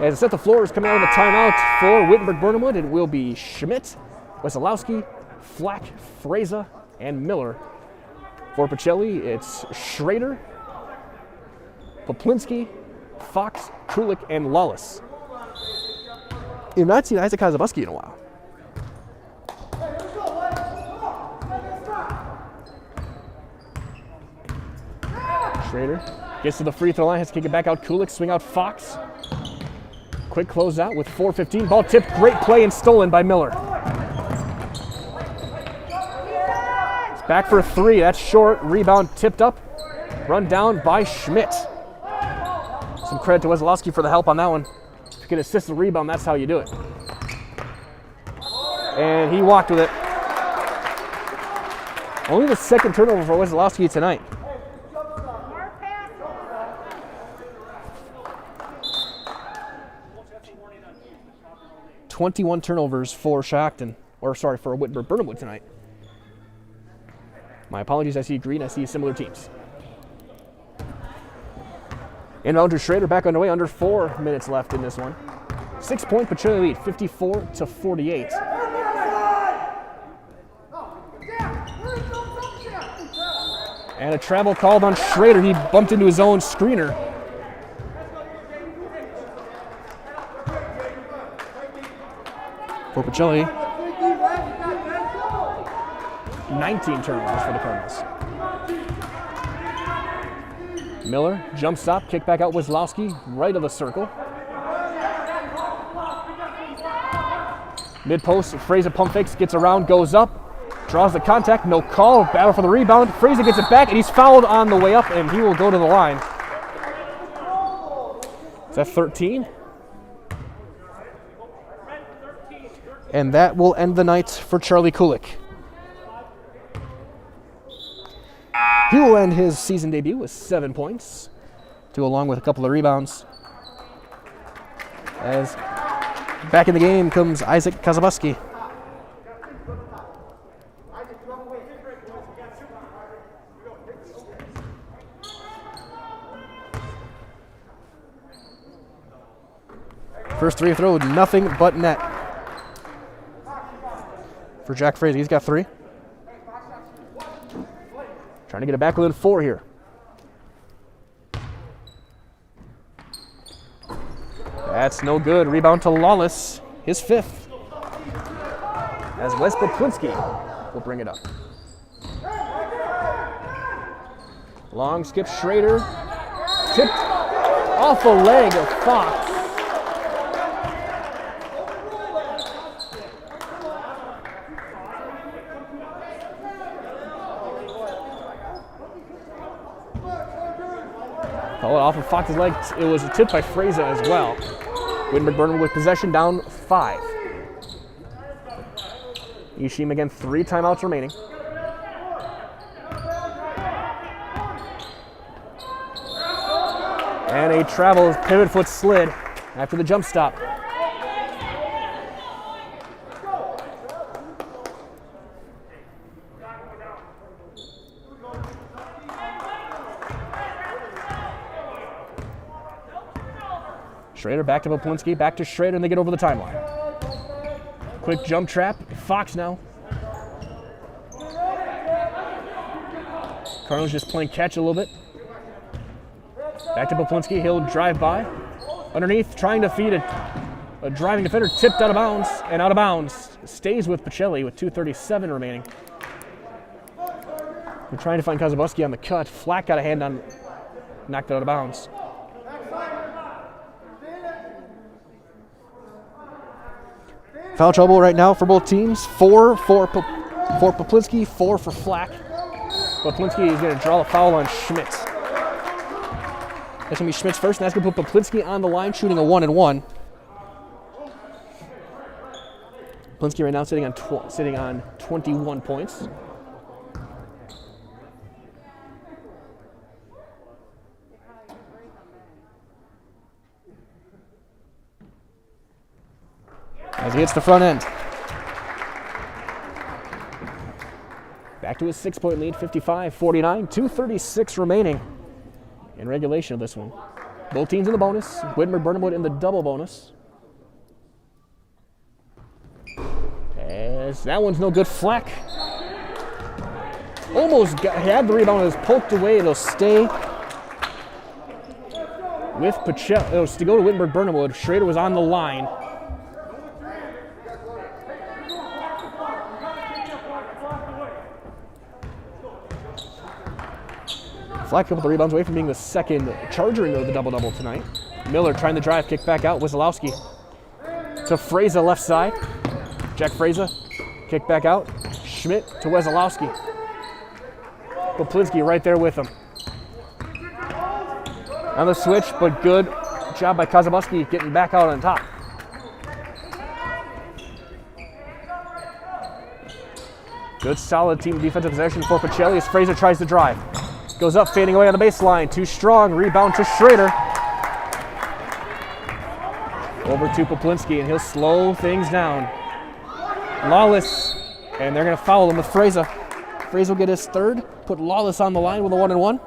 As I set the floor is coming out of the timeout for Wittenberg-Birnamwood, it will be Schmidt, Wesolowski, Flack, Fraser, and Miller. For Pacelli, it's Schrader, Poplinski, Fox, Kulik, and Lawless. You've not seen Isaac Kazabuski in a while. Schrader gets to the free throw line, has to kick it back out. Kulik, swing out Fox. Quick closeout with 4:15. Ball tipped, great play, and stolen by Miller. Back for a 3, that's short. Rebound tipped up, run down by Schmidt. Some credit to Wesolowski for the help on that one. If you can assist the rebound, that's how you do it. And he walked with it. Only the 2nd turnover for Wesolowski tonight. "21 turnovers for Shackton, for Wittenberg-Birnamwood tonight. My apologies, I see green, I see similar teams. Inbound to Schrader, back underway, under 4 minutes left in this one. 6-point Pacelli lead, 54-48. And a travel called on Schrader, he bumped into his own screener. For Pacelli, 19 turnovers for the Cardinals. Miller, jump stop, kick back out Wesolowski, right of the circle. Mid-post, Fraser pump fakes, gets around, goes up. Draws the contact, no call. Battle for the rebound. Fraser gets it back, and he's fouled on the way up, and he will go to the line. Is that 13? And that will end the night for Charlie Kulik. He will end his season debut with 7 points, along with a couple of rebounds. As back in the game comes Isaac Kazabuski. First free throw, nothing but net. For Jack Fraser, he's got 3. Trying to get it back within 4 here. That's no good. Rebound to Lawless, his 5th. As Wes Poplinski will bring it up. Long skip Schrader. Tipped off the leg of Fox. Call it off of Fox's leg. It was a tip by Fraser as well. Wittenberg-Birnamwood with possession, down 5. Ishim again, 3 timeouts remaining. And a travel pivot foot slid after the jump stop. Schrader back to Poplinski, back to Schrader, and they get over the timeline. Quick jump trap, Fox now. Cardinals just playing catch a little bit. Back to Poplinski, he'll drive by. Underneath, trying to feed a driving defender, tipped out of bounds, and out of bounds. Stays with Pacelli with 2:37 remaining. We're trying to find Kazabuski on the cut. Flack got a hand on, knocked it out of bounds. Foul trouble right now for both teams. 4 for Poplinski, 4 for Flack. Poplinski is going to draw a foul on Schmidt. That's going to be Schmidt's first, and that's going to put Poplinski on the line, shooting a 1-and-1. Poplinski right now sitting on 21 points. As he hits the front end. Back to his 6-point lead, 55-49, 2:36 remaining in regulation of this one. Both teams in the bonus, Wittenberg-Birnamwood in the double bonus. As that one's no good. Flack almost had the rebound, it was poked away, it'll stay with Pacelli. It was to go to Wittenberg-Birnamwood. Schrader was on the line. Flack a couple of rebounds away from being the second Charger into the double-double tonight. Miller trying to drive, kick back out. Wieselowski to Fraser left side. Jack Fraser, kick back out. Schmidt to Wieselowski. Poplinski right there with him. On the switch, but good job by Kazabuski getting back out on top. Good solid team defensive possession for Pacelli as Fraser tries to drive. Goes up, fading away on the baseline. Too strong. Rebound to Schrader. Over to Poplinski, and he'll slow things down. Lawless, and they're going to foul him with Fraser. Fraser will get his 3rd. Put Lawless on the line with a 1-and-1.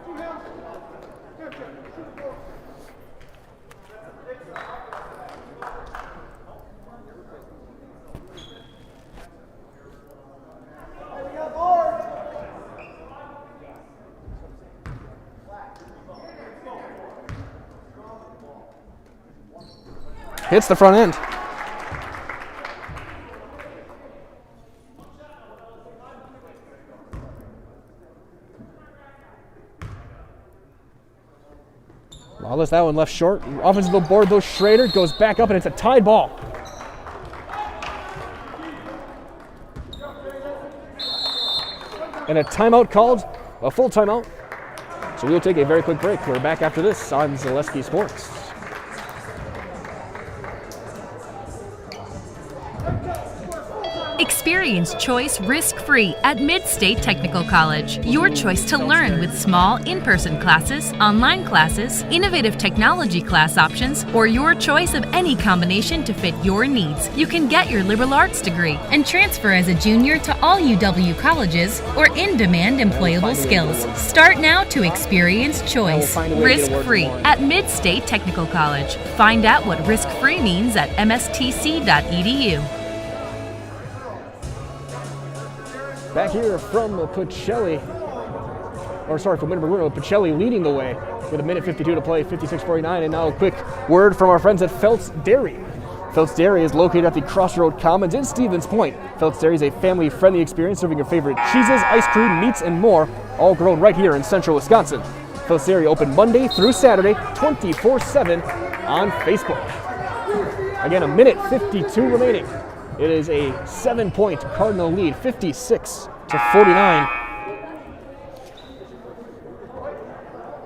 Hits the front end. Lawless, that one left short. Offensive board, though, Schrader goes back up, and it's a tied ball. And a timeout called, a full timeout. So we'll take a very quick break. We're back after this on Zaleski Sports. Experience choice risk-free at Mid-State Technical College. Your choice to learn with small in-person classes, online classes, innovative technology class options, or your choice of any combination to fit your needs. You can get your liberal arts degree and transfer as a junior to all UW colleges or in-demand employable skills. Start now to experience choice risk-free at Mid-State Technical College. Find out what risk-free means at mstc.edu. Back here from Pacelli, from Wittenberg-Birnamwood, Pacelli leading the way with a minute 52 to play, 56-49. And now a quick word from our friends at Felt's Dairy. Felt's Dairy is located at the Crossroad Commons in Stevens Point. Felt's Dairy is a family-friendly experience serving your favorite cheeses, ice cream, meats, and more, all grown right here in central Wisconsin. Felt's Dairy open Monday through Saturday, 24/7 on Facebook. Again, a minute 52 remaining. It is a 7-point Cardinal lead, 56-49.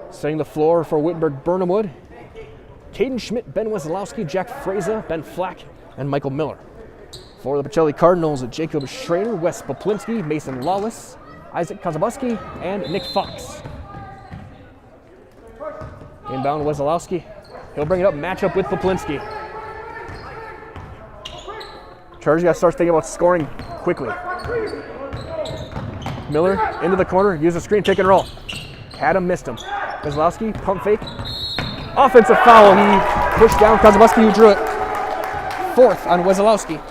Setting the floor for Wittenberg-Birnamwood, Caden Schmidt, Ben Wesolowski, Jack Fraza, Ben Flack, and Michael Miller. For the Pacelli Cardinals, Jacob Schrader, Wes Poplinski, Mason Lawless, Isaac Kazabuski, and Nick Fox. Inbound Wesolowski. He'll bring it up, matchup with Poplinski. Chargers got to start thinking about scoring quickly. Miller into the corner, use the screen, pick and roll. Had him, missed him. Wesolowski, pump fake. Offensive foul. He pushed down Kazabuski, who drew it. Fourth on Wesolowski.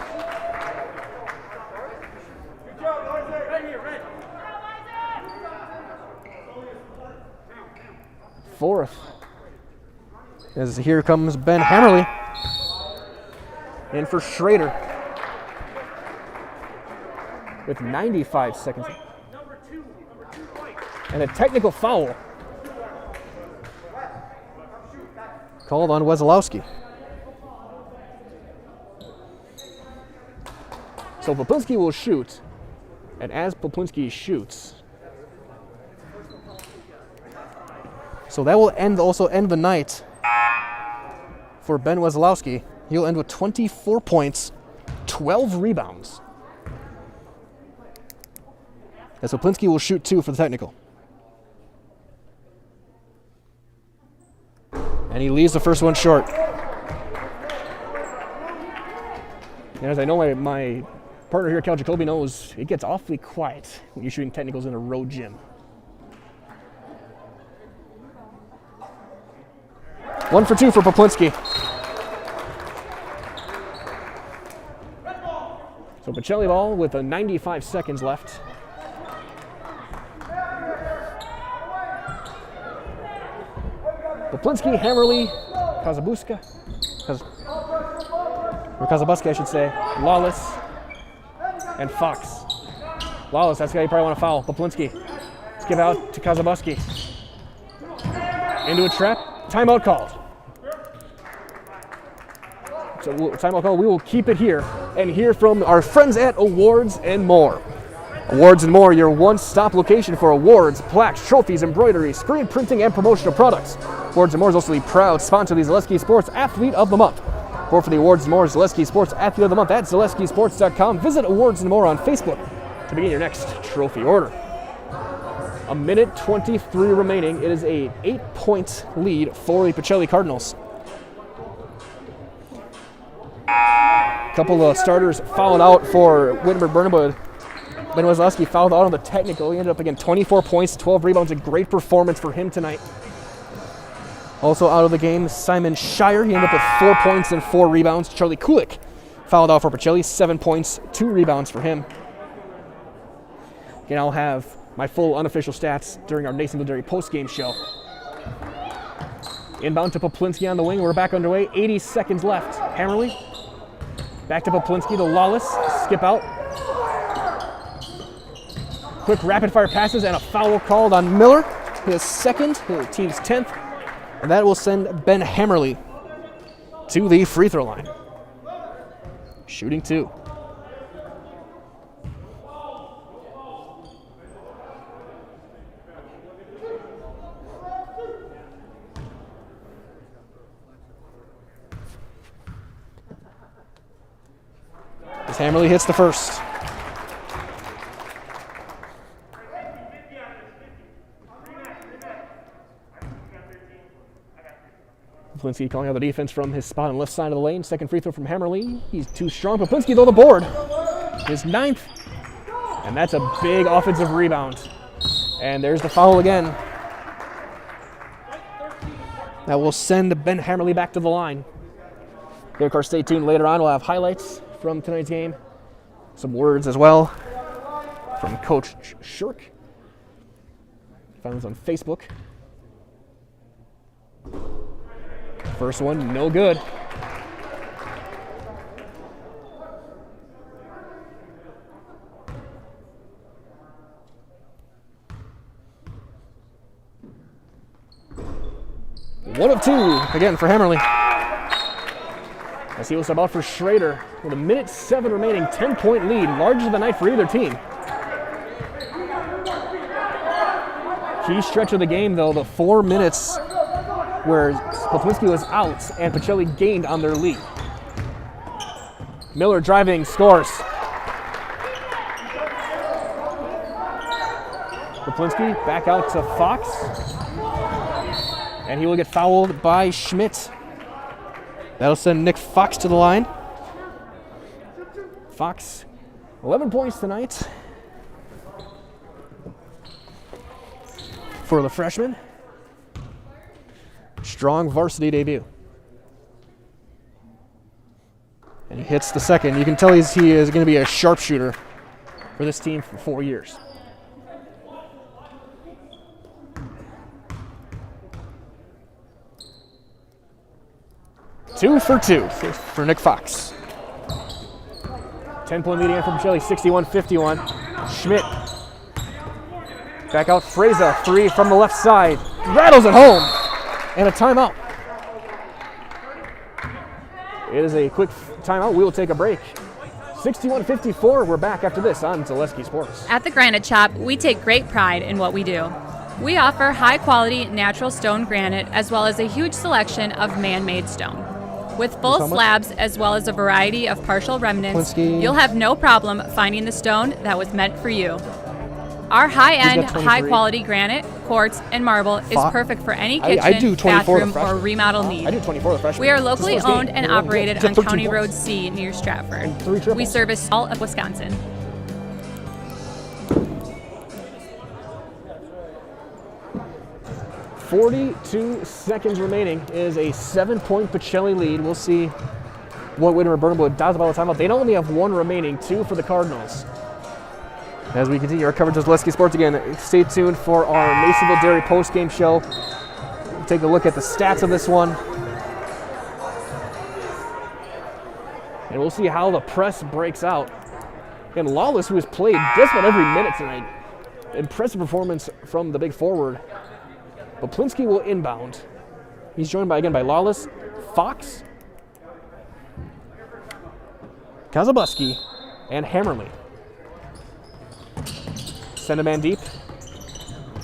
Fourth. As here comes Ben Hammerly. In for Schrader. With 95 seconds. And a technical foul called on Wesolowski. So Poplinski will shoot, and as Poplinski shoots, so that will also end the night for Ben Wesolowski. He'll end with 24 points, 12 rebounds. As Poplinski will shoot 2 for the technical. And he leaves the first one short. And as I know my partner here, Cal Jacoby, knows, it gets awfully quiet when you're shooting technicals in a road gym. 1 for 2 for Poplinski. So Pacelli ball with 95 seconds left. Poplinski, Hammerly, Kazabuski, I should say, Lawless, and Fox. Lawless, that's the guy you probably want to foul. Poplinski, let's give out to Kazabuski. Into a trap, timeout called. So timeout called, we will keep it here and hear from our friends at Awards and More. Awards and More, your one-stop location for awards, plaques, trophies, embroidery, screen printing, and promotional products. Awards and More is also the proud sponsor of the Zaleski Sports Athlete of the Month. For the Awards and More Zaleski Sports Athlete of the Month at ZaleskiSports.com. Visit Awards and More on Facebook to begin your next trophy order. A minute 23 remaining. It is a 8-point lead for the Pacelli Cardinals. A couple of starters fouled out for Wittenberg-Birnamwood. Ben Wesolowski fouled out on the technical. He ended up again 24 points, 12 rebounds. A great performance for him tonight. Also out of the game, Simon Shire. He ended up with 4 points and 4 rebounds. Charlie Kulik fouled out for Pacelli, 7 points, 2 rebounds for him. Again, I'll have my full unofficial stats during our Nasonville Dairy postgame show. Inbound to Poplinski on the wing. We're back underway. 80 seconds left. Hammerly. Back to Poplinski to Lawless. Skip out. Quick rapid-fire passes and a foul called on Miller. His second, his team's 10th. And that will send Ben Hammerly to the free throw line. Shooting 2. as Hammerly hits the first. Poplinski calling out the defense from his spot on the left side of the lane. Second free throw from Hammerly. He's too strong. Poplinski though the board. His 9th. And that's a big offensive rebound. And there's the foul again. That will send Ben Hammerly back to the line. Okay, of course, stay tuned. Later on, we'll have highlights from tonight's game. Some words as well from Coach Shirk. Found us on Facebook. First one, no good. One of two, again for Hammerly. As he will sub out for Schrader with 1:07 remaining, 10-point lead, largest of the night for either team. Key stretch of the game, though, the 4 minutes where Poplinski was out and Pacelli gained on their lead. Miller driving, scores. Poplinski back out to Fox. And he will get fouled by Schmidt. That'll send Nick Fox to the line. Fox, 11 points tonight for the freshman. Strong varsity debut. And he hits the second. You can tell he is going to be a sharpshooter for this team for 4 years. Two for two for Nick Fox. 10-point lead again from Pacelli, 61-51. Schmidt. Back out, Freza, 3 from the left side. Rattles it home. And a timeout. It is a quick timeout. We will take a break. 61-54. We're back after this on Zaleski Sports. At the Granite Shop, we take great pride in what we do. We offer high-quality natural stone granite as well as a huge selection of man-made stone. With full slabs as well as a variety of partial remnants, you'll have no problem finding the stone that was meant for you. Our high-end, high-quality granite, quartz, and marble is perfect for any kitchen, bathroom, or remodel need. I do 24 the freshman. We are locally owned and operated on County Road C near Stratford. We service all of Wisconsin. .42 seconds remaining. Is a 7-point Pacelli lead. We'll see what Wittenberg-Birnamwood does about the timeout. They only have 1 remaining, 2 for the Cardinals. As we continue our coverage of Zaleski Sports again, stay tuned for our Masonville Dairy post-game show. We'll take a look at the stats of this one. And we'll see how the press breaks out. And Lawless, who has played just about every minute tonight. Impressive performance from the big forward. Poplinski will inbound. He's joined by Lawless, Fox, Kazabuski, and Hammerly. Send a man deep,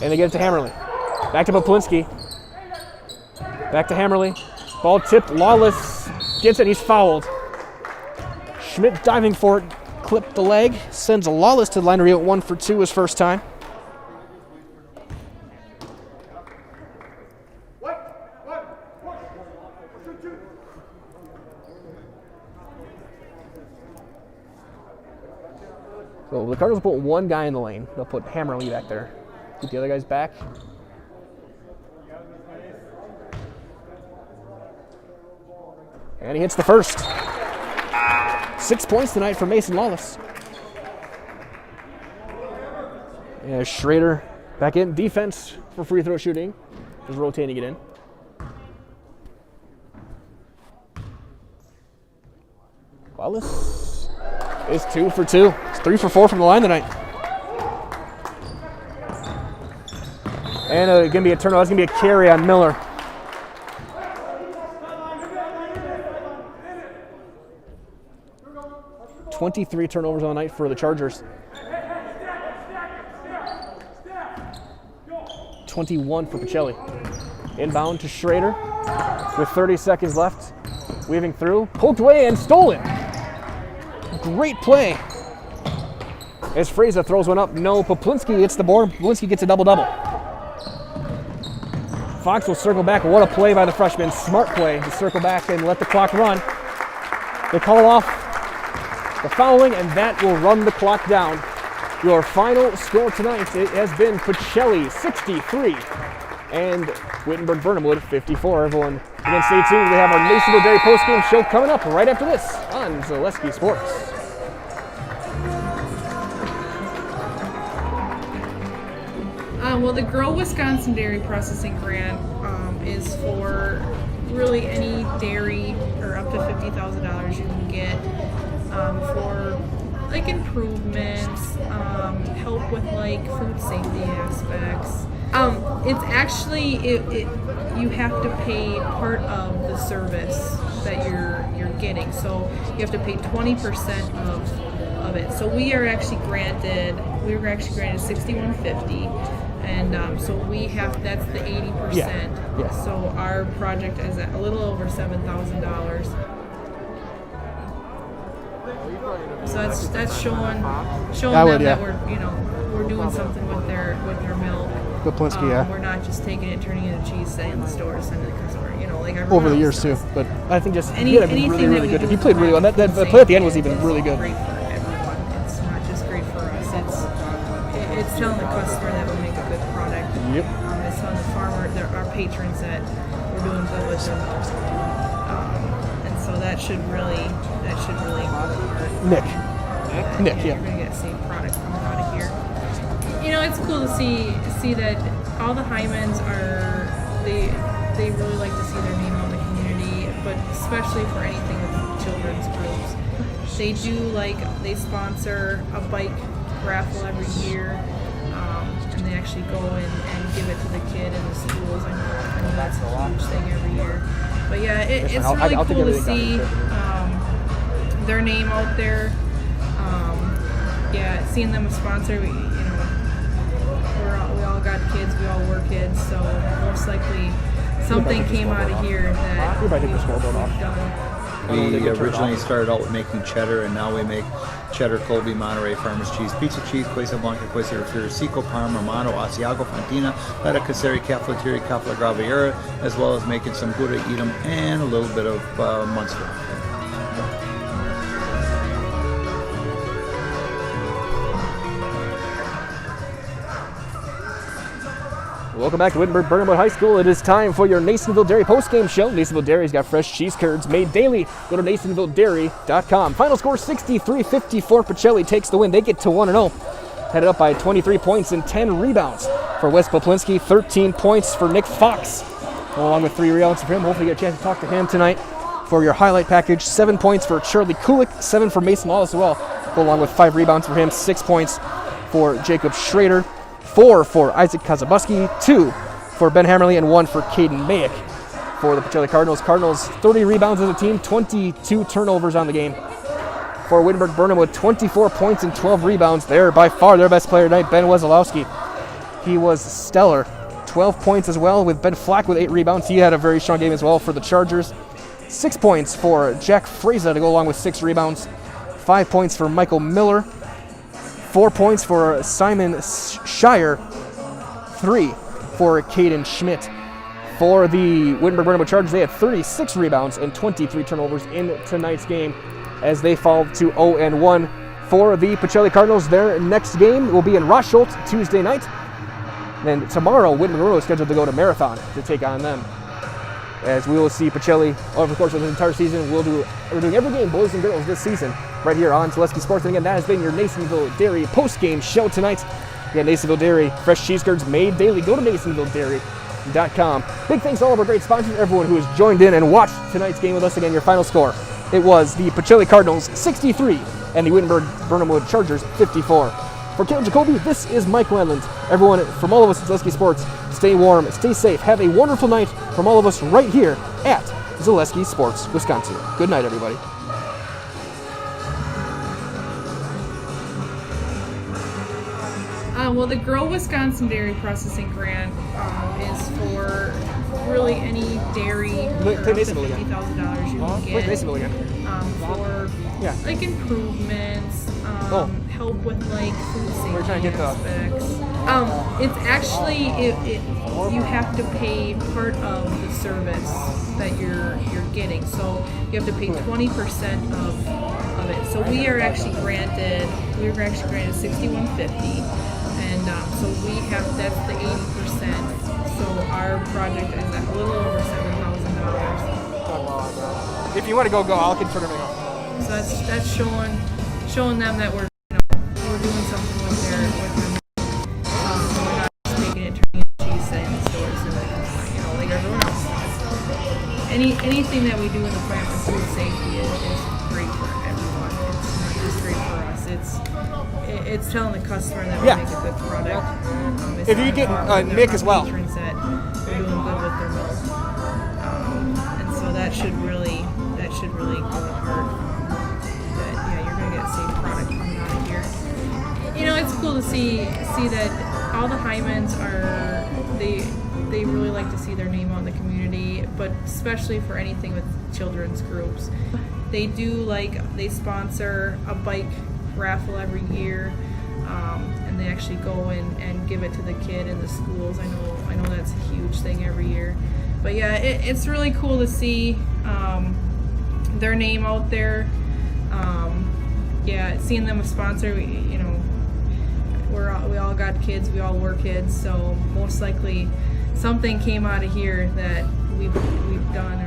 and they get it to Hammerly. Back to Poplinski. Back to Hammerly. Ball tipped. Lawless gets it. He's fouled. Schmidt diving for it. Clipped the leg. Sends Lawless to the line to reel 1 for 2 his first time. So the Cardinals will put 1 guy in the lane. They'll put Hammerly back there. Keep the other guys back. And he hits the first. 6 points tonight for Mason Lawless. Yeah, Schrader back in. Defense for free throw shooting. Just rotating it in. Lawless is 2 for 2. It's 3 for 4 from the line tonight. And going to be a turnover. It's going to be a carry on Miller. .23 turnovers on the night for the Chargers. 21 for Pacelli. Inbound to Schrader with 30 seconds left. Weaving through, poked away and stolen Great play. As Freza throws one up, no. Poplinski hits the board. Poplinski gets a double-double. Fox will circle back. What a play by the freshman. Smart play to circle back and let the clock run. They call off the fouling, and that will run the clock down. Your final score tonight, it has been Pacelli 63 and Wittenberg-Birnamwood 54. Everyone, again, stay tuned. We have our Nasonville Dairy postgame show coming up right after this on Zaleski Sports. Well, the Grow Wisconsin Dairy Processing Grant is for really any dairy or up to $50,000 you can get for like improvements, help with like food safety aspects. It's actually you have to pay part of the service that you're getting, so you have to pay 20% of it. So we were actually granted $6,150. And so we have, that's the 80%. Yeah. So our project is at a little over $7,000. So that's showing them that we're doing something with their milk. Poplinski, We're not just taking it, turning it into cheese, setting in the store, sending it to the customer. Like over the years too. But I think just he had a really good. He played really well. That play at the end was even really good. Great for everyone. It's not just great for us. It's telling the customer that we make a good product. Yep. It's telling the farmer, our patrons, that we're doing good with them. And so that should really Nick, You're yeah. gonna get the same product coming out of here. It's cool to see that all the Hymans they really like to see their name on the community, but especially for anything with children's groups. They sponsor a bike raffle every year, and they actually go in and give it to the kid in the schools. I know that's a huge thing every year. But yeah, it's really cool to see their name out there. Seeing them a sponsor, we all got kids, we all were kids, so most likely something came out of here that we've done. We originally started out with making cheddar, and now we make cheddar, Colby, Monterey, Farmers Cheese, Pizza Cheese, Quesa Blanca, Quesa Refugio, Seco, Parma, Romano, Asiago, Fontina, Feta Caseri, Cafetieri, Cafla Graviera, as well as making some Gouda Edam and a little bit of Munster. Welcome back to Wittenberg-Birnamwood High School. It is time for your Nasonville Dairy postgame show. Nasonville Dairy's got fresh cheese curds made daily. Go to nasonvilledairy.com. Final score 63-54. Pacelli takes the win. They get to 1-0. Headed up by 23 points and 10 rebounds for Wes Poplinski. 13 points for Nick Fox, along with 3 rebounds for him. Hopefully you get a chance to talk to him tonight for your highlight package. 7 points for Charlie Kulik. 7 for Mason Lawless as well, along with 5 rebounds for him. 6 points for Jacob Schrader. 4 for Isaac Kazabuski, 2 for Ben Hammerly, and 1 for Caden Mayick for the Pacelli Cardinals. Cardinals 30 rebounds as a team, 22 turnovers on the game. For Wittenberg-Birnamwood, 24 points and 12 rebounds. They're by far their best player tonight, Ben Wesolowski. He was stellar. 12 points as well, with Ben Flack with 8 rebounds. He had a very strong game as well for the Chargers. 6 points for Jack Freza to go along with 6 rebounds. 5 points for Michael Miller. 4 points for Simon Shire, 3 for Caden Schmidt. For the Wittenberg-Birnamwood Chargers, they had 36 rebounds and 23 turnovers in tonight's game as they fall to 0-1. For the Pacelli Cardinals, their next game will be in Rosholt Tuesday night. Then tomorrow, Wittenberg-Birnamwood is scheduled to go to Marathon to take on them. As we will see Pacelli over the course of the entire season. We're doing every game, boys and girls, this season, right here on Zaleski Sports. And again, that has been your Nasonville Dairy post-game show tonight. Again, Nasonville Dairy, fresh cheese curds made daily. Go to nasonvilledairy.com. Big thanks to all of our great sponsors, everyone who has joined in and watched tonight's game with us. Again, your final score, it was the Pacelli Cardinals 63 and the Wittenberg-Birnamwood Chargers 54. For Caleb Jacoby, this is Mike Wendland. Everyone, from all of us at Zaleski Sports, stay warm, stay safe, have a wonderful night from all of us right here at Zaleski Sports, Wisconsin. Good night, everybody. Well, the Grow Wisconsin Dairy Processing Grant is for really any dairy Play up to Masonville again. $50,000 you can Play get. Masonville again. for Yeah. like improvements, help with like food safety We're trying to get the- aspects. It's actually you have to pay part of the service that you're getting, so you have to pay 20% of it. So we were actually granted $61.50, and so that's the 80%. So our project is at a little over $7,000. If you want to go, I'll confirm it. So that's showing them that we're doing something with their we're not just making it turning into cheese set in the stores and like everyone else. Anything that we do in the plant for food safety is great for everyone. It's not just great for us. It's telling the customer that we make a good product. If you get Nick as well. Patrons that we're doing good with their milk, and so that should really go to heart. That you're gonna get safe product coming out of here. It's cool to see that all the Hymans they really like to see their name out in the community, but especially for anything with children's groups. They sponsor a bike raffle every year, and they actually go and give it to the kid in the schools. I know that's a huge thing every year. But yeah, it's really cool to see their name out there. Seeing them a sponsor, we all got kids, we all were kids, so most likely something came out of here that we've done.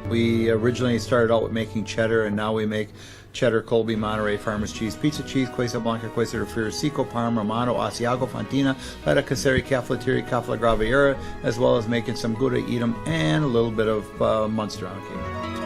We originally started out with making cheddar, and now we make cheddar, Colby, Monterey, Farmers cheese, pizza cheese, Quesa Blanca, Quesa de Friar, Seco, Parma, Romano, Asiago, Fontina, Feta Casseri, Cafflettieri, Caffla Graviera, as well as making some Gouda, Edam, and a little bit of Munster on occasion.